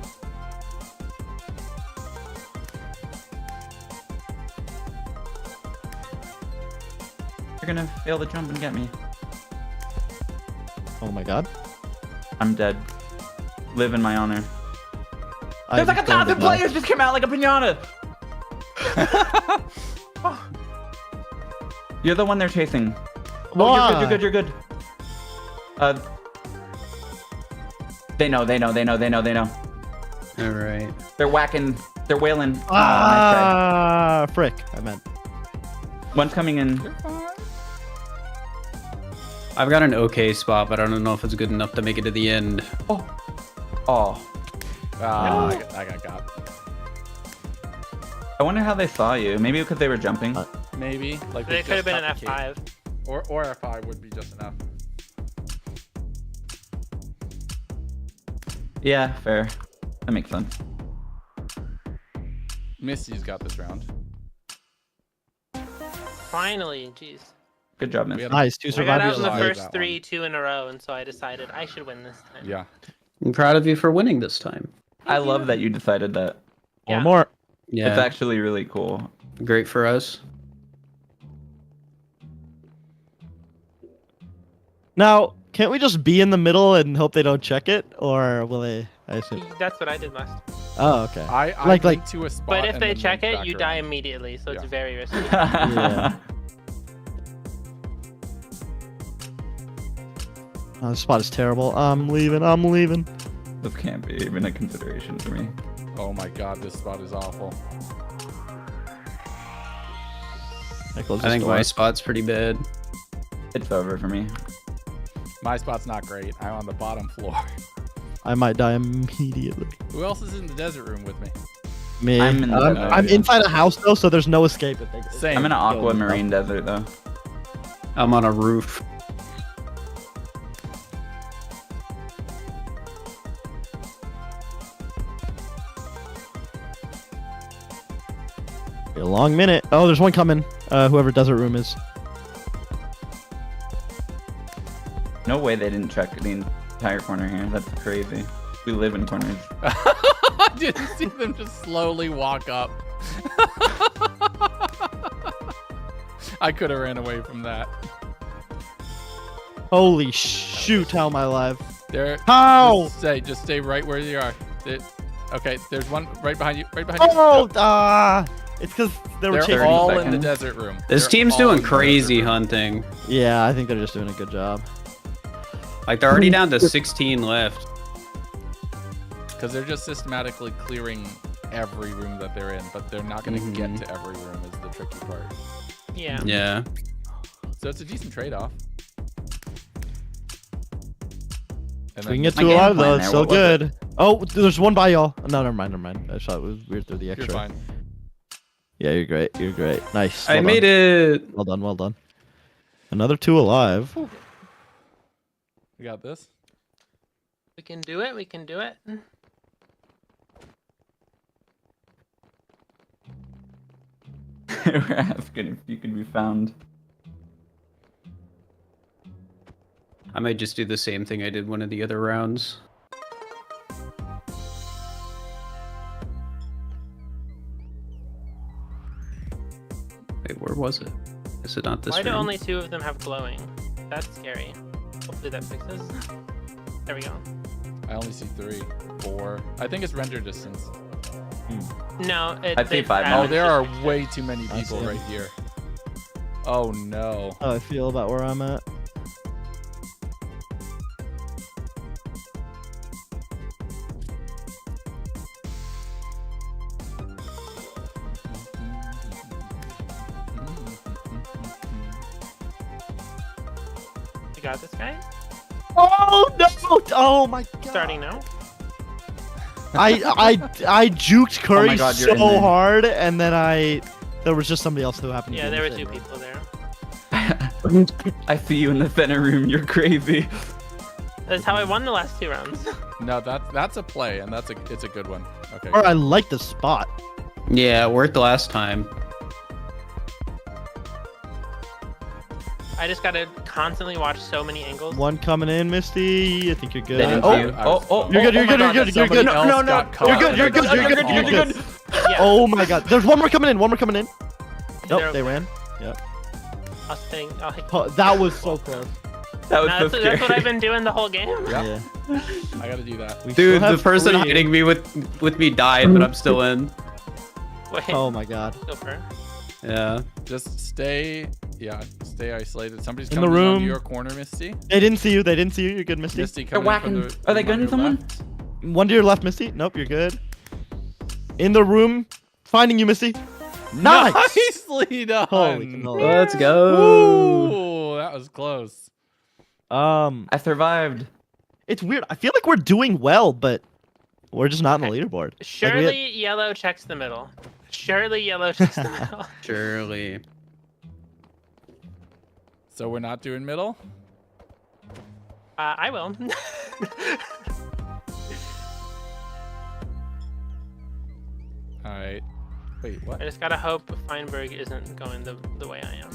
You're gonna fail the jump and get me. Oh my god. I'm dead. Live in my honor. I'm There's like 1,000 players just came out like a pinata. You're the one they're chasing. Oh, you're good. You're good. They know. All right. They're whacking. They're wailing. Frick. I meant. One's coming in. You're fine. I've got an okay spot, but I don't know if it's good enough to make it to the end. Oh. I got. I wonder how they saw you. Maybe because they were jumping. Maybe like They just could have been an got the F5. cape. Or F5 would be just enough. Yeah, fair. That makes sense. Missy's got this round. Finally, jeez. Good job, We Miss. had- Nice. 2 I got out survivors. in the alive, first that three, one. 2 in a row, and so I decided I should win this time. Yeah. I'm proud of you for winning this time. I love that you decided that. Yeah. One more. Yeah, It's actually really cool. great for us. Now, can't we just be in the middle and hope they don't check it, or will they? I assume. That's what I did last. Oh, okay. I Like- went to a spot. But if and they then check went it, back you die around. immediately, so it's Yeah. very risky. Yeah. Oh, this spot is terrible. I'm leaving. This can't be even a consideration for me. Oh my god, this spot is awful. I close I this think door. my spot's pretty bad. It's over for me. My spot's not great. I'm on the bottom floor. I might die immediately. Who else is in the desert room with me? Me. I'm in the I'm, desert, I'm yeah. inside a house though, so there's no escape. I think. Same. I'm in an aquamarine desert though. I'm on a roof. A long minute. Oh, there's one coming. Whoever desert room is. No way they didn't check the entire corner here. That's crazy. We live in corners. I didn't see them just slowly walk up. I could have ran away from that. Holy shoot! How am I alive? There. How? Just stay right where you are. Okay, there's one right behind you. Right behind you. Oh, Yep. it's because they were They're chasing. 30 all in the seconds. desert room. This They're team's all doing in the desert crazy room. hunting. Yeah, I think they're just doing a good job. Like they're already down to 16 left. Because they're just systematically clearing every room that they're in, but they're not going to get to every room is the tricky part. Yeah. Yeah. So it's a decent trade-off. And We can then get My two game alive plan though. there, It's still what was good. Oh, there's one by y'all. No, never mind. I thought it was weird through the you're extra. fine. Yeah, you're great. Nice. I made it. Well done. Another 2 alive. We got this. We can do it. We're asking if you can be found. I might just do the same thing I did one of the other rounds. Wait, where was it? Is it not this Why do room? only 2 of them have glowing? That's scary. Hopefully that fixes. There we go. I only see 3, 4. I think it's render distance. No, it, I'd say they 5 Oh, more. there are way too many I people see. right here. Oh no. How I feel about where I'm at. You got this guy? Oh no! Oh my god! Starting now? I juked Curry God, you're in so there. hard, and then there was just somebody else who happened. Yeah, to be there in were the 2 same people there. I see you in the center room. You're crazy. That's how I won the last 2 rounds. No, that's a play, and it's a good one. Okay. room. Or I like the spot. Yeah, it worked last time. I just gotta constantly watch so many angles. One coming in, Misty. I think you're good. They didn't Oh, see you. Oh, You're good, you're my good, God, you're good, you're Somebody good. else No, no, got no. caught. You're good, you're good, you're good, you're good. Yeah. Oh my God. There's one more coming in. One more coming in. Nope, They're they okay. ran. Yep. I'll sing. Oh, that was so close. That was No, so that's what I've scary. been doing the whole game. Yeah. Yeah. I gotta do that. We still Dude, the have person 3. hiding me with me died, but I'm still in. Wait. Oh my God. Go for it. Yeah. Just stay isolated. Somebody's In the coming in room. onto your corner, Misty. They didn't see you. They didn't see you. You're good, Misty. Misty They're coming in from whacking. the Are they room on gunning your someone? left. One to your left, Misty. Nope, you're good. In the room, finding you, Misty. Nice. Nicely done. Holy cannoli. Let's go. Ooh, that was close. I survived. It's weird. I feel like we're doing well, but we're just not on the leaderboard. Surely yellow checks the middle. Surely yellow checks the middle. Surely. So we're not doing middle? I will. Alright. Wait, what? I just gotta hope Feinberg isn't going the way I am.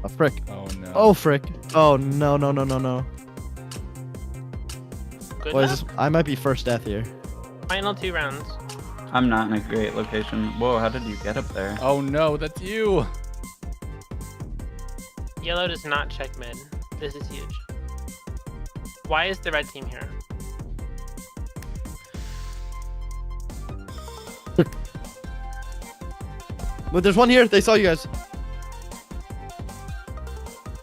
Oh, frick. Oh no. Oh, frick. Oh, no, no, no, no, no. Good What is enough. this? I might be first death here. Final 2 rounds. I'm not in a great location. Whoa, how did you get up there? Oh no, that's you. Yellow does not check mid. This is huge. Why is the red team here? But there's one here. They saw you guys.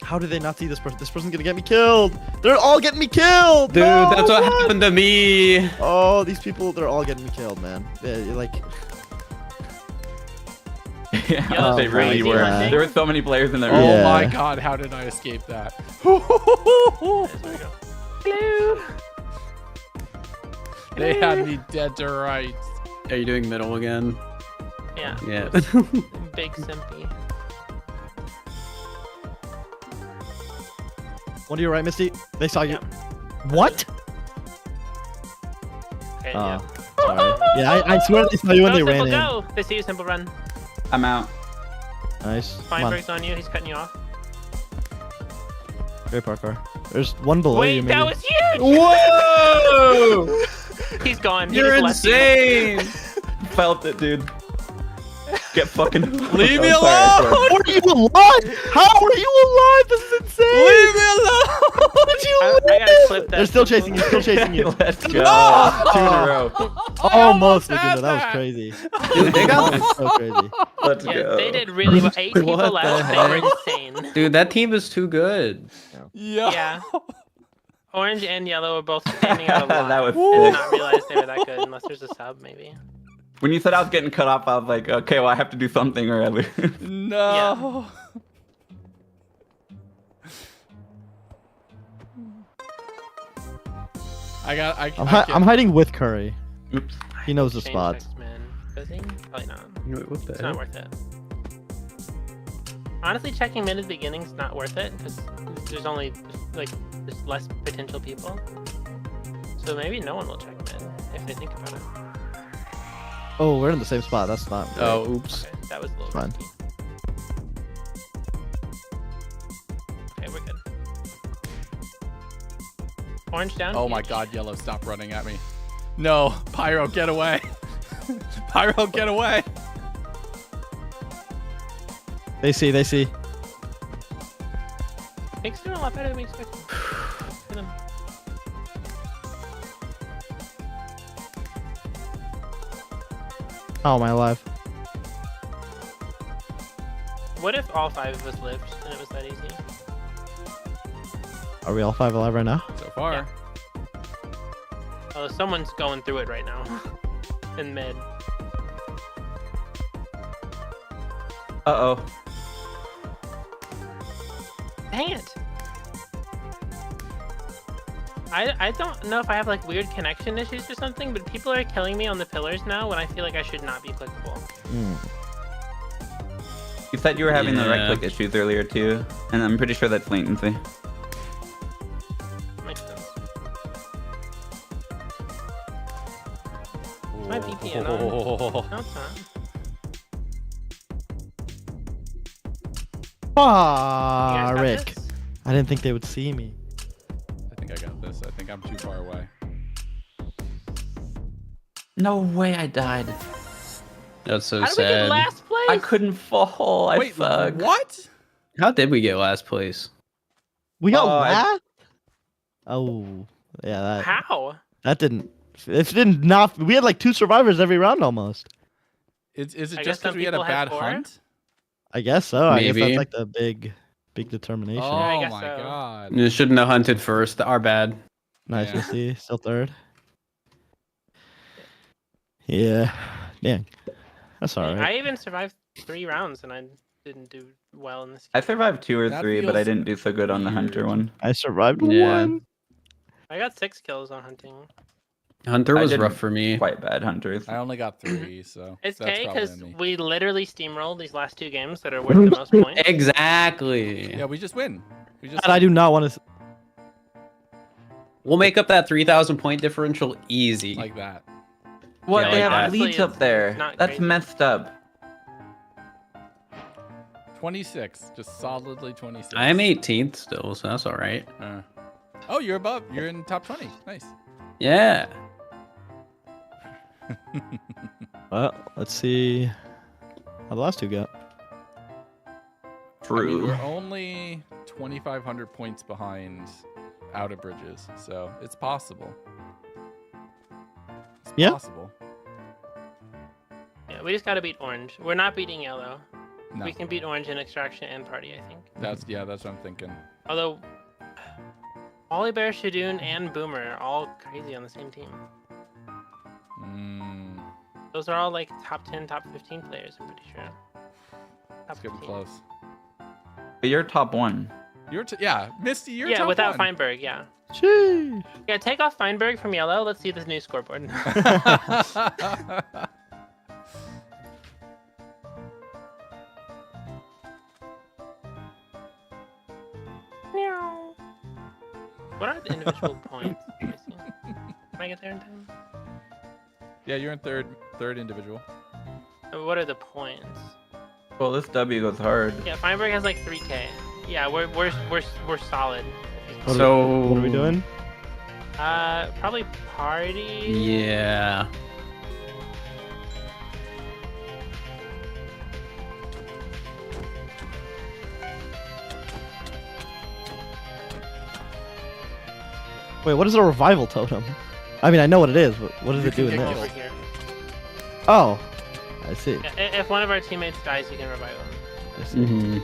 How did they not see this person? This person's gonna get me killed. They're all getting me killed. Dude, No, that's what happened to me. Oh, these people, they're all getting me killed, man. You're like, Yeah, Yellow's they really crazy were. hunting. There were so many players in there. Oh Yeah. my god, how did I escape that? There we go. Hello. They had me dead to rights. Are you doing middle again? Yeah. Yeah. Big simpy. one to your right, Misty. They saw you. Yeah. What? Okay, Oh, yeah. sorry. Yeah, I swear they saw you when Go, they ran Simple, in. go! They see you, Simple, run. I'm out. Nice. Come on. Feinberg's on you, he's cutting you off. Great parkour. There's one below you, Wait, maybe. that was huge! Whoa! He's gone. He You're just left you. insane. Felt it, dude. Get fucking. Leave me I'm sorry, alone! sorry. How are you alive? How are you alive? This is insane. Leave me alone! How did you I gotta live? clip that. They're still Simple. chasing you. Still chasing you. Let's go. No! 2 in a row. Almost, had Legundo. That was that. crazy. Dude, they got. That was so crazy. Let's Yeah, go. they did really well. 8 people What the left. They were heck? insane. Dude, that team is too good. Yeah. Yeah. Orange and yellow are both standing out a lot. That was I did sick. not realize they were that good unless there's a sub, maybe. When you said I was getting cut off, I was like, okay, well, I have to do something or I lose. No. I'm hiding with Curry. Oops. He knows the Change spot. text, man. Does he? Probably not. What the It's not hell? worth it. Honestly, checking mid at the beginning is not worth it because there's only like there's less potential people. So maybe no one will check mid if they think about it. Oh, we're in the same spot. That's not. Great. Oh, oops. Okay, that was a little Fine. risky. Okay, we're good. Orange down. Oh my huge. god, yellow, stop running at me. No, Pyro, get away. Pyro, get away. They see. They see. Pink's doing a lot better than we expected. Good him. How am I alive? What if all 5 of us lived and it was that easy? Are we all 5 alive right now? So far. Yeah. Oh, someone's going through it right now. In mid. Uh-oh. Dang it! I don't know if I have like weird connection issues or something, but people are killing me on the pillars now when I feel like I should not be clickable. Hmm. You said you were having the Yeah. right-click issues earlier, too. And I'm pretty sure that's latency. Makes sense. My VPN on? No, it's not. Ah, got Rick. this? I didn't think they would see me. I think I got this. I think I'm too far away. No way I died. That's so How did we get sad. last place? I couldn't fall. I Wait, suck. what? How did we get last place? We got Oh, last? Oh, yeah, How? that didn't. It did not. We had like 2 survivors every round almost. Is it I just guess some because we had a people had bad 4? hunt? I guess so. I guess Maybe. that's like the big determination. I Oh guess my so. god. You shouldn't have hunted first. Our bad. Nice, Yeah. Misty. Still third. Yeah. Dang. That's all right. I even survived 3 rounds and I didn't do well in this I game. survived 2 or That 3, but I feels didn't do so good on the hunter weird. one. I survived Yeah. 1. I got 6 kills on hunting. Hunter I was did rough for me. Quite bad hunters. I only got 3, so It's that's okay probably because on me. we literally steamrolled these last 2 games that are worth the most points. Exactly. Yeah, we just win. We just. And I do not want to. We'll make up that 3,000 point differential easy. like that. What? Yeah, They like have that. leads Honestly, up there. it's not That's crazy. messed up. 26, just solidly 26. I'm 18th still, so that's all right. Oh, you're above. You're in top 20. Nice. Yeah. Well, let's see how the last 2 got. I mean, True. we're only 2,500 points behind Out of Bridges, so it's possible. It's Yeah. possible. Yeah, we just gotta beat orange. We're not beating yellow. No, We can beat orange in extraction and party, I think. that's what I'm thinking. Although, Ollie Bear, Shadoon, and Boomer are all crazy on the same team. Those are all like top 10, top 15 players, I'm pretty sure. It's Top getting 15. close. But you're top 1. Yeah, Misty, you're Yeah, top without 1. Feinberg, yeah. Sheesh. Yeah, take off Feinberg from yellow. Let's see this new scoreboard. Meow. What are the individual points? Let me see. Can I get there in time? Yeah, you're in third individual. What are the points? Well, this W goes hard. Yeah, Feinberg has like 3K. Yeah, we're solid. What are we doing? Probably party. Yeah. Wait, what is a revival totem? I mean, I know what it is, but what does You it do can in get this? Over killed. here. Oh, I see. Yeah, if one of our teammates dies, you can revive him. I see. Mm-hmm.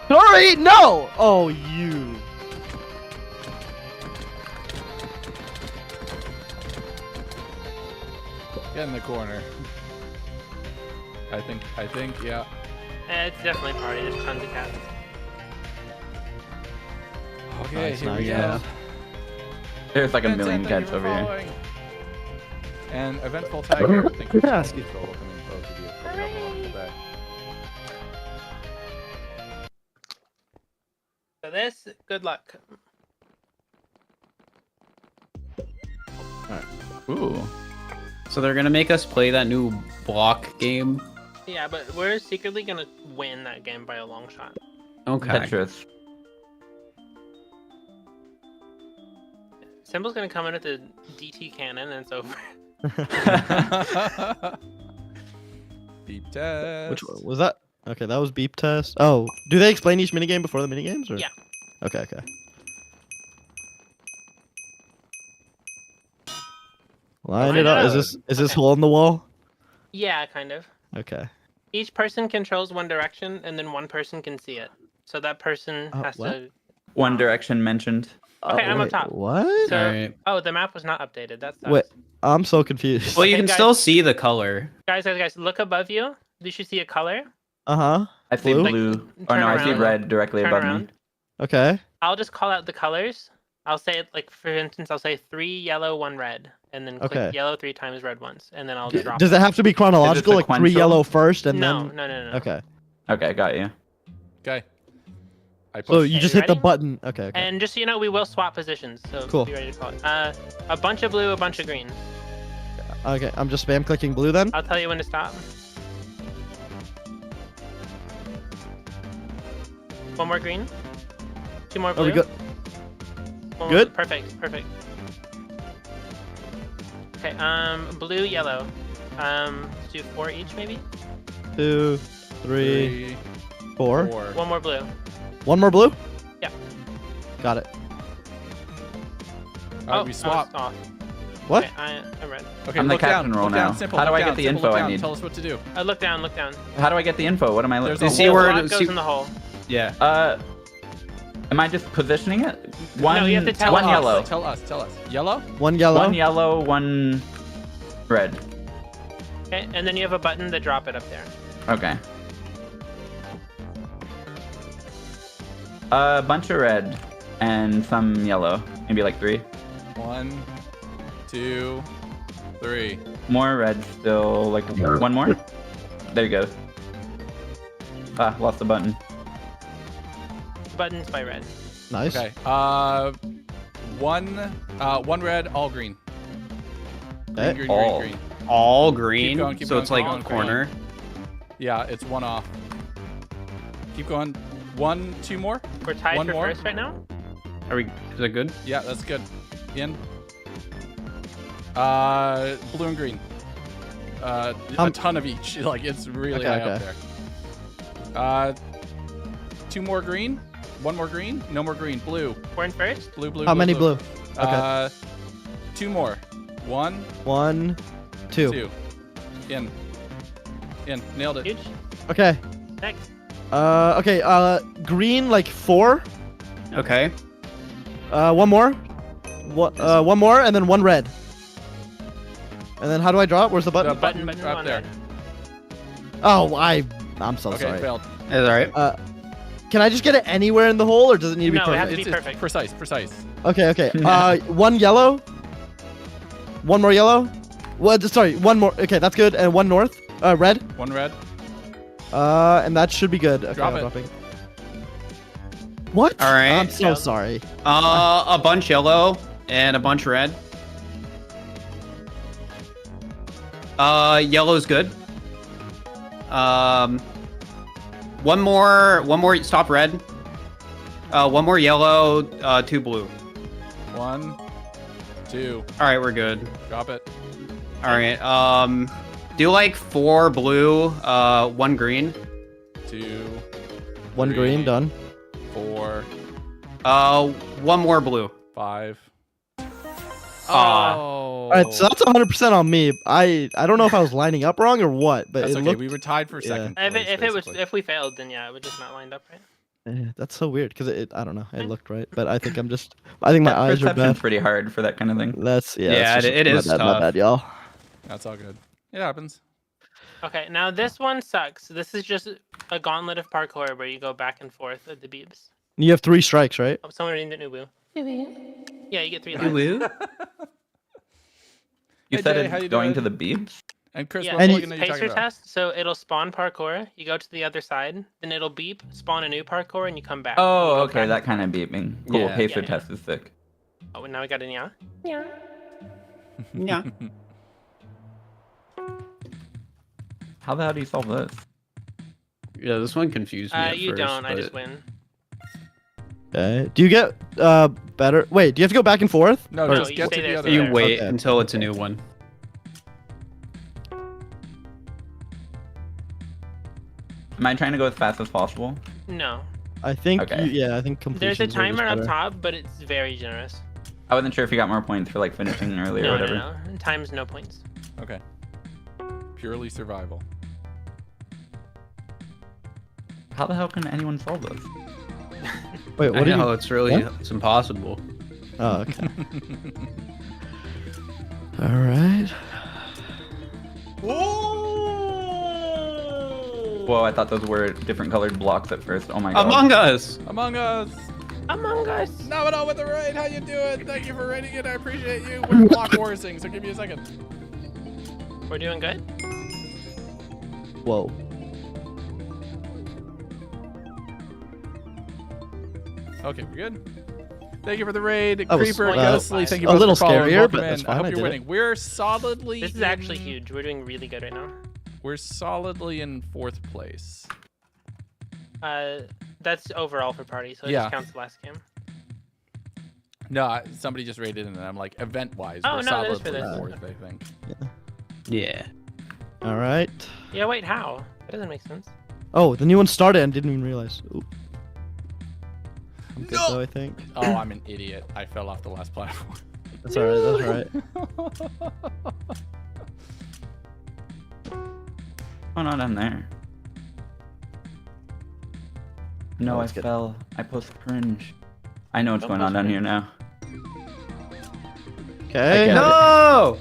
Sorry, no! Oh, you. Get in the corner. I think, yeah. It's definitely party. There's tons of cats. Okay, Nice, here we nice, go. yeah. There's like a Vincent, million thank you cats for over here. following. And Eventful Tiger, thank you for Yeah, following. Welcome in both of you. Hope you have a wonderful day. So this, good luck. Ooh. So they're gonna make us play that new block game. Yeah, but we're secretly gonna win that game by a long shot. Okay. Tetris. Symbol's gonna come in with the DT cannon and it's over. Beep test. Which one was that? Okay, that was beep test. Oh, do they explain each minigame before the minigames? Or? Yeah. Okay, okay. Line it up. Is this Okay. hole in the wall? Yeah, kind of. Okay. Each person controls one direction and then one person can see it. So that person has what? to. One Direction mentioned. Okay, I'm up wait, top. What? So, Alright. oh, the map was not updated. That sucks. Wait, I'm so confused. Well, you Okay, can guys. still see the color. Guys, look above you. You should see a color. Uh huh. I see Blue? blue. Oh Turn no, I see around. red directly Turn above around. me. Okay. I'll just call out the colors. I'll say, like, for instance, I'll say 3 yellow, 1 red. And then click Okay. yellow 3 times, red once. And then I'll drop Does it have to be chronological? Like 3 sequential? yellow first and No, then. no. Okay. Okay, got you. Okay. I So pushed. you Okay, just you hit the ready? button. Okay. Okay. And just so you know, we will swap positions. So Cool. be ready to call it. A bunch of blue, a bunch of green. Okay, I'm just spam clicking blue then. I'll tell you when to stop. One more green. Two more blue. Are we good? One more Good? blue. Perfect. Okay, blue, yellow. Let's do 4 each maybe? 2, 3, 4. One more blue. One more blue? Yeah. Got it. All right, we swap. Oh, off. What? Okay, I'm red. Okay, I'm the look down, captain role look down, now. simple, How do look I get down, the simple, info look I down. need? Tell us what to do. Look down. How do I get the info? What am I There's looking a You see hole. where Block goes see- in the hole. Yeah. Am I just positioning it? One, No, you have to tell one us. yellow. Tell us. Yellow? One yellow. One yellow, one red. Okay, and then you have a button to drop it up there. Okay. A bunch of red and some yellow. Maybe like 3. 1, 2, 3. More red still. Like one more. There you go. Ah, lost the button. Buttons by red. Nice. Okay. One red, all green. Okay. Green, All. green. All green. Keep So going, it's like keep a going. corner. Yeah, it's 1 off. Keep going. 1, 2 more. We're tied One for more. first right now. Are we? Is that good? Yeah, that's good. In. Blue and green. A ton of each. Like it's really Okay, high up there. 2 more green. 1 more green. No more green. Blue. We're in first. Blue. How many blue? Okay. 2 more. 1, 1, 2. 2. In. Nailed it. Huge. Okay. Next. Okay. Green like 4. Okay. One more. One more, and then 1 red. And then how do I draw it? Where's the The button? button Button up on there. red. Oh, I'm so Okay, sorry. failed. That's all right. Can I just get it anywhere in the hole, or does it need to be No, it has perfect? to be It's perfect. precise. Okay. 1 yellow. 1 more yellow. Sorry, 1 more. Okay, that's good. And 1 north. Red. 1 red. And that should be good. Okay, Drop I'm it. dropping. What? All right. I'm so sorry. A bunch yellow and a bunch red. Yellow's good. One more. Stop red. 1 more yellow. 2 blue. 1, 2. All right, we're good. Drop it. All right. Do like 4 blue. 1 green. 2. 1 3, green done. 4, 1 more blue. 5. Aw. Oh. All right, so that's 100% on me. I don't know if I was lining up wrong or what, but That's it okay. looked. We were tied for yeah. second. place, basically. If we failed, then yeah, it would just not lined up right. That's so weird because I don't know. It looked right, but I think I think my That eyes are perception's bad. pretty hard for that kind of thing. That's Yeah, that's it is my tough. bad, y'all. That's all good. It happens. Okay, now this one sucks. This is just a gauntlet of parkour where you go back and forth at the beeps. You have 3 strikes, right? Oh, someone named it Nubu. Yeah, you get 3 Woo lives. woo. You Hey, said Jay, how you it's going to doing? the beeps? And Chris, Yeah, what And plugin are you pacer talking about? test. So it'll spawn parkour. You go to the other side, then it'll beep, spawn a new parkour, and you come back. Oh, You go okay, back that and kind of beeping. Cool, Yeah. pacer Yeah. test is sick. forth. Oh, and now we got an yeah. Yeah. Yeah. How the hell do you solve this? Yeah, this one confused me. At You first, don't. I but- just win. Okay. Do you get better? Wait, do you have to go back and forth? No, No, just you get stay to the there, other stay You there. wait Okay. until it's a new one. Am I trying to go as fast as possible? No. I think. Okay. Yeah, I think completion. There's a timer up top, but it's very generous. I wasn't sure if you got more points for like finishing early or No, whatever. no. Time's no points. Okay. Purely survival. How the hell can anyone solve this? Wait, I what did know, you? it's really What? it's impossible. Oh, okay. All right. Whoa, I thought those were different colored blocks at first. Oh my god. Among Us. Among Us. Among Us. Nominal with the raid. How you doing? Thank you for raiding it. I appreciate you. We're blockwarsing, so give me a second. We're doing good. Whoa. Okay, we're good. Thank you for the raid, That was, Creeper, uh, Ghostly. Thank you a both little for following. scarier, Welcome but that's in. fine, I hope I you're did winning. We're solidly. This is actually huge. We're doing really good right now. We're solidly in 4th place. That's overall for party, so it Yeah. just counts the last game. No, somebody just rated in, and I'm like, event-wise, Oh, we're no, that is for solidly this. 4th, I think. Yeah. All right. Yeah, wait, how? That doesn't make sense. Oh, the new one started and didn't even realize. Ooh. I'm good No! though, I think. Oh, I'm an idiot. I fell off the last platform. That's all right. That's all right. What's going on down there? No, Oh, I it's good. fell. I post cringe. I know what's Don't going on post down cringe. here now. Okay. I get No!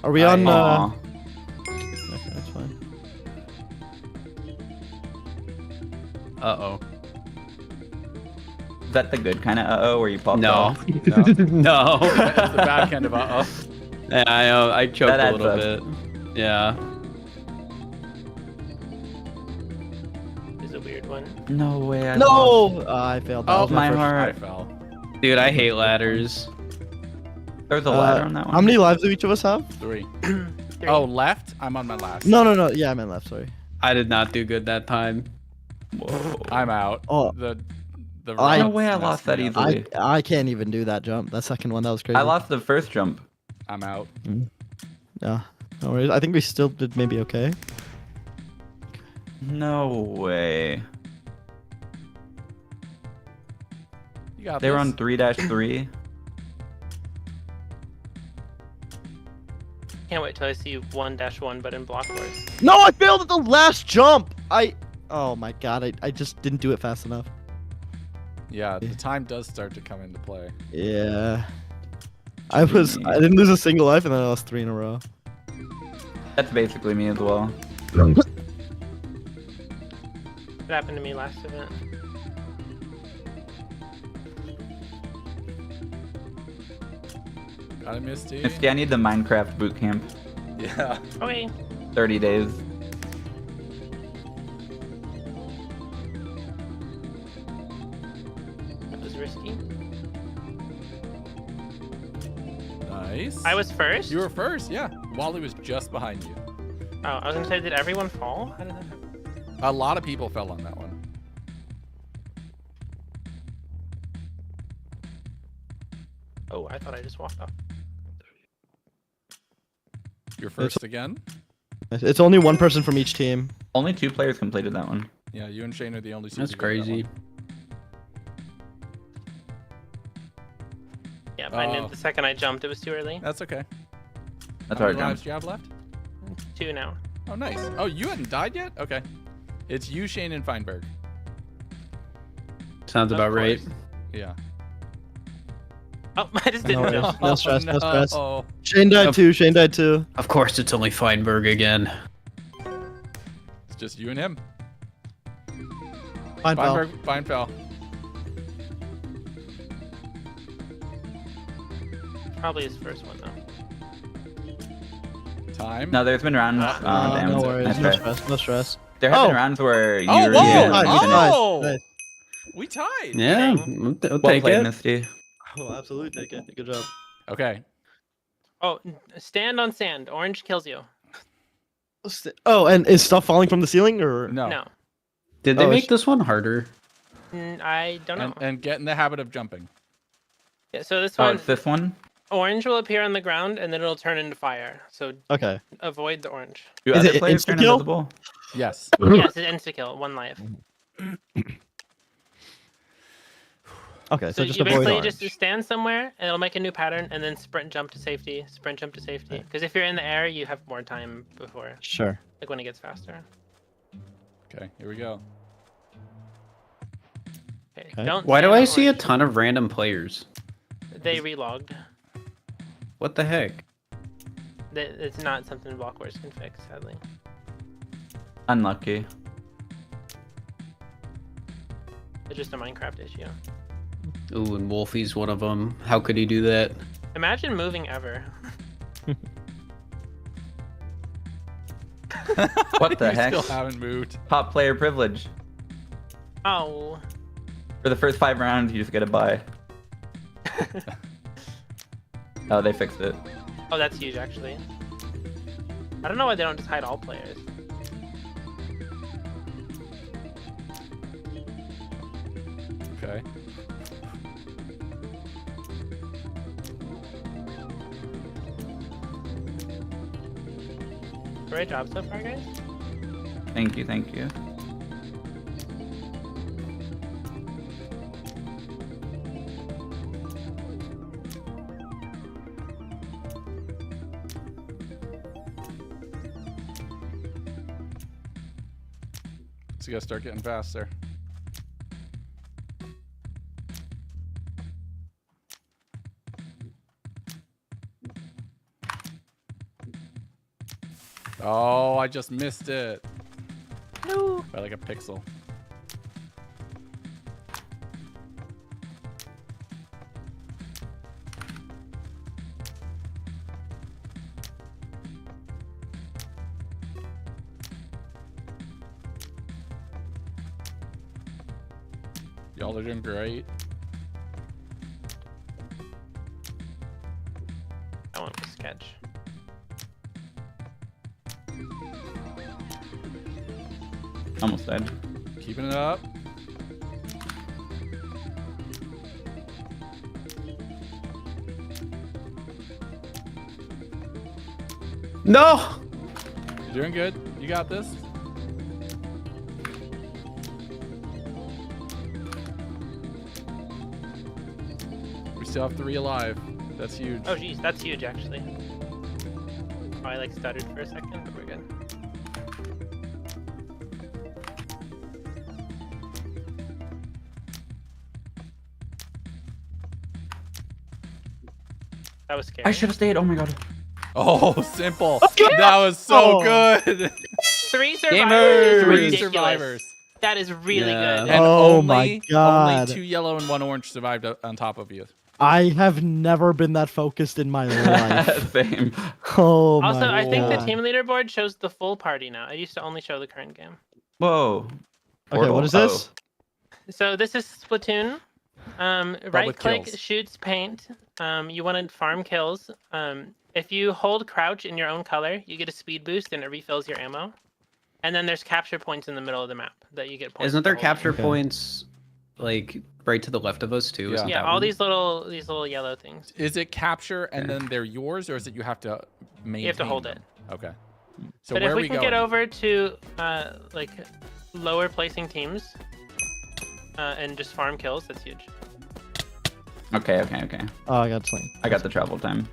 Are we on? Aw. Okay, that's fine. Uh-oh. Is that the good kind of uh-oh where you pop No. off? No. No. That's the bad kind of uh-oh. Yeah, I know. I choked That a adds little up. bit. Yeah. This is a weird one. No way. I lost. No! I failed. That Oh, was my first. I heart. fell. Dude, I hate ladders. There's a ladder on that one. How many lives do each of us have? 3. 3. Oh, left? I'm on my last. No. Yeah, I meant left. Sorry. I did not do good that time. Whoa. I'm out. Oh. The I- routes No way I messed lost me that up. easily. I can't even do that jump. That second one, that was crazy. I lost the first jump. I'm out. Yeah. No worries. I think we still did maybe okay. No way. You got They were this. on 3-3. Can't wait till I see 1-1 but in BLOCKWARS. No, I failed at the last jump. Oh my god, I just didn't do it fast enough. Yeah, the time does start to come into play. Yeah. I didn't lose a single life and then I lost 3 in a row. That's basically me as well. It happened to me last event. Got it, Misty? Misty, I need the Minecraft boot camp. Yeah. Okay. 30 days. That was risky. Nice. I was first? You were first, yeah. Wally was just behind you. Oh, I was gonna say, did everyone fall? How did that happen? A lot of people fell on that one. Oh, I thought I just walked off. You're first again? It's only one person from each team. Only 2 players completed that one. Yeah, you and Shane are the only two. That's who did that crazy. one. Yeah, but I Oh. knew the second I jumped, it was too early. That's okay. That's How our many lives jump. do you have left? 2 now. Oh, nice. Oh, you hadn't died yet? Okay. It's you, Shane, and Feinberg. Sounds Of about right. course. Yeah. Oh, I just didn't No know. worries. No stress, no stress. Oh, Shane died too. Shane died too. Of course, it's only Feinberg again. it's just you and him. Fine, pal. Feinberg, fine fell. Probably his first one, though. Time. No, there's been rounds. Damn. No worries. Nice No try. stress. No stress. There have been Oh. rounds where you Oh, were whoa! Yeah. Oh! Nice. We tied. Yeah, Dang. we'll well take played, it. Misty. Oh, absolutely take it. Good job. Okay. Oh, stand on sand. Orange kills you. Oh, and is stuff falling from the ceiling or? No. No. Did they Oh, make this one harder? I don't know. And get in the habit of jumping. Yeah, so this Oh, one, it's this one? orange will appear on the ground and then it'll turn into fire. So Okay. avoid the orange. Do Is other it players turn insta-kill? invisible? Yes. Yes, it's insta-kill. 1 life. Okay. So So just you avoid basically orange. just stand somewhere and it'll make a new pattern and then sprint jump to safety. Sprint jump to safety. Because if you're in the air, you have more time before, Sure. like when it gets faster. Okay, here we go. Okay. Okay. Don't Why do stand I on see a orange. ton of random players? They relogged. What the heck? It's not something BLOCKWARS can fix, sadly. Unlucky. It's just a Minecraft issue. Ooh, and Wolfie's one of them. How could he do that? Imagine moving ever. What the You heck? still haven't moved. Top player privilege. Oh. For the first 5 rounds, you just get a bye. Oh, they fixed it. Oh, that's huge, actually. I don't know why they don't just hide all players. Okay. Great job so far, guys. Thank you, thank you. So you gotta start getting faster. Oh, I just missed it. No. By like a pixel. Y'all are doing great. That one was sketch. Almost died. Keeping it up. No! You're doing good. You got this. We still have 3 alive. That's huge. Oh, geez, that's huge, actually. Oh, I like stuttered for a second, but we're good. That was scary. I should have stayed. Oh my god. Oh, simple. That was so Oh. good. 3 survivors Gamers! is 3 ridiculous. survivors. That is really Yeah. good. And Oh only, my God. Only 2 yellow and 1 orange survived on top of you. I have never been that focused in my life. Same. Oh my Also, I think the God. team leaderboard shows the full party now. It used to only show the current game. Whoa. Okay, what is Portal? this? So this is Splatoon. Right click, kills. shoots, paint. You want to farm kills. If you hold crouch in your own color, you get a speed boost and it refills your ammo. And then there's capture points in the middle of the map that you get points. Isn't there for holding. capture Okay. points like right to the left of us too? Yeah. Isn't Yeah, that all one? these little yellow things. Is it capture and then they're yours, or is it you have to maintain You have to hold them? it. Okay. So But where if are we we can going? get over to like lower placing teams and just farm kills, that's huge. Okay. Oh, I got something. I got the travel time.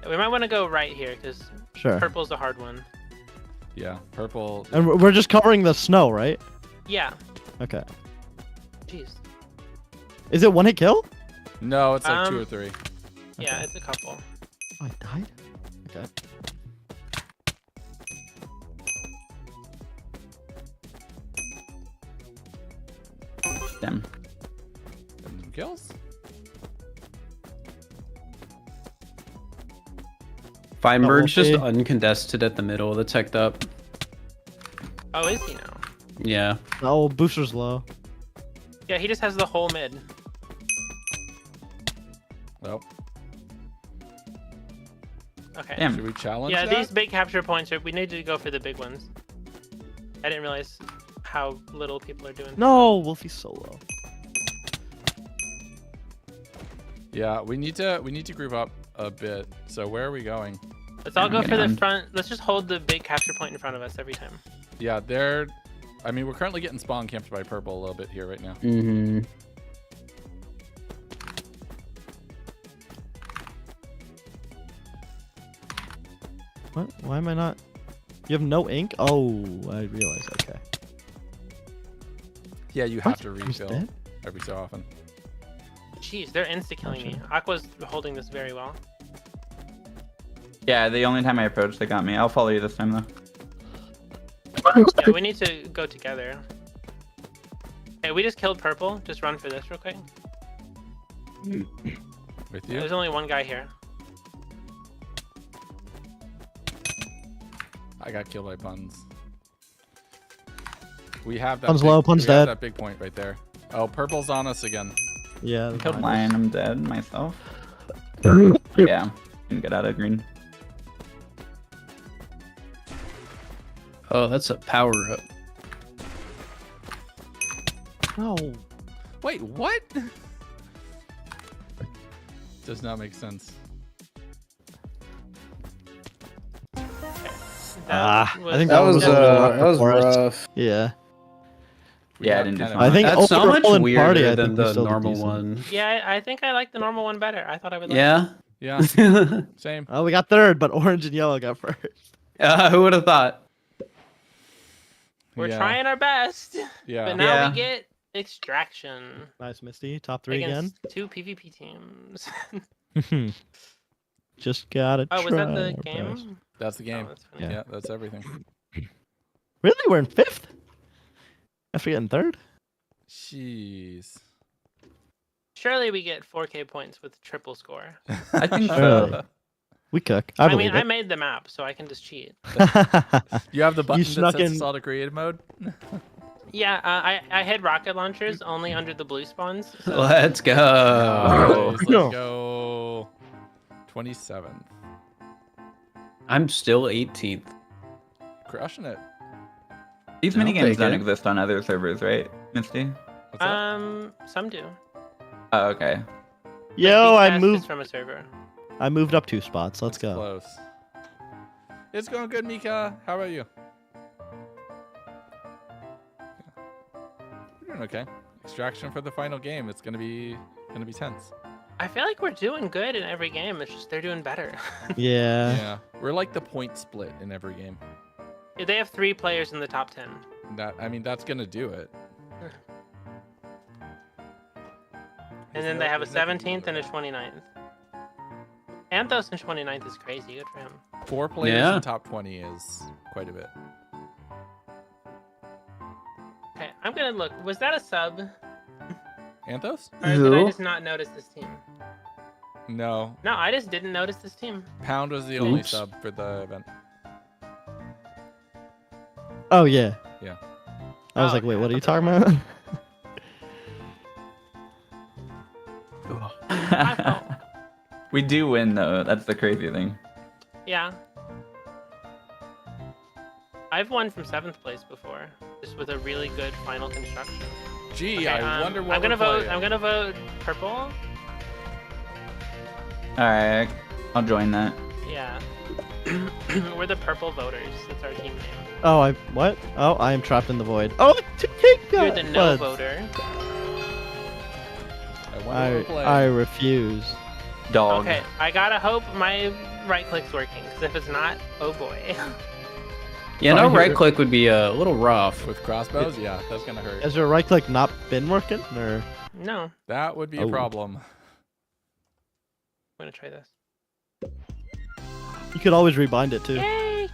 We might want to go right here because Sure. purple's a hard one. Yeah, purple. And we're just covering the snow, right? Yeah. Okay. Jeez. Is it one hit kill? No, it's like 2 or 3. Yeah, it's a couple. Oh, I died? Okay. Damn. Getting some kills. Feinberg's just Okay. uncontested at the middle. That's hecked up. Oh, is he now? Yeah. Oh, booster's low. Yeah, he just has the whole mid. Oh, Okay. Damn. should we challenge Yeah, that? these big capture points we need to go for the big ones. I didn't realize how little people are doing. No, Wolfie's so low. Yeah, we need to group up a bit. So where are we going? Let's all I'm go for getting the on. front. Let's just hold the big capture point in front of us every time. Yeah, they're. I mean, we're currently getting spawn camped by purple a little bit here right now. Mm-hmm. What? Why am I not? You have no ink? Oh, I realize. Okay. Yeah, you have What? to He's refill dead? every so often. Jeez, they're insta-killing me. Aqua's holding this very well. Yeah, the only time I approached, they got me. I'll follow you this time, though. Yeah, we need to go together. Hey, we just killed purple. Just run for this real quick. With you? There's only one guy here. I got killed by puns. We have that. Pun's big- low, Pun's we have dead. that big point right there. Oh, purple's on us again. Yeah. I killed lion. I'm dead myself. mine. Yeah. Can get out of green. Oh, that's a power up. No. Wait, what? Does not make sense. I think That that was forest. rough. Yeah. We Yeah, I got didn't do kind so of- I think That's so much overall in weirder party, I than think we the still did normal decent. one. Yeah, I think I like the normal one better. I thought I would like Yeah. Yeah, same. Oh, we got third, but orange and yellow got first. Who would have thought? We're Yeah. trying our best. Yeah. But now Yeah. we get extraction Nice, Misty. Top 3 again. against 2 PvP teams. Just gotta try. Oh, was that the our best. game? That's the game. Oh, that's funny. Yeah. Yeah, that's everything. Really? We're in 5th? After getting 3rd? Jeez. Surely we get 4K points with triple score. I think Really? so. We cook. I I believe mean, I made the map, so I can just cheat. You have the button that snuck says in- assault creative mode? Yeah, I had rocket launchers only under the blue spawns. So Let's go. Nice, let's No. go. 27th. I'm still 18th. Crushing it. These I'll minigames take don't it. exist on other servers, right, Misty? What's up? some do. Oh, okay. Yo, Like, I Beast Fest is moved. from a server. I moved up 2 spots. Let's It's go. close. It's going good, Mika. How about you? You're doing okay. Extraction for the final game. It's gonna be tense. I feel like we're doing good in every game. It's just they're doing better. Yeah. Yeah, we're like the point split in every game. They have 3 players in the top 10. That's gonna do it. And then they have a 17th and a 29th. Anthos in 29th is crazy. Good for him. 4 players Yeah. in top 20 is quite a bit. Okay, I'm gonna look. Was that a sub? Anthos? Or did I just not notice this team? No. No, I just didn't notice this team. Pound was the only Oops. sub for the event. Oh, yeah. Yeah. I was Oh, like, wait, okay, what I are you thought talking about? We do win though. That's the crazy thing. Yeah. I've won from 7th place before, just with a really good final construction. Gee, Okay, I wonder what I'm gonna we're vote. playing. I'm gonna vote purple. All right, I'll join that. Yeah. We're the purple voters. That's our team name. Oh, what? Oh, I am trapped in the void. Oh, two pink You're the no buds. voter. I wonder what we're playing. I refuse. Dog. Okay, I gotta hope my right click's working, because if it's not, oh boy. Yeah, no Fine. right click would be a little rough. With crossbows, yeah, that's gonna hurt. Has your right click not been working? Or No, That would be a Oh. problem. I'm gonna try this. you could always rebind it too. Yay!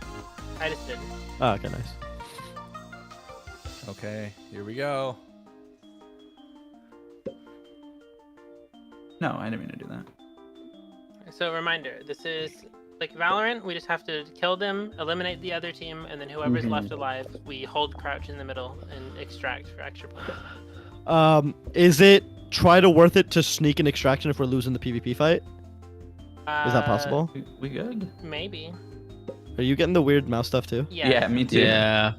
I just did. Oh, okay, nice. Okay, here we go. No, I didn't mean to do that. So reminder, this is like Valorant. We just have to kill them, eliminate the other team, and then whoever's left alive, we hold crouch in the middle and extract for extra points. Is it try to worth it to sneak an extraction if we're losing the PvP fight? Is that possible? We good? Maybe. Are you getting the weird mouse stuff too? Yeah. Me too. Yeah.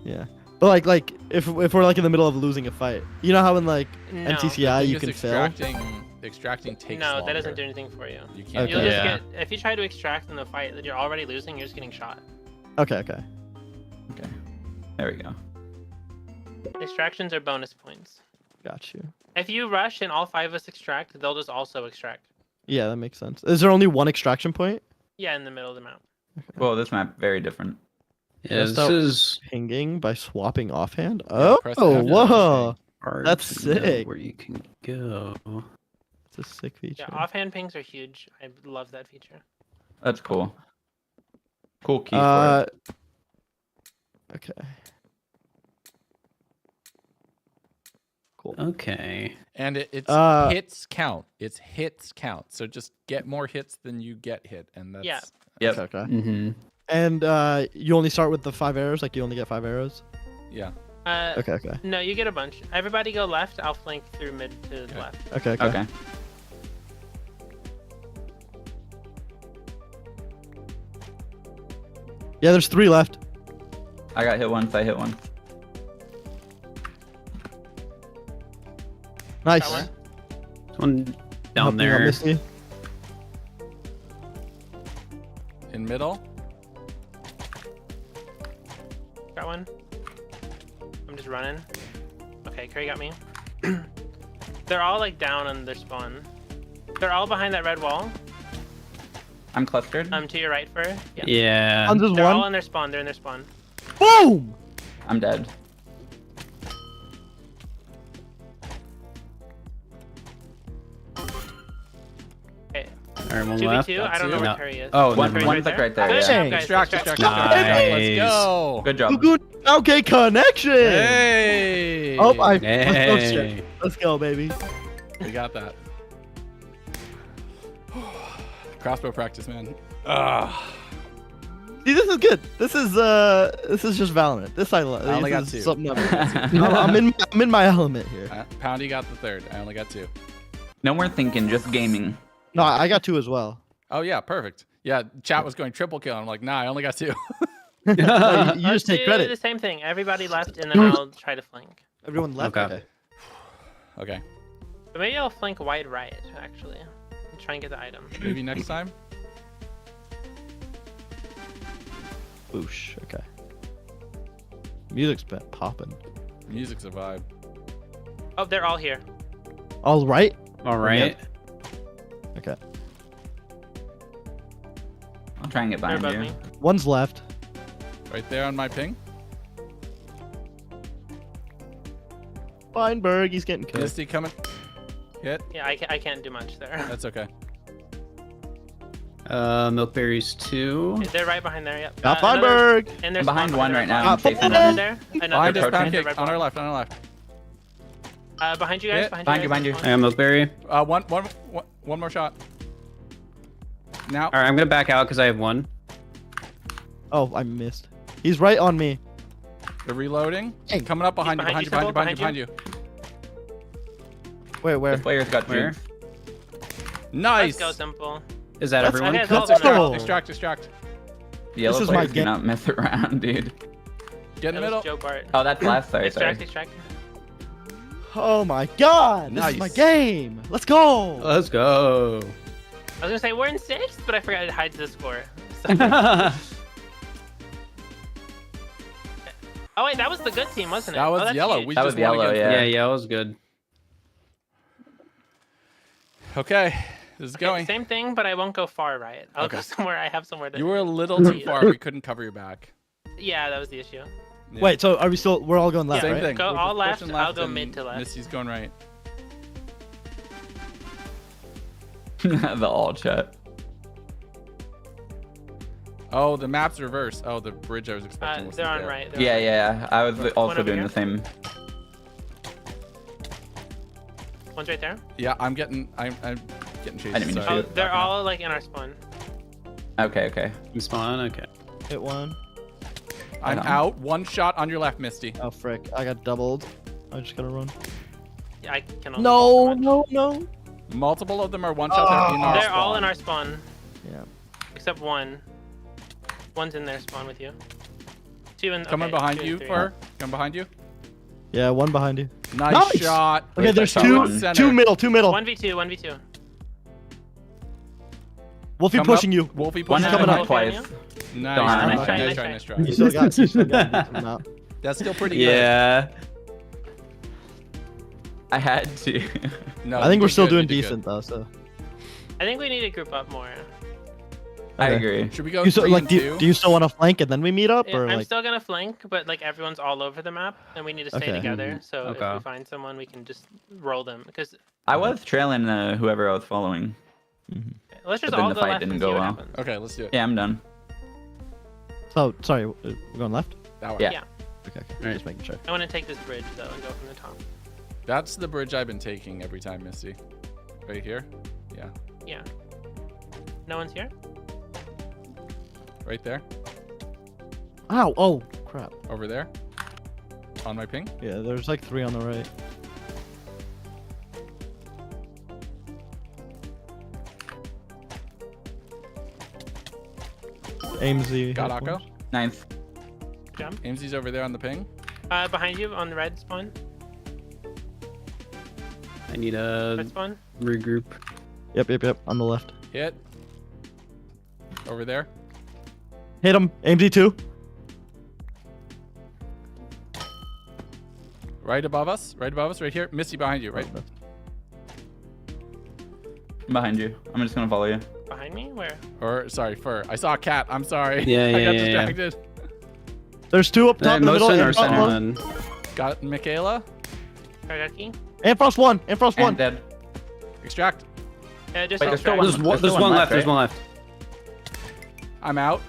Yeah. But like if we're like in the middle of losing a fight, you know how in like No. MTCI you Because can fill. Extracting takes No, longer. that doesn't do anything for you. You can't. Okay. You'll just Yeah. get if you try to extract in the fight that you're already losing, you're just getting shot. Okay. Okay. There we go. Extractions are bonus points. Got you. If you rush and all 5 of us extract, they'll just also extract. Yeah, that makes sense. Is there only one extraction point? Yeah, in the middle of the map. Well, this map very different. Yeah, Let's this start- is Pinging by swapping offhand? Yeah, press F to Whoa. hard That's to know sick. where you can go. It's a sick feature. Yeah, offhand pings are huge. I love that feature. That's cool. Cool key for Uh, it. okay. Cool. Okay. And it's Uh, hits count. It's hits count. So just get more hits than you get hit, and that's Yeah. Yep. Okay. Mm-hmm. And you only start with the 5 arrows. Like you only get 5 arrows. yeah. Okay, okay, No, you get a bunch. Everybody go left. I'll flank through mid to the left. okay, okay. Okay. Yeah, there's 3 left. I got hit once. I hit once. Nice. Got one. One down Helping out there. Misty. In middle. Got one. I'm just running. Okay, Curry got me. They're all like down on their spawn. They're all behind that red wall. I'm clustered. To your right, Fur. Yeah. Yeah. There's They're all one. in their spawn. They're in their spawn. Boom! I'm dead. Okay. Alright, one left. 2v2. I don't know two. where No. Curry is. Oh, One, never one's mind. like right there. Good Yeah. job, guys. Extract, Good extract, job. extract. Nice. Let's go. Good job. Good. Okay, connection. Hey. Oh, let's go, Hey. shit. Let's go, baby. We got that. Crossbow practice, man. Ah. See, this is good. This is just Valorant. This I love. I only got This is 2. something I'm in my element here. Poundy got the 3rd. I only got 2. No more thinking, just gaming. No, I got 2 as well. Oh yeah, perfect. Yeah, chat was going triple kill. I'm like, nah, I only got 2. No, you Let's just take do credit. the same thing. Everybody left, and then I'll try to flank. Everyone left. Okay. Okay. Okay, But maybe I'll flank wide right, actually. And try and get the item. maybe next time. Boosh. Okay. Music's been popping. Music's a vibe. Oh, they're all here. All right. All right. Okay. I'll try and get They're behind above you. me. One's left. Right there on my ping. Feinberg, he's getting killed. Misty coming. Hit. Yeah, I can't do much there. That's okay. Milkberries 2. They're right behind there. Yep. Got Another- Feinberg. And there's I'm behind one right now. Ah, I'm chasing Another them. there. Behind Another us, Patron. pound there. cake. On our left. On our left. Behind you guys. Hit. Behind you Behind you, guys. behind you. Milkberry. One more shot. Now. All right, I'm gonna back out because I have 1. Oh, I missed. He's right on me. They're reloading. Hey. Coming up behind you. Behind Behind you. you, Behind you. Sybil, Behind you. Wait, where? This player's got Where? tubes. Let's Nice. go simple. Is that Let's- everyone? Okay, Let's that's all go. Extract. The yellow This is my players do game. not mess around, dude. Get in That the middle. was Joe Bart. Oh, that's last. Sorry. Extract. Oh my God! This is my Nice. game. Let's go. Let's go. I was gonna say we're in 6th, but I forgot it hides the score. So- Oh wait, that was the good team, wasn't it? That was oh, that's yellow. huge. We That just was won yellow, against yeah. Yeah, it was good. Okay, this is Okay, going. same thing, but I won't go far right. I'll Okay. go somewhere I have somewhere to. You were a little too far. We couldn't cover your back. Yeah, that was the issue. Yeah. Wait, so are we still? We're all going left, Same right? thing. Go We're all just left, pushing I'll go and mid to left. Missy's going right. the all chat. Oh, the map's reversed. Oh, the bridge I was expecting was They're on there. right. They're Yeah, on yeah. I was also over doing here. the same. right. One's right there. Yeah, I'm getting chased. I didn't mean to sorry. Oh, they're all like in our spawn. Okay. You spawn? Okay. Hit one. I'm Hang on. out. One shot on your left, Misty. Oh frick! I got doubled. I just gotta run. Yeah, I can only No, do so much. no. Multiple of them are one shot. They're in our They're spawn. all in our spawn, Yeah. except one. One's in their spawn with you. Two in. Coming okay, behind two you, and three. Fur. Coming behind you. Yeah, one behind you. Nice, Nice. shot. Okay, Wait, there's that's two, one. Center. two middle, two middle. 1v2, 1v2. Wolfie Come pushing up. you. Wolfie One pushing coming up. up. twice. Nice, Darn, nice, nice nice, try, nice nice try, try. nice try. You still got. You still got some out. That's still pretty good. Yeah. I had to. No, I think you we're did still good, doing you did good. decent though. So. I think we need to group up more. I Okay. agree. Should we go You still, 3 like, and do 2? you still want to flank and then we meet up, Yeah, or I'm like? still gonna flank, but like everyone's all over the map, and we need to stay Okay. together. So if Okay. we find someone, we can just roll them. Because I was trailing whoever I was following. let's just But then all the go fight left didn't and go see what well. happens. Okay, let's do it. Yeah, I'm done. Oh, sorry. We're going left. That way. Yeah. Yeah. Okay. Right. Just making sure. I want to take this bridge though and go from the top. That's the bridge I've been taking every time, Misty. Right here. Yeah. Yeah. No one's here. Right there. Ow! Oh, crap. Over there. On my ping. Yeah, there's like 3 on the right. AIMSy. Got Akko. Nice. Jump. Aimsy's over there on the ping. Behind you on the red spawn. I need a Red spawn. regroup. Yep. On the left. Hit. Over there. Hit him. AIMSy 2. Right above us. Right here. Misty behind you. Right. I'm behind you. I'm just gonna follow you. Behind me? Where? Or sorry, Fur. I saw a cat. I'm sorry. Yeah, I got yeah. distracted. There's 2 up top in the Most middle. in our And Frost center one. one. Got Michaela. Kagaki? And Frost 1. And Frost 1. And dead. Extract. Just Wait, there's still extract. one. There's one left. There's right? one left. I'm out.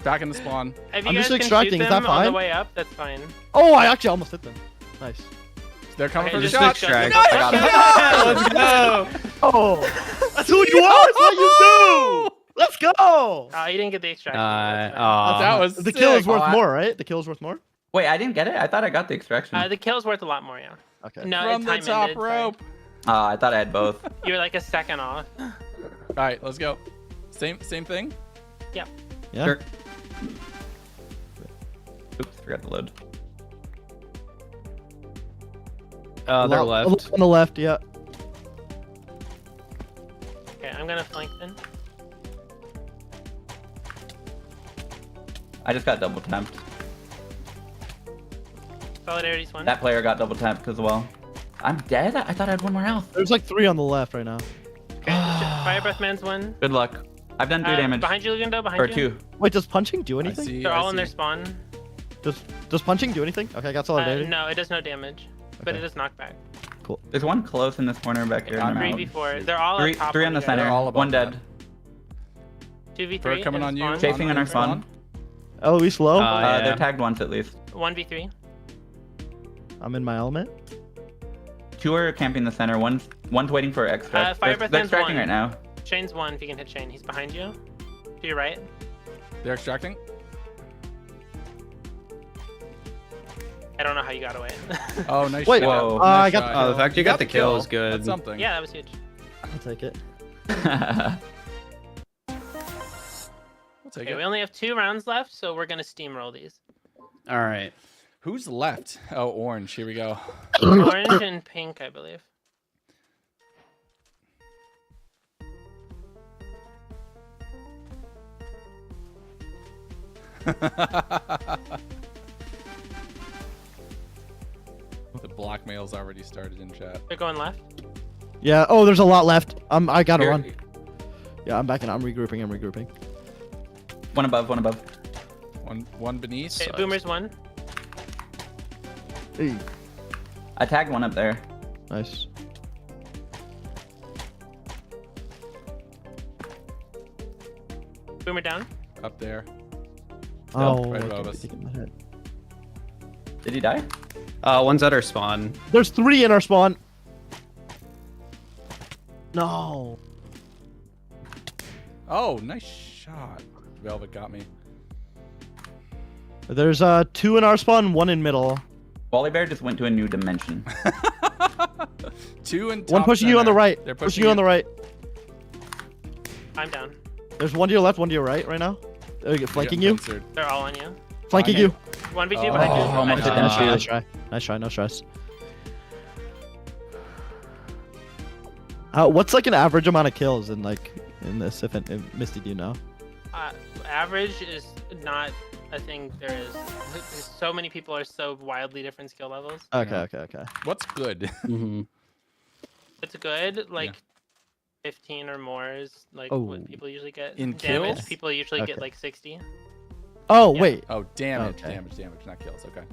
Back in the spawn. If you I'm guys just can extracting, shoot is that them on the fine? way up, that's fine. Oh, I actually almost hit them. Nice. They're coming Okay, for the just shot. extract. I got him. Let's go. Oh, that's who you are. That's what you do. Let's go. Oh, you didn't get the extraction. That's fine. That was The kill is sick. worth Oh, more, right? The kill is worth more. Wait, I didn't get it. I thought I got the extraction. The kill's worth a lot more, yeah. Okay. No, From it's the time top ended, sorry. rope. I thought I had both. You were like a second off. All right, let's go. Same thing. Yep. Yeah. Sure. Oops, forgot to load. They're left. On the left, yeah. Okay, I'm gonna flank then. I just got double tapped. Solidarity's one. That player got double tapped as well. I'm dead? I thought I had one more health. There's like 3 on the left right now. Okay, Fire Breath Man's one. Good luck. I've done 3 damage. Behind you, Legundo, behind Or you. 2. Wait, does punching do I anything? see. They're all I in their see. spawn. Does punching do anything? Okay, I got solidarity. No, it does no damage, but Okay. it does knockback. There's one close in this corner back here. and I'm out. 3v4. They're all Three, up top. three on the together. center. They're all above One dead. 2v3. Fur coming in on you. spawn. Chasing in our spawn. Eloise low. Yeah. They're tagged once at least. 1v3. I'm in my element. 2 are camping the center. One's waiting for extract. Fire They're Breath Man's extracting one. right now. Shane's one if you can hit Shane. He's behind you. To your right. They're extracting. I don't know how you got away. Oh, nice Wait, shot. whoa. Nice I got shot. the Oh, the fact you got the kill is good. That's something. Yeah, that was huge. I'll take it. We'll take Okay, it. we only have 2 rounds left, so we're gonna steamroll these. All right. Who's left? Oh, orange. Here we go. Orange and pink, I believe. The blackmail's already started in chat. They're going left. Yeah. Oh, there's a lot left. I gotta Here. run. Yeah, I'm backing. I'm regrouping. One above, one above. One beneath. Okay, Boomer's one. Hey, I tagged one up there. nice. Boomer down. Up there. Oh, right I above keep us. thinking in my head. Did he die? One's at our spawn. There's 3 in our spawn. No. Oh, nice shot. Velvet got me. There's 2 in our spawn, 1 in middle. Wally Bear just went to a new dimension. 2 and One pushing you on the right. They're pushing you on the right. I'm down. There's 1 to your left, 1 to your right right now. Flanking you. They're all on you. Flanking Okay. you. 1v2 Oh, behind you. almost Nice hit shot. him. Nice try. Nice try. No stress. What's like an average amount of kills in this? If Misty, do you know? Average is not a thing there is. So many people are so wildly different skill levels. Okay. What's good? Mm-hmm. It's good, like 15 or more is like Oh. what people usually get. In damage, kills? people usually get Okay. like 60. Oh Yeah. wait. Oh, damage, Okay. damage, not kills. Okay.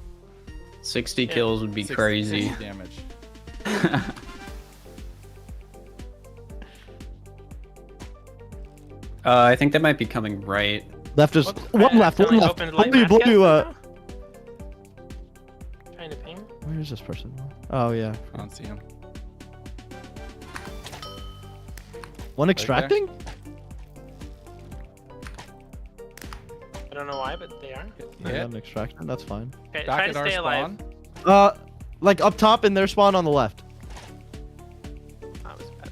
60 Yeah. kills would be 60 crazy. damage. I think they might be coming right. Left is What? one left. One left. Opened light Blue, mask yet blue. somehow? Trying to ping. Where is this person? Oh yeah. I don't see him. One extracting. I don't know why, but they are. I Hit. got an extraction. That's fine. Okay, Back try at to our stay alive. spawn. Like up top in their spawn on the left. That was bad.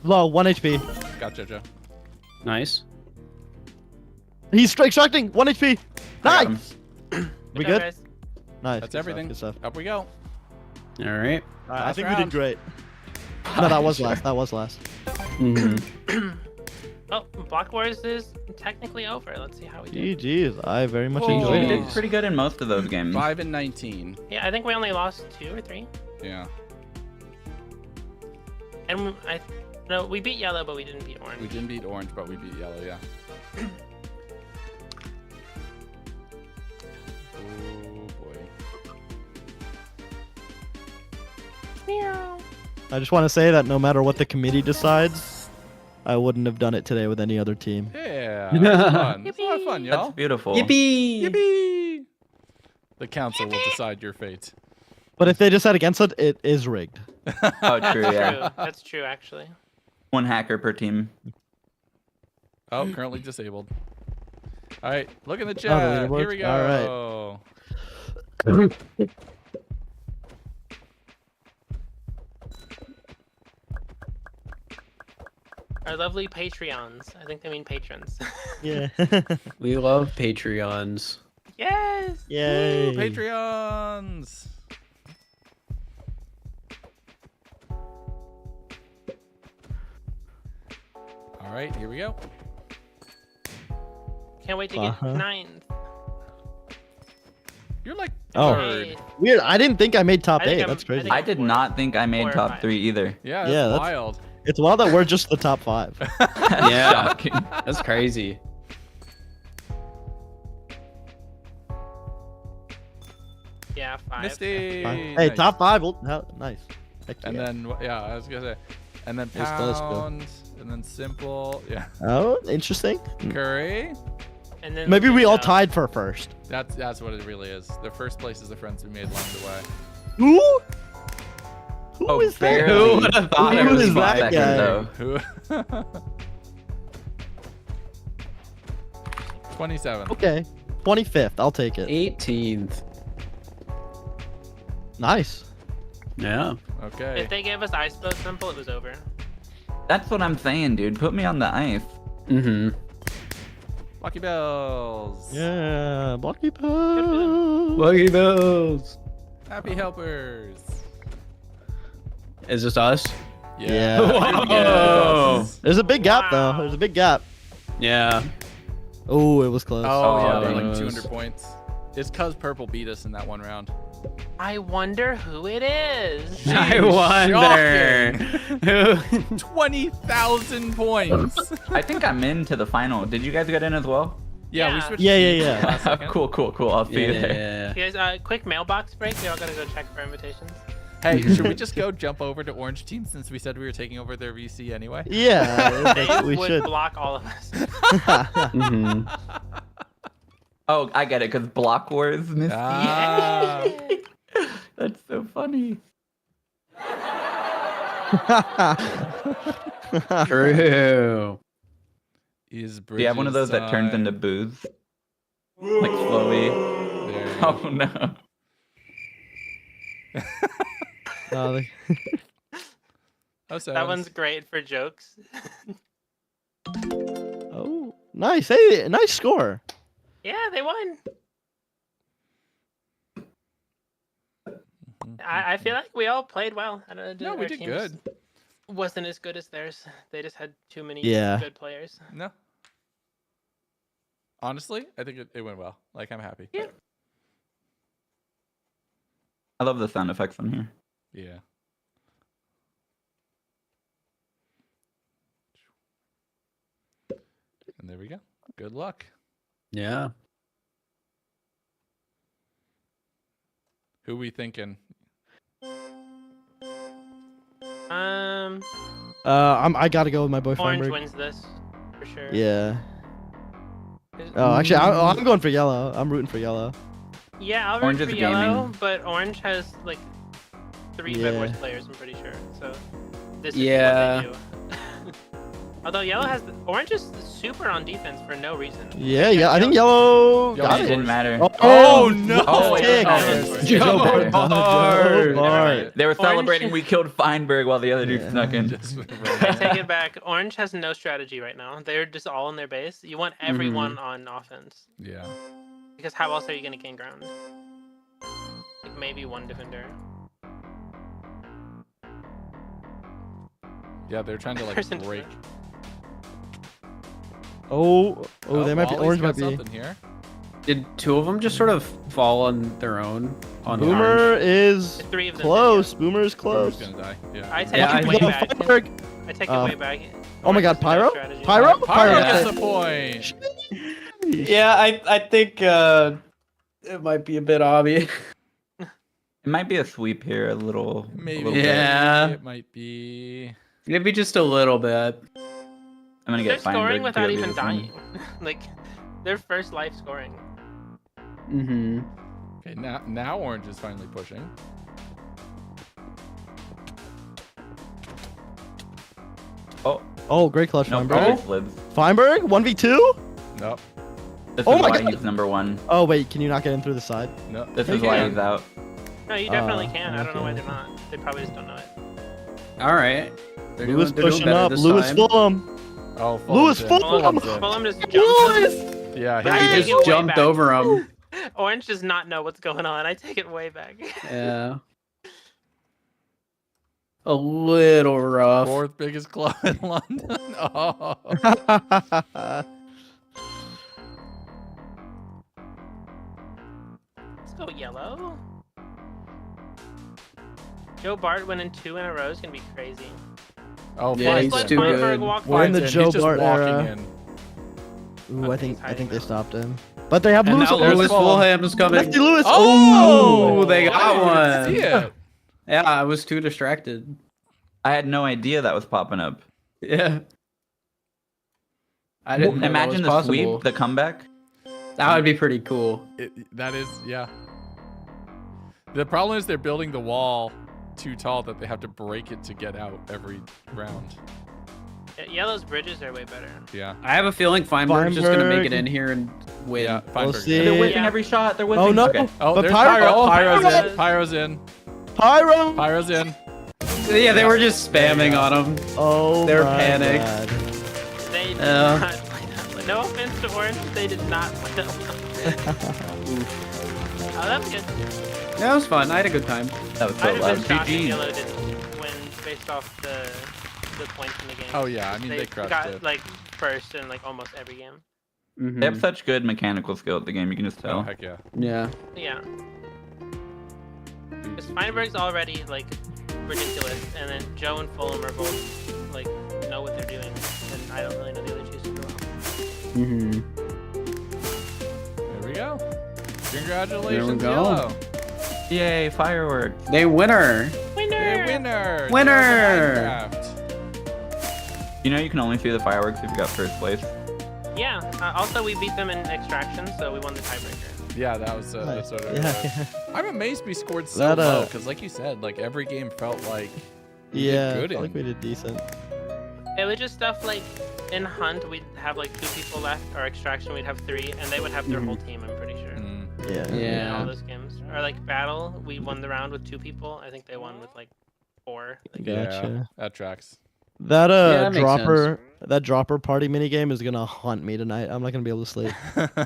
Low, 1 HP. Got Jojo. Nice. He's extracting 1 HP. I got him. Nice. Good We job, good? guys. Nice. That's good everything. Stuff, good stuff. Up we go. All right. I Last think we round. did great. No, that was last. That was last. Mm-hmm. Oh, Block Wars is technically over. Let's see how we do. GG's. I very much Whoa. We enjoyed did it. pretty good in most of those games. 5 and 19. Yeah, I think we only lost 2 or 3. Yeah. And no, we beat yellow, but we didn't beat orange. We didn't beat orange, but we beat yellow. Yeah. Oh boy. Meow. I just want to say that no matter what the committee decides, I wouldn't have done it today with any other team. Yeah. That's fun. It's a lot of fun, Yippee. y'all. That's beautiful. Yippee! Yippee! The council will decide your fate. But if they decide against it, it is rigged. Oh, true, yeah. True. That's true, actually. 1 hacker per team. Oh, currently disabled. All right, look in the the chat. Here leaderboards? we All go. Our lovely Patreons. I think they mean patrons. Yeah. We love Patreons. Yes! Yay. Woo, Patreons. All right, here we go. Can't wait to get Uh-huh. 9th. You're like Oh. third. Eighth. Weird. I didn't think I made top I think 8. I'm- That's I crazy. think I did not think I 4 made or top 5. 3 either. Yeah, that's, Yeah, that's- wild. It's wild that we're just the top 5. Yeah. Shocking. That's crazy. Yeah, 5. Misty. Hey, Nice. top 5. Nice. Heck And yeah. then yeah, I was gonna say, and then It's close, Bill. pound, and then simple. Yeah, Oh, interesting. curry. And then Maybe we all Legundo. tied for first. That's what it really is. The first place is the friends we made along the way. Who? Who Oh, is that? barely. Who would have thought Barely it was that second, guy? though. Who? 27. Okay. 25th. I'll take it. 18th. Nice. Yeah. Okay. If they gave us ice bow simple, it was over. That's what I'm saying, dude. Put me on the ice. Mm-hmm. Lucky bells. Yeah. Blocky for them. Lucky bells. Happy helpers. Is this us? Yeah. Whoa. There's a big gap, Wow. though. There's a big gap. Yeah. Oh, it was close. Oh, yeah, Oh, they're like those. 200 points. It's cause purple beat us in that one round. I wonder who it is. I wonder. Who? 20,000 points. I think I'm into the final. Did you guys get in as well? Yeah, we Yeah. switched. Yeah, teams yeah, at the last second. Cool. I'll see you there. Yeah. You guys, quick mailbox break. We all gotta go check for invitations. Hey, should we just go jump over to Orange Team since we said we were taking over their VC anyway? Yeah. They we would should. block all of us. Mm-hmm. Oh, I get it, because Block Wars, Misty. Ah. That's so funny. True. Is Do you have one of those that turns into booze? Like slowly? There you go. Oh no. Oh, Oh, so That one's great for jokes. oh, nice. Hey, nice score. Yeah, they won. I feel like we all played well. I don't know, No, we our did teams good. Wasn't as good as theirs. They just had too many Yeah. good players. No. Honestly, I think it went well. Like, I'm happy. Yeah. I love the sound effects on here. Yeah. And there we go. Good luck. Yeah. Who we thinking? I gotta go with my boyfriend. Orange break. wins this for sure. Yeah. Is- Oh, actually, I'm going for yellow. I'm rooting for yellow. Yeah, I'll Orange root is for yellow, gaming. but orange has like 3 Yeah. Bedwars players. I'm pretty sure. So this is Yeah. what they do. Although yellow has orange is super on defense for no reason. Yeah. I think yellow got It it. didn't matter. Oh, no! Oh, wait, Sick. oh, Joe Bart. Bart. Joe Bart. They were Orange- celebrating we killed Feinberg while the other dude Yeah. snuck in. Just I take it back. Orange has no strategy right now. They're just all in their base. You want everyone on offense. Yeah. Because how else are you going to gain ground? Like maybe one defender. Yeah, they're trying to like Person break. Oh, they might be. Wally's Orange got might be. something here. Did two of them just sort of fall on their own? On Boomer orange? is Three of them did, close. Boomer is Boomer's close. gonna die. Yeah. I take Yeah, it I way think- back. Feinberg. I take it way back. Oh my Orange God, has no Pyro? strategy. Pyro? Pyro Pyro. gets the point. Yeah, I think it might be a bit obvious. It might be a sweep here, a little. Maybe. A little bit. Yeah. It might be. Maybe just a little bit. I'm gonna They're get scoring Feinberg without to even this one. dying. Like, their first life scoring. Mm-hmm. Okay, now orange is finally pushing. Oh, great clutch, No, Feinberg. Feinberg lives. Feinberg 1v2. Nope. This Oh is my why God. he's number one. Oh wait, can you not get in through the side? No. This You is why can. he's out. No, you definitely Uh, can. I don't know why okay. they're not. They probably just don't know it. All right. They're Lewis doing pushing better up. this Lewis time. Fulham. Oh, Lewis Fulham's in. Fulham. Fulham's in. Fulham just jumped. Lewis. Yeah, I He take just it way jumped back. over him. Orange does not know what's going on. I take it way back. Yeah. A little rough. fourth biggest club in London. Oh. Let's go yellow. Joe Bart winning 2 in a row is gonna be crazy. Oh, Yeah, Let's he's let too Feinberg good. walk We're in by. the He's Joe just Bart walking era. in. Ooh, Okay, I think he's I think hiding they now. stopped him. But they have And Lewis. now There's Lewis Fulham. Fulham's coming. Lefty Lewis. Oh, they got I didn't one. see it. Yeah, I was too distracted. I had no idea that was popping up. Yeah. I didn't know Imagine that the was possible. sweep, the comeback. That would be pretty cool. That is, yeah. The problem is they're building the wall too tall that they have to break it to get out every round. Yellow's bridges are way better. Yeah. I have a feeling Feinberg's just gonna make it Feinberg. in here and win. Yeah. We'll Feinberg's see. in. They're whipping Yeah. every shot. They're whipping. Oh no! Okay. Oh, But there's Pyro. Pyro. Pyro's Pyro. in. Pyro's in. Pyro. Pyro's in. Yeah, they were just spamming on him. Oh, They're my panicked. God. They did Yeah. not play that well. No offense to Orange, they did not play that well. Oh, that was good. Yeah, that was fun. I had a good time. That was so I'd loud. have been shocked if GG. Yellow didn't win based off the points in the game. Oh yeah, I mean they crushed got it. like first in like almost every game. Mhm. They have such good mechanical skill at the game. You can just Oh tell. heck yeah. Yeah. Yeah. Because Feinberg's already like ridiculous, and then Joe and Fulham are both like know what they're doing, and I don't really know the other two super well. Mm-hmm. There we go. Congratulations, go. Yellow. Yay! Fireworks. They winner. Winner! Winner. Winner. Minecraft. You know you can only see the fireworks if you got first place. Yeah. Also, we beat them in extraction, so we won the tiebreaker. Yeah, that was that's what it Yeah. was. I'm amazed we scored so That, low because, like you said, like every game felt like we did Yeah. good I felt like in. we did decent. It was just stuff like in Hunt, we'd have like 2 people left, or Extraction, we'd have 3, and they would have their whole team, I'm pretty sure. Mm. Yeah. In all Yeah. those games. Or like Battle, we won the round with 2 people. I think they won with like 4. Yeah, Gotcha. that tracks. That that makes that dropper party minigame is gonna haunt me tonight. I'm not gonna be able to sleep.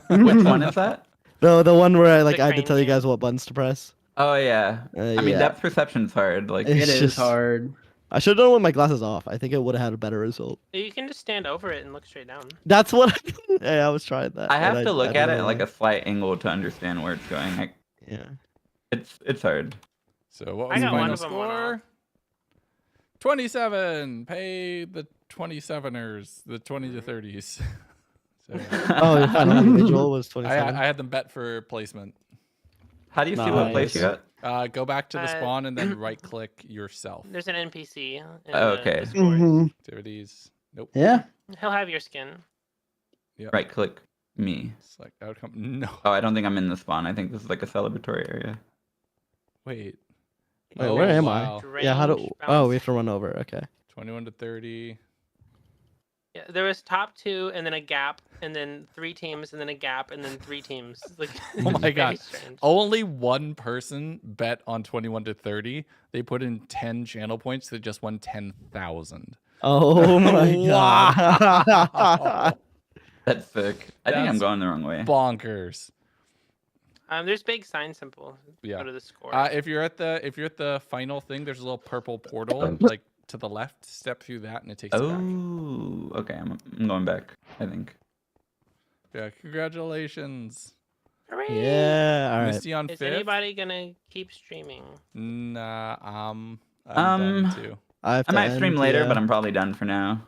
Which one is that? The one where I The had to crane tell you game. guys what buttons to press. Oh yeah. I mean yeah. depth perception's hard. Like It's It is just- hard. I should have done it with my glasses off. I think it would have had a better result. You can just stand over it and look straight down. That's what. Hey, I was trying that. I and have to look at didn't it at know like why. a slight angle to understand where it's going. Like, Yeah. it's hard. So what I was the got one final of them one score? 27. Pay the 27ers, the 20 to 30s. So, Oh, your final individual was I 27. had them bet for placement. How do you see what place you Nice. got? Go back to the Uh, spawn and then right click yourself. There's an NPC. In Oh, the okay. Discord. Mhm. Activities. Nope. Yeah. He'll have your skin. Right click me. Select outcome. No. Oh, I don't think I'm in the spawn. I think this is like a celebratory area. Wait. Wait, Oh, where am wow. I? Yeah, how do? Strange Oh, we bounce. have to run over. Okay. 21 to 30. Yeah, there was top 2 and then a gap and then 3 teams and then a gap and then 3 teams. Like, Oh my very god. strange. Only one person bet on 21 to 30. They put in 10 channel points. They just won 10,000. Oh my Wow. god. That's sick. I think I'm That's going the wrong way. Bonkers. There's big sign symbol. Yeah. Go to the score. If you're at the final thing, there's a little purple portal like to the left. Step through that and it takes you back. Oh, okay. I'm going back, I think. Yeah, congratulations. Hooray! Yeah, all right. Misty on Is 5th. anybody gonna keep streaming? Nah, I'm done too. I might stream later, but I'm probably done for now.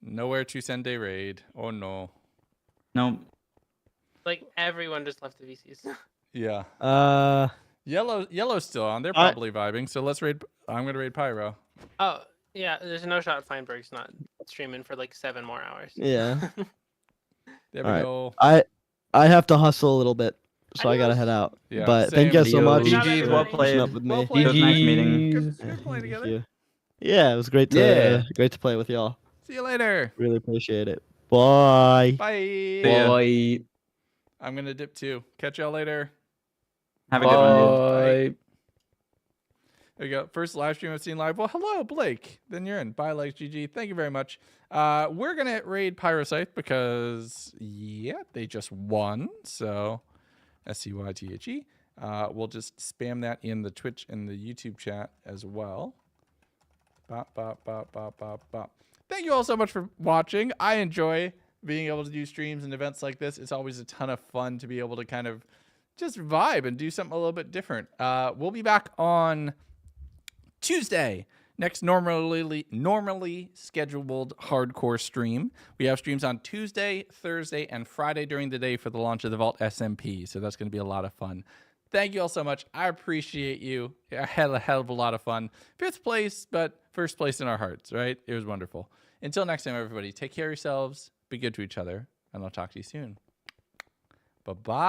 Nowhere to send a raid. Oh no. Nope. Like everyone just left the VCs. Yeah. Uh, Yellow's still on. They're probably vibing. So let's raid. I'm gonna raid Pyro. Oh yeah, there's no shot Feinberg's not streaming for like 7 more hours. yeah. There we All right. go. I have to hustle a little bit, so I gotta Adios. head out. Yeah, But thank you same. so much. Good job, GG's, well everybody. played. Pushing up with me. Well played. It was nice meeting. Good Thank playing together. you. Yeah, it was great to great to play with y'all. See you later. Really appreciate it. Bye. Bye. See ya. Bye. I'm gonna dip too. Catch y'all later. Have a good one, dude. Bye. There we go. First live stream I've seen live. Well, hello, Blake. Then you're in. Bye, like GG. Thank you very much. We're gonna raid Pyrocyte because they just won. So SCYTHE. We'll just spam that in the Twitch and the YouTube chat as well. Bop, bop, bop, bop, bop, bop. Thank you all so much for watching. I enjoy being able to do streams and events like this. It's always a ton of fun to be able to kind of just vibe and do something a little bit different. We'll be back on Tuesday, next normally scheduled hardcore stream. We have streams on Tuesday, Thursday, and Friday during the day for the launch of the Vault SMP. So that's going to be a lot of fun. Thank you all so much. I appreciate you. I had a hell of a lot of fun. 5th place, but first place in our hearts, right? It was wonderful. Until next time, everybody, take care of yourselves. Be good to each other, and I'll talk to you soon. Bye-bye.